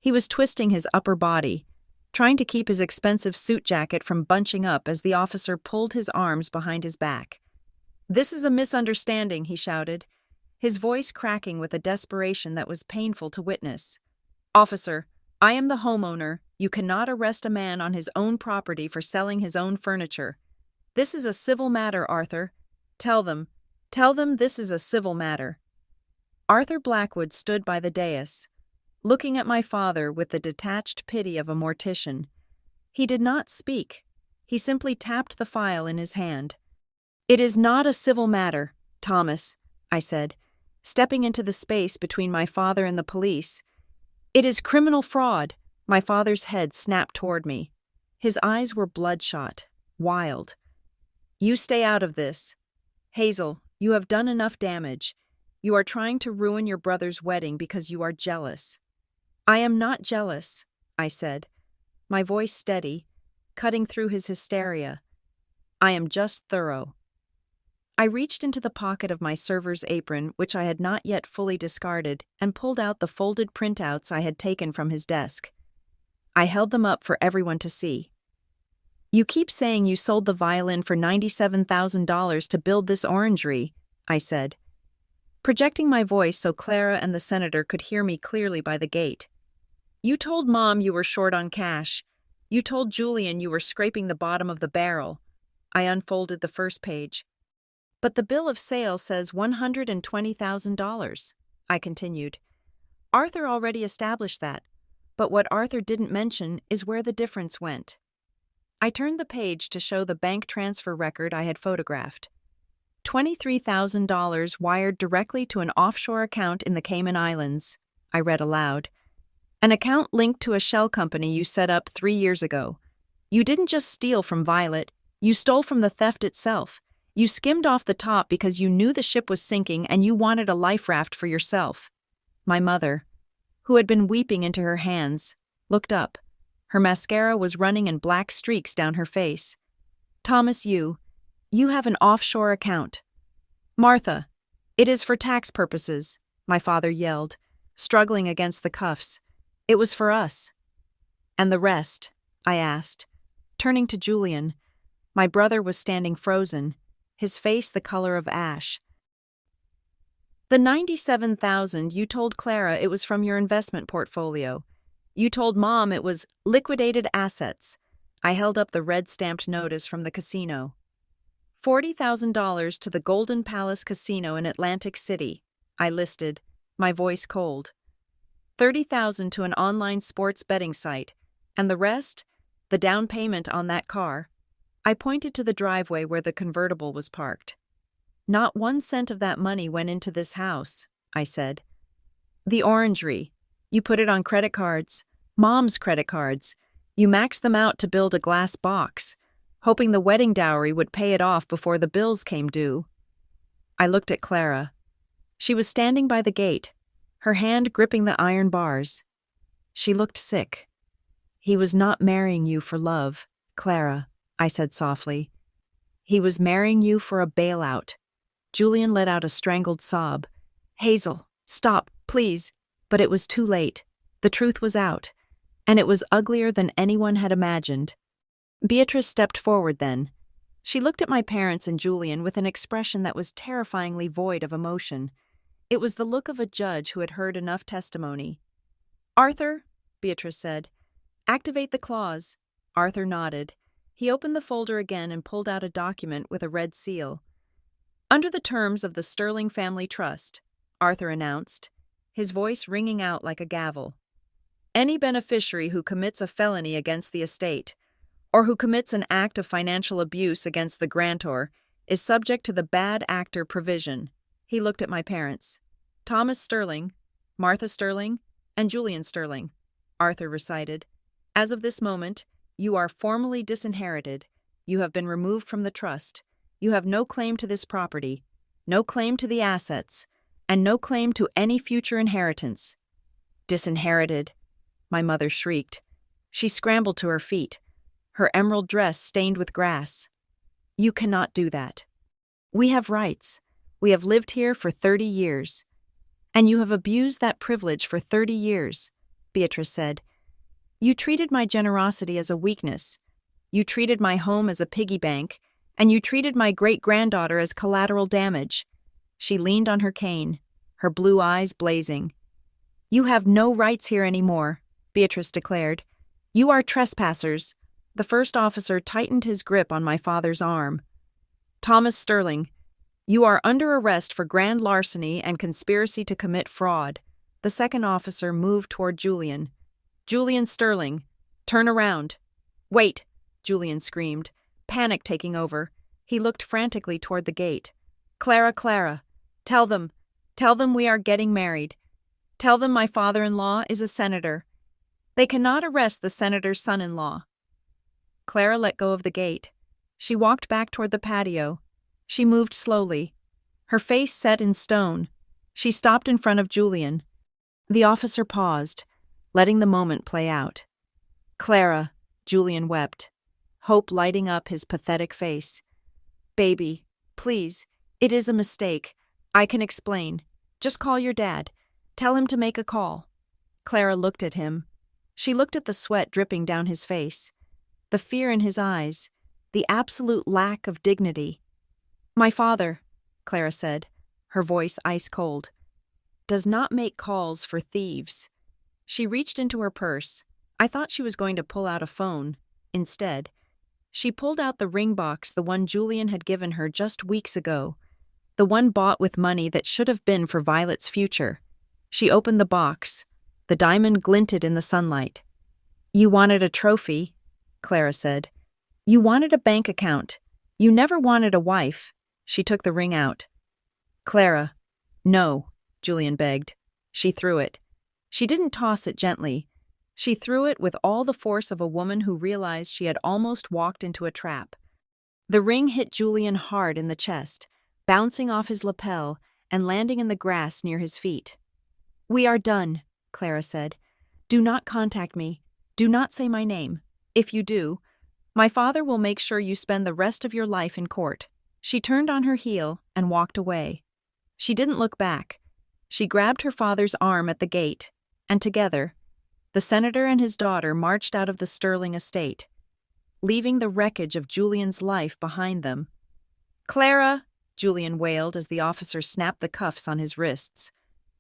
He was twisting his upper body, trying to keep his expensive suit jacket from bunching up as the officer pulled his arms behind his back. "This is a misunderstanding," he shouted, his voice cracking with a desperation that was painful to witness. "Officer, I am the homeowner. You cannot arrest a man on his own property for selling his own furniture. This is a civil matter, Arthur. Tell them this is a civil matter." Arthur Blackwood stood by the dais, looking at my father with the detached pity of a mortician. He did not speak. He simply tapped the file in his hand. "It is not a civil matter, Thomas," I said, stepping into the space between my father and the police. "It is criminal fraud." My father's head snapped toward me. His eyes were bloodshot, wild. "You stay out of this. Hazel, you have done enough damage. You are trying to ruin your brother's wedding because you are jealous." "I am not jealous," I said, my voice steady, cutting through his hysteria. "I am just thorough." I reached into the pocket of my server's apron, which I had not yet fully discarded, and pulled out the folded printouts I had taken from his desk. I held them up for everyone to see. "You keep saying you sold the violin for $97,000 to build this orangery," I said, projecting my voice so Clara and the senator could hear me clearly by the gate. "You told Mom you were short on cash. You told Julian you were scraping the bottom of the barrel." I unfolded the first page. "But the bill of sale says $120,000, I continued. "Arthur already established that, but what Arthur didn't mention is where the difference went." I turned the page to show the bank transfer record I had photographed. $23,000 wired directly to an offshore account in the Cayman Islands, I read aloud. "An account linked to a shell company you set up 3 years ago. You didn't just steal from Violet, you stole from the theft itself. You skimmed off the top because you knew the ship was sinking and you wanted a life raft for yourself." My mother, who had been weeping into her hands, looked up. Her mascara was running in black streaks down her face. "Thomas, you have an offshore account." "Martha, it is for tax purposes," my father yelled, struggling against the cuffs. "It was for us." "And the rest?" I asked, turning to Julian. My brother was standing frozen, his face the color of ash. "The $97,000, you told Clara it was from your investment portfolio. You told Mom it was liquidated assets." I held up the red-stamped notice from the casino. $40,000 to the Golden Palace Casino in Atlantic City, I listed, my voice cold. $30,000 to an online sports betting site, and the rest, the down payment on that car. I pointed to the driveway where the convertible was parked. "Not 1 cent of that money went into this house," I said. "The orangery. You put it on credit cards, Mom's credit cards. You maxed them out to build a glass box, hoping the wedding dowry would pay it off before the bills came due." I looked at Clara. She was standing by the gate, her hand gripping the iron bars. She looked sick. "He was not marrying you for love, Clara," I said softly. "He was marrying you for a bailout." Julian let out a strangled sob. "Hazel, stop, please." But it was too late. The truth was out, and it was uglier than anyone had imagined. Beatrice stepped forward then. She looked at my parents and Julian with an expression that was terrifyingly void of emotion. It was the look of a judge who had heard enough testimony. "Arthur," Beatrice said, "activate the clause." Arthur nodded. He opened the folder again and pulled out a document with a red seal. "Under the terms of the Sterling Family Trust," Arthur announced, his voice ringing out like a gavel, "any beneficiary who commits a felony against the estate, or who commits an act of financial abuse against the grantor, is subject to the bad actor provision." He looked at my parents. "Thomas Sterling, Martha Sterling, and Julian Sterling," Arthur recited. "As of this moment, you are formally disinherited. You have been removed from the trust. You have no claim to this property, no claim to the assets, and no claim to any future inheritance." "Disinherited," my mother shrieked. She scrambled to her feet, her emerald dress stained with grass. "You cannot do that. We have rights. We have lived here for 30 years. And you have abused that privilege for 30 years, Beatrice said. "You treated my generosity as a weakness. You treated my home as a piggy bank, and you treated my great-granddaughter as collateral damage." She leaned on her cane, her blue eyes blazing. "You have no rights here anymore," Beatrice declared. "You are trespassers." The first officer tightened his grip on my father's arm. "Thomas Sterling, You are under arrest for grand larceny and conspiracy to commit fraud. The second officer moved toward Julian. Julian Sterling, turn around. Wait, Julian screamed, panic taking over. He looked frantically toward the gate. Clara, tell them we are getting married. Tell them my father-in-law is a senator. They cannot arrest the senator's son-in-law. Clara let go of the gate. She walked back toward the patio. She moved slowly, her face set in stone. She stopped in front of Julian. The officer paused, letting the moment play out. Clara, Julian wept, hope lighting up his pathetic face. Baby, please, it is a mistake. I can explain. Just call your dad. Tell him to make a call. Clara looked at him. She looked at the sweat dripping down his face, the fear in his eyes, the absolute lack of dignity. My father, Clara said, her voice ice-cold, does not make calls for thieves. She reached into her purse. I thought she was going to pull out a phone. Instead, she pulled out the ring box, the one Julian had given her just weeks ago, the one bought with money that should have been for Violet's future. She opened the box. The diamond glinted in the sunlight. You wanted a trophy, Clara said. You wanted a bank account. You never wanted a wife. She took the ring out. Clara, no, Julian begged. She threw it. She didn't toss it gently. She threw it with all the force of a woman who realized she had almost walked into a trap. The ring hit Julian hard in the chest, bouncing off his lapel and landing in the grass near his feet. We are done, Clara said. Do not contact me. Do not say my name. If you do, my father will make sure you spend the rest of your life in court. She turned on her heel and walked away. She didn't look back. She grabbed her father's arm at the gate, and together, the senator and his daughter marched out of the Sterling estate, leaving the wreckage of Julian's life behind them. Clara, Julian wailed as the officer snapped the cuffs on his wrists.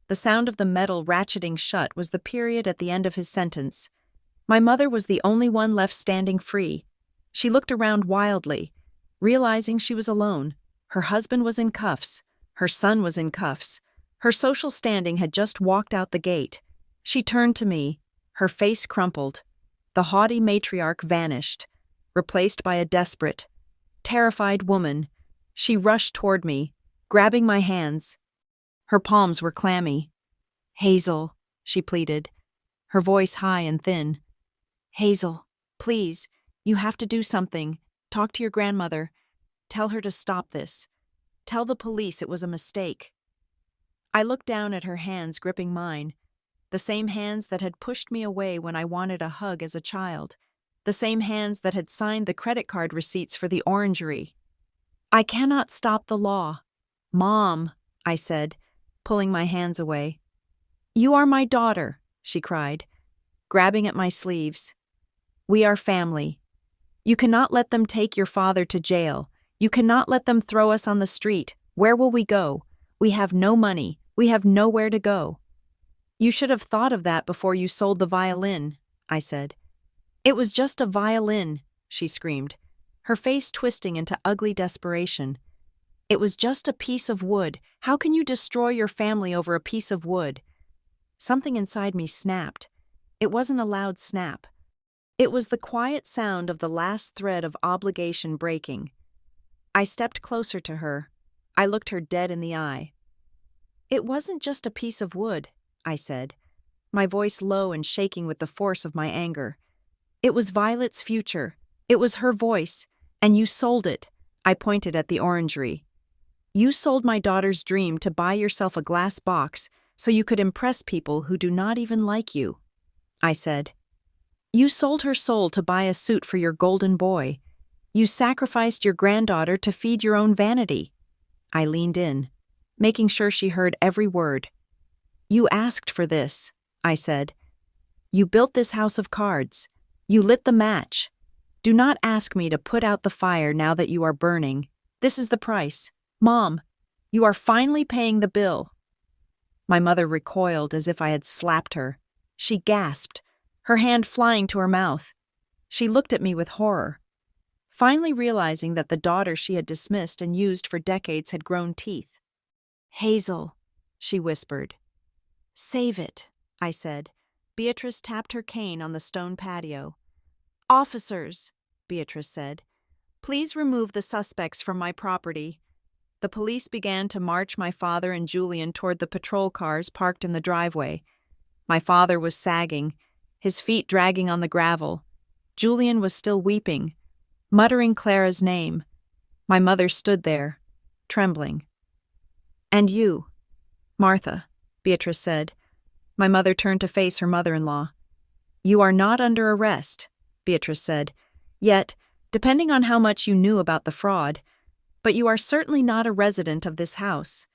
The sound of the metal ratcheting shut was the period at the end of his sentence. My mother was the only one left standing free. She looked around wildly, realizing she was alone. Her husband was in cuffs. Her son was in cuffs. Her social standing had just walked out the gate. She turned to me, her face crumpled. The haughty matriarch vanished, replaced by a desperate, terrified woman. She rushed toward me, grabbing my hands. Her palms were clammy. Hazel, she pleaded, her voice high and thin. Hazel, please, you have to do something. Talk to your grandmother. Tell her to stop this. Tell the police it was a mistake. I looked down at her hands gripping mine, the same hands that had pushed me away when I wanted a hug as a child, the same hands that had signed the credit card receipts for the orangery. I cannot stop the law. Mom, I said, pulling my hands away. You are my daughter, she cried, grabbing at my sleeves. We are family. You cannot let them take your father to jail. You cannot let them throw us on the street. Where will we go? We have no money. We have nowhere to go. You should have thought of that before you sold the violin, I said. It was just a violin, she screamed, her face twisting into ugly desperation. It was just a piece of wood. How can you destroy your family over a piece of wood? Something inside me snapped. It wasn't a loud snap. It was the quiet sound of the last thread of obligation breaking. I stepped closer to her. I looked her dead in the eye. It wasn't just a piece of wood, I said, my voice low and shaking with the force of my anger. It was Violet's future. It was her voice. And you sold it. I pointed at the orangery. You sold my daughter's dream to buy yourself a glass box so you could impress people who do not even like you, I said. You sold her soul to buy a suit for your golden boy. You sacrificed your granddaughter to feed your own vanity. I leaned in, making sure she heard every word. You asked for this, I said. You built this house of cards. You lit the match. Do not ask me to put out the fire now that you are burning. This is the price. Mom, you are finally paying the bill. My mother recoiled as if I had slapped her. She gasped, her hand flying to her mouth. She looked at me with horror. finally realizing that the daughter she had dismissed and used for decades had grown teeth. "Hazel," she whispered. "Save it," I said. Beatrice tapped her cane on the stone patio. "Officers," Beatrice said, "please remove the suspects from my property." The police began to march my father and Julian toward the patrol cars parked in the driveway. My father was sagging, his feet dragging on the gravel. Julian was still weeping, muttering Clara's name. My mother stood there, trembling. "And you, Martha," Beatrice said. My mother turned to face her mother-in-law. "You are not under arrest," Beatrice said. "Yet, depending on how much you knew about the fraud, but you are certainly not a resident of this house."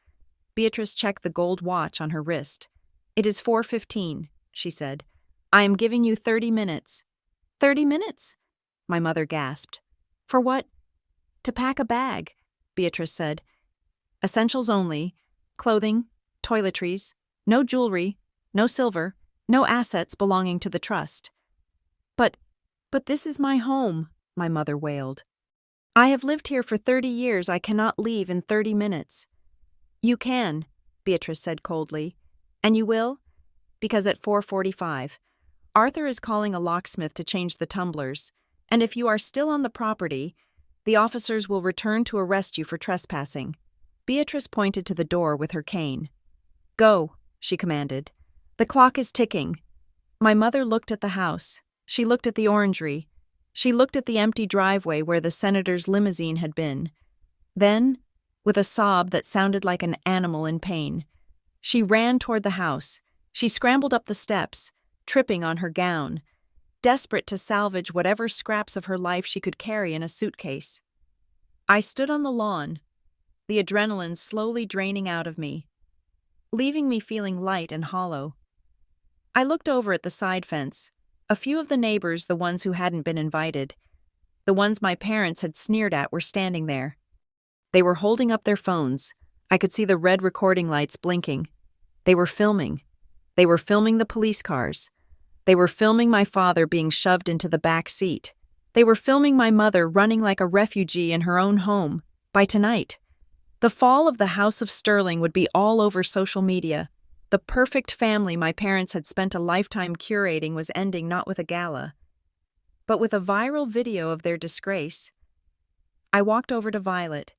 Beatrice checked the gold watch on her wrist. "It is 4:15, she said. "I am giving you 30 minutes. 30 minutes? My mother gasped. "For what?" "To pack a bag," Beatrice said. "Essentials only. Clothing, toiletries, no jewelry, no silver, no assets belonging to the trust." But this is my home," my mother wailed. "I have lived here for 30 years. I cannot leave in 30 minutes. "You can," Beatrice said coldly. "And you will?" "Because at 4:45, Arthur is calling a locksmith to change the tumblers, and if you are still on the property, the officers will return to arrest you for trespassing." Beatrice pointed to the door with her cane. "Go," she commanded. "The clock is ticking." My mother looked at the house. She looked at the orangery. She looked at the empty driveway where the senator's limousine had been. Then, with a sob that sounded like an animal in pain, she ran toward the house. She scrambled up the steps, tripping on her gown, desperate to salvage whatever scraps of her life she could carry in a suitcase. I stood on the lawn, the adrenaline slowly draining out of me, leaving me feeling light and hollow. I looked over at the side fence. A few of the neighbors, the ones who hadn't been invited, the ones my parents had sneered at, were standing there. They were holding up their phones. I could see the red recording lights blinking. They were filming. They were filming the police cars. They were filming my father being shoved into the back seat. They were filming my mother running like a refugee in her own home. By tonight, the fall of the House of Sterling would be all over social media. The perfect family my parents had spent a lifetime curating was ending not with a gala, but with a viral video of their disgrace. I walked over to Violet.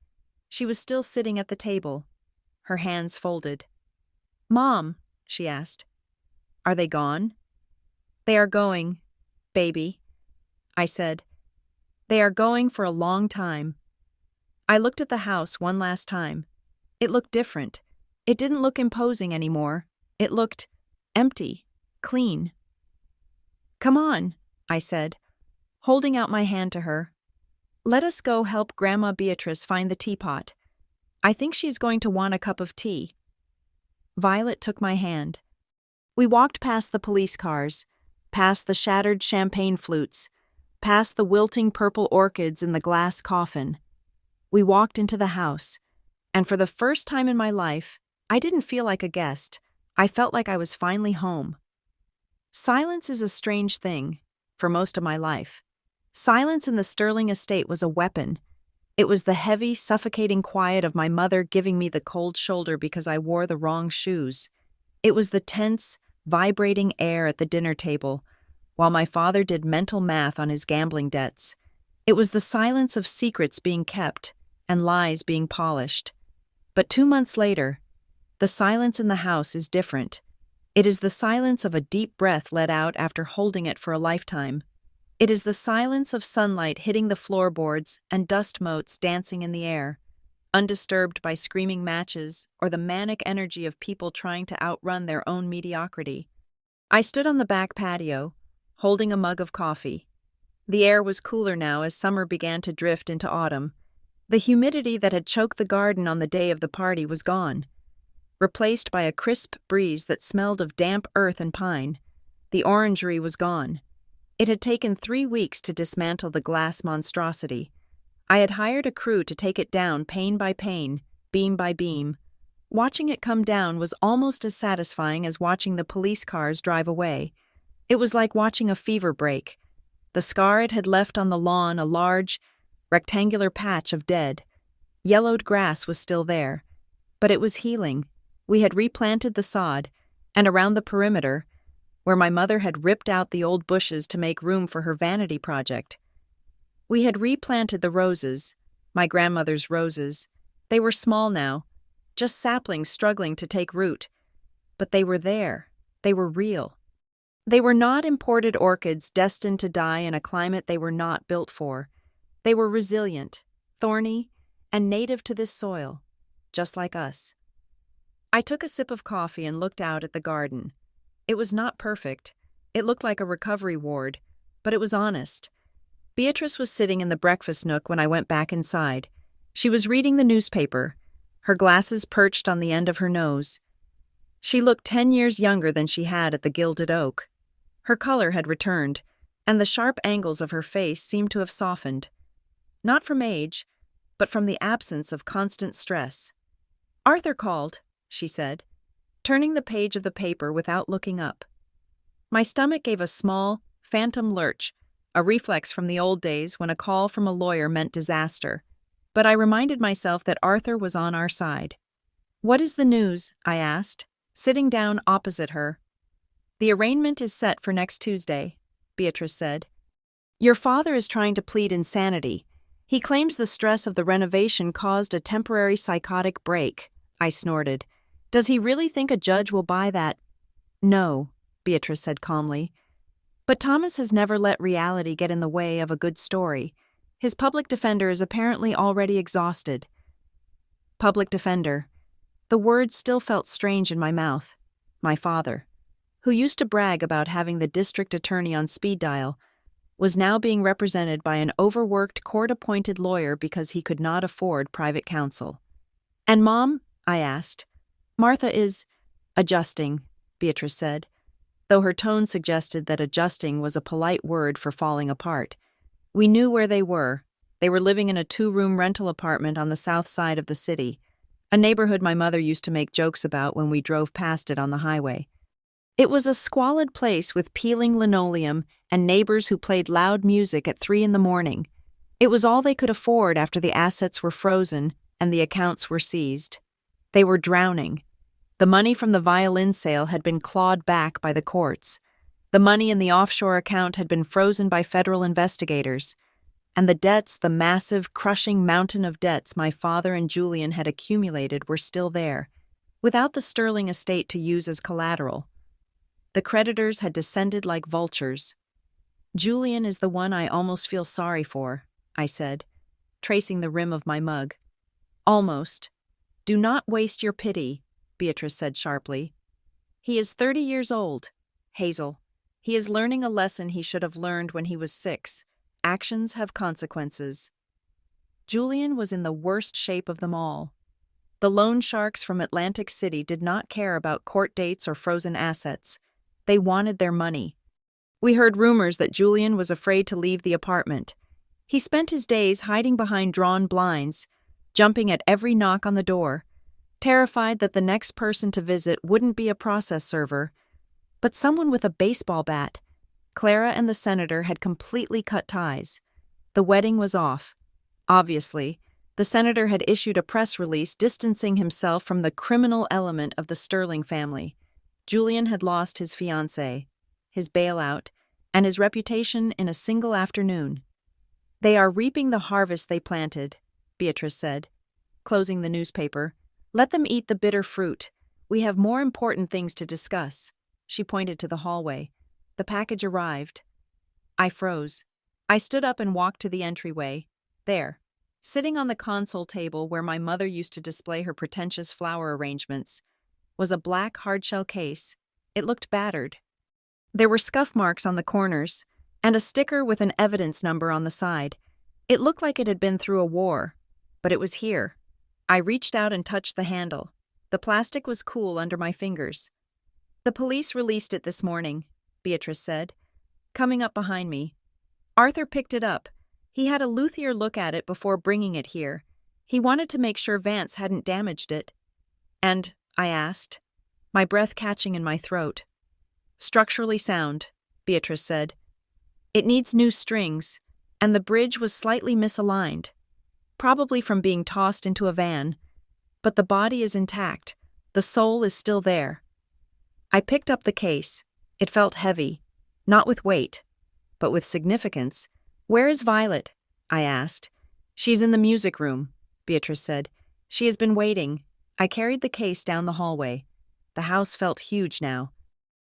She was still sitting at the table, her hands folded. "Mom," she asked, "are they gone?" "They are going, baby," I said. "They are going for a long time." I looked at the house one last time. It looked different. It didn't look imposing anymore. It looked empty, clean. "Come on," I said, holding out my hand to her. "Let us go help Grandma Beatrice find the teapot. I think she is going to want a cup of tea." Violet took my hand. We walked past the police cars, past the shattered champagne flutes, past the wilting purple orchids in the glass coffin. We walked into the house, and for the first time in my life, I didn't feel like a guest. I felt like I was finally home. Silence is a strange thing, for most of my life. Silence in the Sterling estate was a weapon. It was the heavy, suffocating quiet of my mother giving me the cold shoulder because I wore the wrong shoes. It was the tense, vibrating air at the dinner table, while my father did mental math on his gambling debts. It was the silence of secrets being kept and lies being polished. But 2 months later, the silence in the house is different. It is the silence of a deep breath let out after holding it for a lifetime. It is the silence of sunlight hitting the floorboards and dust motes dancing in the air, undisturbed by screaming matches or the manic energy of people trying to outrun their own mediocrity. I stood on the back patio, holding a mug of coffee. The air was cooler now as summer began to drift into autumn. The humidity that had choked the garden on the day of the party was gone, replaced by a crisp breeze that smelled of damp earth and pine. The orangery was gone. It had taken 3 weeks to dismantle the glass monstrosity. I had hired a crew to take it down pane by pane, beam by beam. Watching it come down was almost as satisfying as watching the police cars drive away. It was like watching a fever break. The scar it had left on the lawn, a large, rectangular patch of dead. Yellowed grass was still there, but it was healing. We had replanted the sod, and around the perimeter, where my mother had ripped out the old bushes to make room for her vanity project, we had replanted the roses, my grandmother's roses. They were small now, just saplings struggling to take root. But they were there. They were real. They were not imported orchids destined to die in a climate they were not built for. They were resilient, thorny, and native to this soil, just like us. I took a sip of coffee and looked out at the garden. It was not perfect. It looked like a recovery ward, but it was honest. Beatrice was sitting in the breakfast nook when I went back inside. She was reading the newspaper, her glasses perched on the end of her nose. She looked 10 years younger than she had at the Gilded Oak. Her color had returned, and the sharp angles of her face seemed to have softened. Not from age, but from the absence of constant stress. "Arthur called," she said, turning the page of the paper without looking up. My stomach gave a small, phantom lurch, a reflex from the old days when a call from a lawyer meant disaster. But I reminded myself that Arthur was on our side. "What is the news?" I asked, sitting down opposite her. "The arraignment is set for next Tuesday," Beatrice said. "Your father is trying to plead insanity. He claims the stress of the renovation caused a temporary psychotic break," I snorted. "Does he really think a judge will buy that?" "No," Beatrice said calmly. "But Thomas has never let reality get in the way of a good story. His public defender is apparently already exhausted." Public defender. The word still felt strange in my mouth. My father, who used to brag about having the district attorney on speed dial, was now being represented by an overworked court-appointed lawyer because he could not afford private counsel. "And Mom?" I asked. "Martha is adjusting," Beatrice said, though her tone suggested that adjusting was a polite word for falling apart. We knew where they were. They were living in a 2-room rental apartment on the south side of the city, a neighborhood my mother used to make jokes about when we drove past it on the highway. It was a squalid place with peeling linoleum and neighbors who played loud music at 3 a.m. It was all they could afford after the assets were frozen and the accounts were seized. They were drowning. The money from the violin sale had been clawed back by the courts. The money in the offshore account had been frozen by federal investigators. And the debts, the massive, crushing mountain of debts my father and Julian had accumulated, were still there, without the sterling estate to use as collateral. The creditors had descended like vultures. "Julian is the one I almost feel sorry for," I said, tracing the rim of my mug. "Almost. Do not waste your pity," Beatrice said sharply. "He is 30 years old, Hazel. He is learning a lesson he should have learned when he was 6. Actions have consequences." Julian was in the worst shape of them all. The loan sharks from Atlantic City did not care about court dates or frozen assets. They wanted their money. We heard rumors that Julian was afraid to leave the apartment. He spent his days hiding behind drawn blinds, jumping at every knock on the door, terrified that the next person to visit wouldn't be a process server, but someone with a baseball bat. Clara and the senator had completely cut ties. The wedding was off. Obviously, the senator had issued a press release distancing himself from the criminal element of the Sterling family. Julian had lost his fiancée, his bailout, and his reputation in a single afternoon. "They are reaping the harvest they planted," Beatrice said, closing the newspaper. "Let them eat the bitter fruit. We have more important things to discuss." She pointed to the hallway. The package arrived. I froze. I stood up and walked to the entryway. There, sitting on the console table where my mother used to display her pretentious flower arrangements, was a black hardshell case. It looked battered. There were scuff marks on the corners, and a sticker with an evidence number on the side. It looked like it had been through a war, but it was here. I reached out and touched the handle. The plastic was cool under my fingers. "The police released it this morning," Beatrice said, coming up behind me. "Arthur picked it up. He had a luthier look at it before bringing it here. He wanted to make sure Vance hadn't damaged it." "And?" I asked, my breath catching in my throat. "Structurally sound," Beatrice said. "It needs new strings, and the bridge was slightly misaligned, probably from being tossed into a van, but the body is intact. The soul is still there. I picked up the case. It felt heavy, not with weight, but with significance. "Where is Violet?" I asked. "She's in the music room," Beatrice said. "She has been waiting." I carried the case down the hallway. The house felt huge now.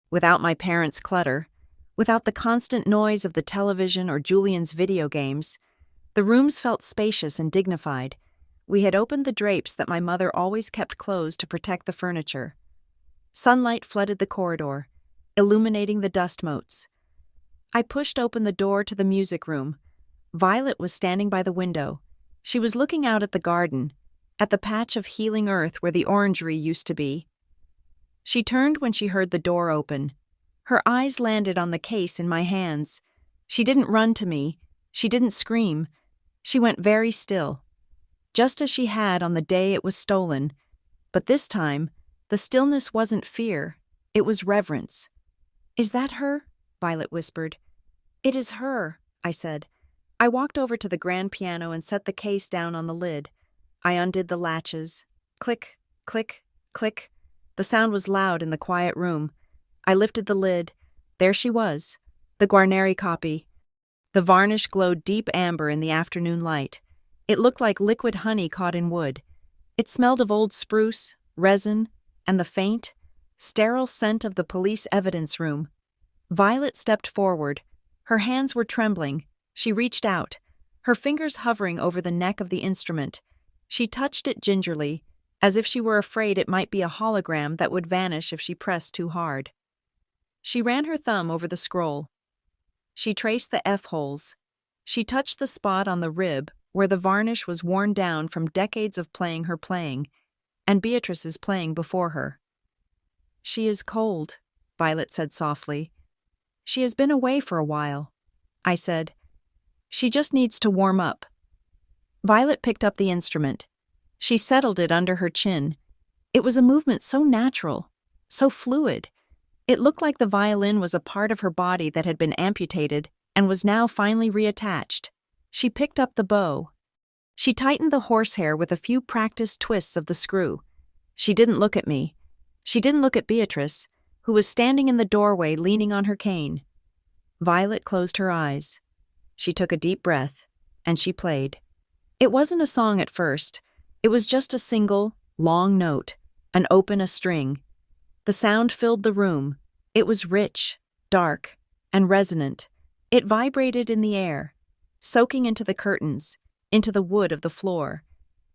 Without my parents' clutter, without the constant noise of the television or Julian's video games, the rooms felt spacious and dignified. We had opened the drapes that my mother always kept closed to protect the furniture. Sunlight flooded the corridor, illuminating the dust motes. I pushed open the door to the music room. Violet was standing by the window. She was looking out at the garden, at the patch of healing earth where the orangery used to be. She turned when she heard the door open. Her eyes landed on the case in my hands. She didn't run to me. She didn't scream. She went very still, just as she had on the day it was stolen. But this time, the stillness wasn't fear. It was reverence. "Is that her?" Violet whispered. "It is her," I said. I walked over to the grand piano and set the case down on the lid. I undid the latches. Click, click, click. The sound was loud in the quiet room. I lifted the lid. There she was, the Guarneri copy. The varnish glowed deep amber in the afternoon light. It looked like liquid honey caught in wood. It smelled of old spruce, resin, and the faint, sterile scent of the police evidence room. Violet stepped forward. Her hands were trembling. She reached out, her fingers hovering over the neck of the instrument. She touched it gingerly, as if she were afraid it might be a hologram that would vanish if she pressed too hard. She ran her thumb over the scroll. She traced the F holes. She touched the spot on the rib where the varnish was worn down from decades of playing her playing, and Beatrice's playing before her. "She is cold," Violet said softly. "She has been away for a while." I said, "She just needs to warm up." Violet picked up the instrument. She settled it under her chin. It was a movement so natural, so fluid. It looked like the violin was a part of her body that had been amputated and was now finally reattached. She picked up the bow. She tightened the horsehair with a few practiced twists of the screw. She didn't look at me. She didn't look at Beatrice, who was standing in the doorway leaning on her cane. Violet closed her eyes. She took a deep breath, and she played. It wasn't a song at first. It was just a single, long note, an open a string. The sound filled the room. It was rich, dark, and resonant. It vibrated in the air, soaking into the curtains, into the wood of the floor,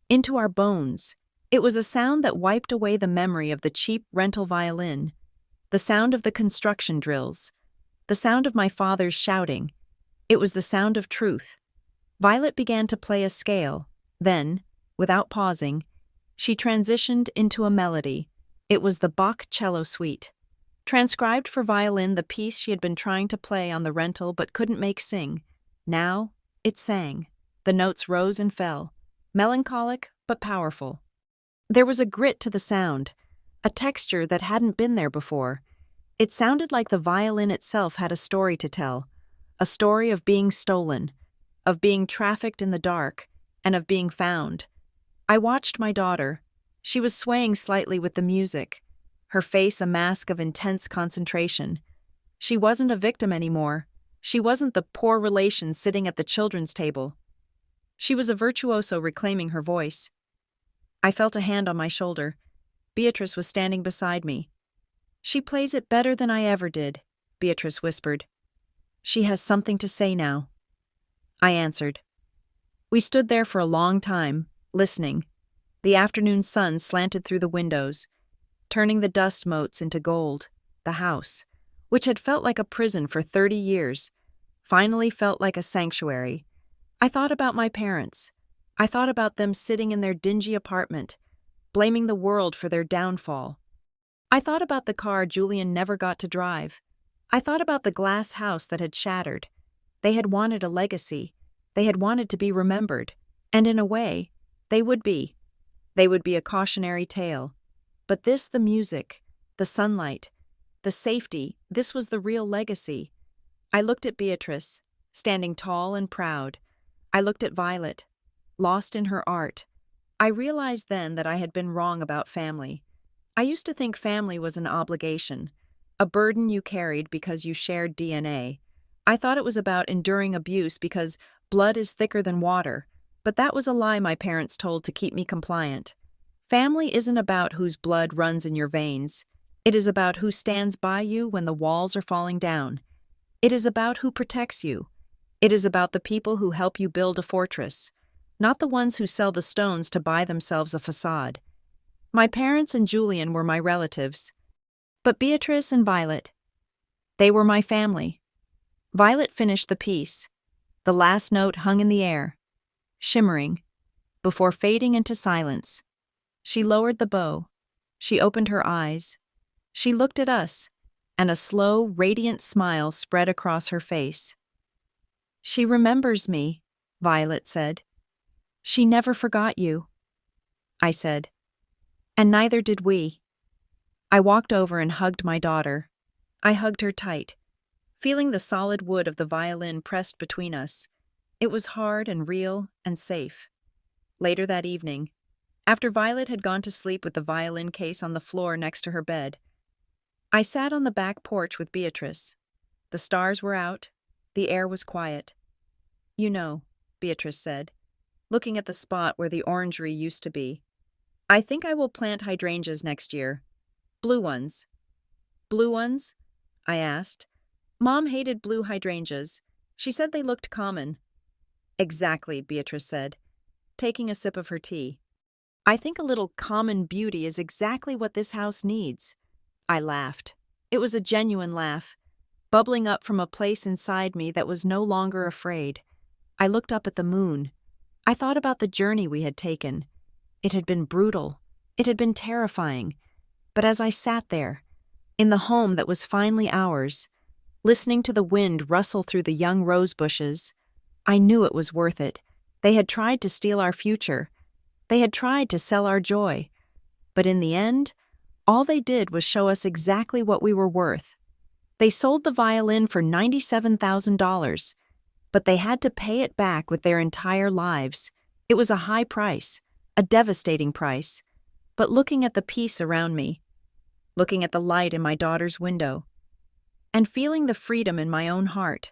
into our bones. It was a sound that wiped away the memory of the cheap rental violin, the sound of the construction drills, the sound of my father's shouting. It was the sound of truth. Violet began to play a scale. Then, without pausing, she transitioned into a melody. It was the Bach cello suite. Transcribed for violin, the piece she had been trying to play on the rental but couldn't make sing. Now, it sang. The notes rose and fell, melancholic but powerful. There was a grit to the sound, a texture that hadn't been there before. It sounded like the violin itself had a story to tell, a story of being stolen, of being trafficked in the dark, and of being found. I watched my daughter. She was swaying slightly with the music, her face a mask of intense concentration. She wasn't a victim anymore. She wasn't the poor relation sitting at the children's table. She was a virtuoso reclaiming her voice. I felt a hand on my shoulder. Beatrice was standing beside me. "She plays it better than I ever did," Beatrice whispered. "She has something to say now." I answered. We stood there for a long time, listening. The afternoon sun slanted through the windows, turning the dust motes into gold. The house, which had felt like a prison for 30 years, finally felt like a sanctuary. I thought about my parents. I thought about them sitting in their dingy apartment, blaming the world for their downfall. I thought about the car Julian never got to drive. I thought about the glass house that had shattered. They had wanted a legacy. They had wanted to be remembered. And in a way, they would be. They would be a cautionary tale. But this, the music, the sunlight, the safety, this was the real legacy. I looked at Beatrice. standing tall and proud. I looked at Violet, lost in her art. I realized then that I had been wrong about family. I used to think family was an obligation, a burden you carried because you shared DNA. I thought it was about enduring abuse because blood is thicker than water, but that was a lie my parents told to keep me compliant. Family isn't about whose blood runs in your veins. It is about who stands by you when the walls are falling down. It is about who protects you. It is about the people who help you build a fortress, not the ones who sell the stones to buy themselves a facade. My parents and Julian were my relatives, but Beatrice and Violet, they were my family. Violet finished the piece. The last note hung in the air, shimmering, before fading into silence. She lowered the bow. She opened her eyes. She looked at us, and a slow, radiant smile spread across her face. "She remembers me," Violet said. "She never forgot you," I said. "And neither did we." I walked over and hugged my daughter. I hugged her tight, feeling the solid wood of the violin pressed between us. It was hard and real and safe. Later that evening, after Violet had gone to sleep with the violin case on the floor next to her bed, I sat on the back porch with Beatrice. The stars were out. The air was quiet. "You know," Beatrice said, looking at the spot where the orangery used to be, "I think I will plant hydrangeas next year. Blue ones." "Blue ones?" I asked. Mom hated blue hydrangeas. She said they looked common. "Exactly," Beatrice said, taking a sip of her tea. "I think a little common beauty is exactly what this house needs." I laughed. It was a genuine laugh, bubbling up from a place inside me that was no longer afraid. I looked up at the moon. I thought about the journey we had taken. It had been brutal. It had been terrifying. But as I sat there, in the home that was finally ours, listening to the wind rustle through the young rose bushes, I knew it was worth it. They had tried to steal our future. They had tried to sell our joy. But in the end, all they did was show us exactly what we were worth. They sold the violin for $97,000, but they had to pay it back with their entire lives. It was a high price, a devastating price. But looking at the peace around me, looking at the light in my daughter's window, and feeling the freedom in my own heart,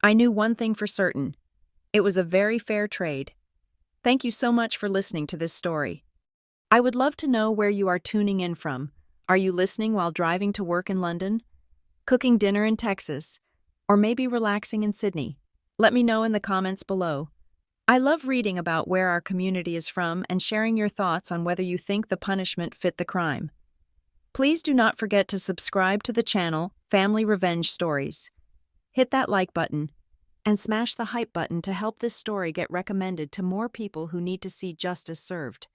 I knew one thing for certain. It was a very fair trade. Thank you so much for listening to this story. I would love to know where you are tuning in from. Are you listening while driving to work in London, cooking dinner in Texas, or maybe relaxing in Sydney? Let me know in the comments below. I love reading about where our community is from and sharing your thoughts on whether you think the punishment fit the crime. Please do not forget to subscribe to the channel Family Revenge Stories. Hit that like button and smash the hype button to help this story get recommended to more people who need to see justice served.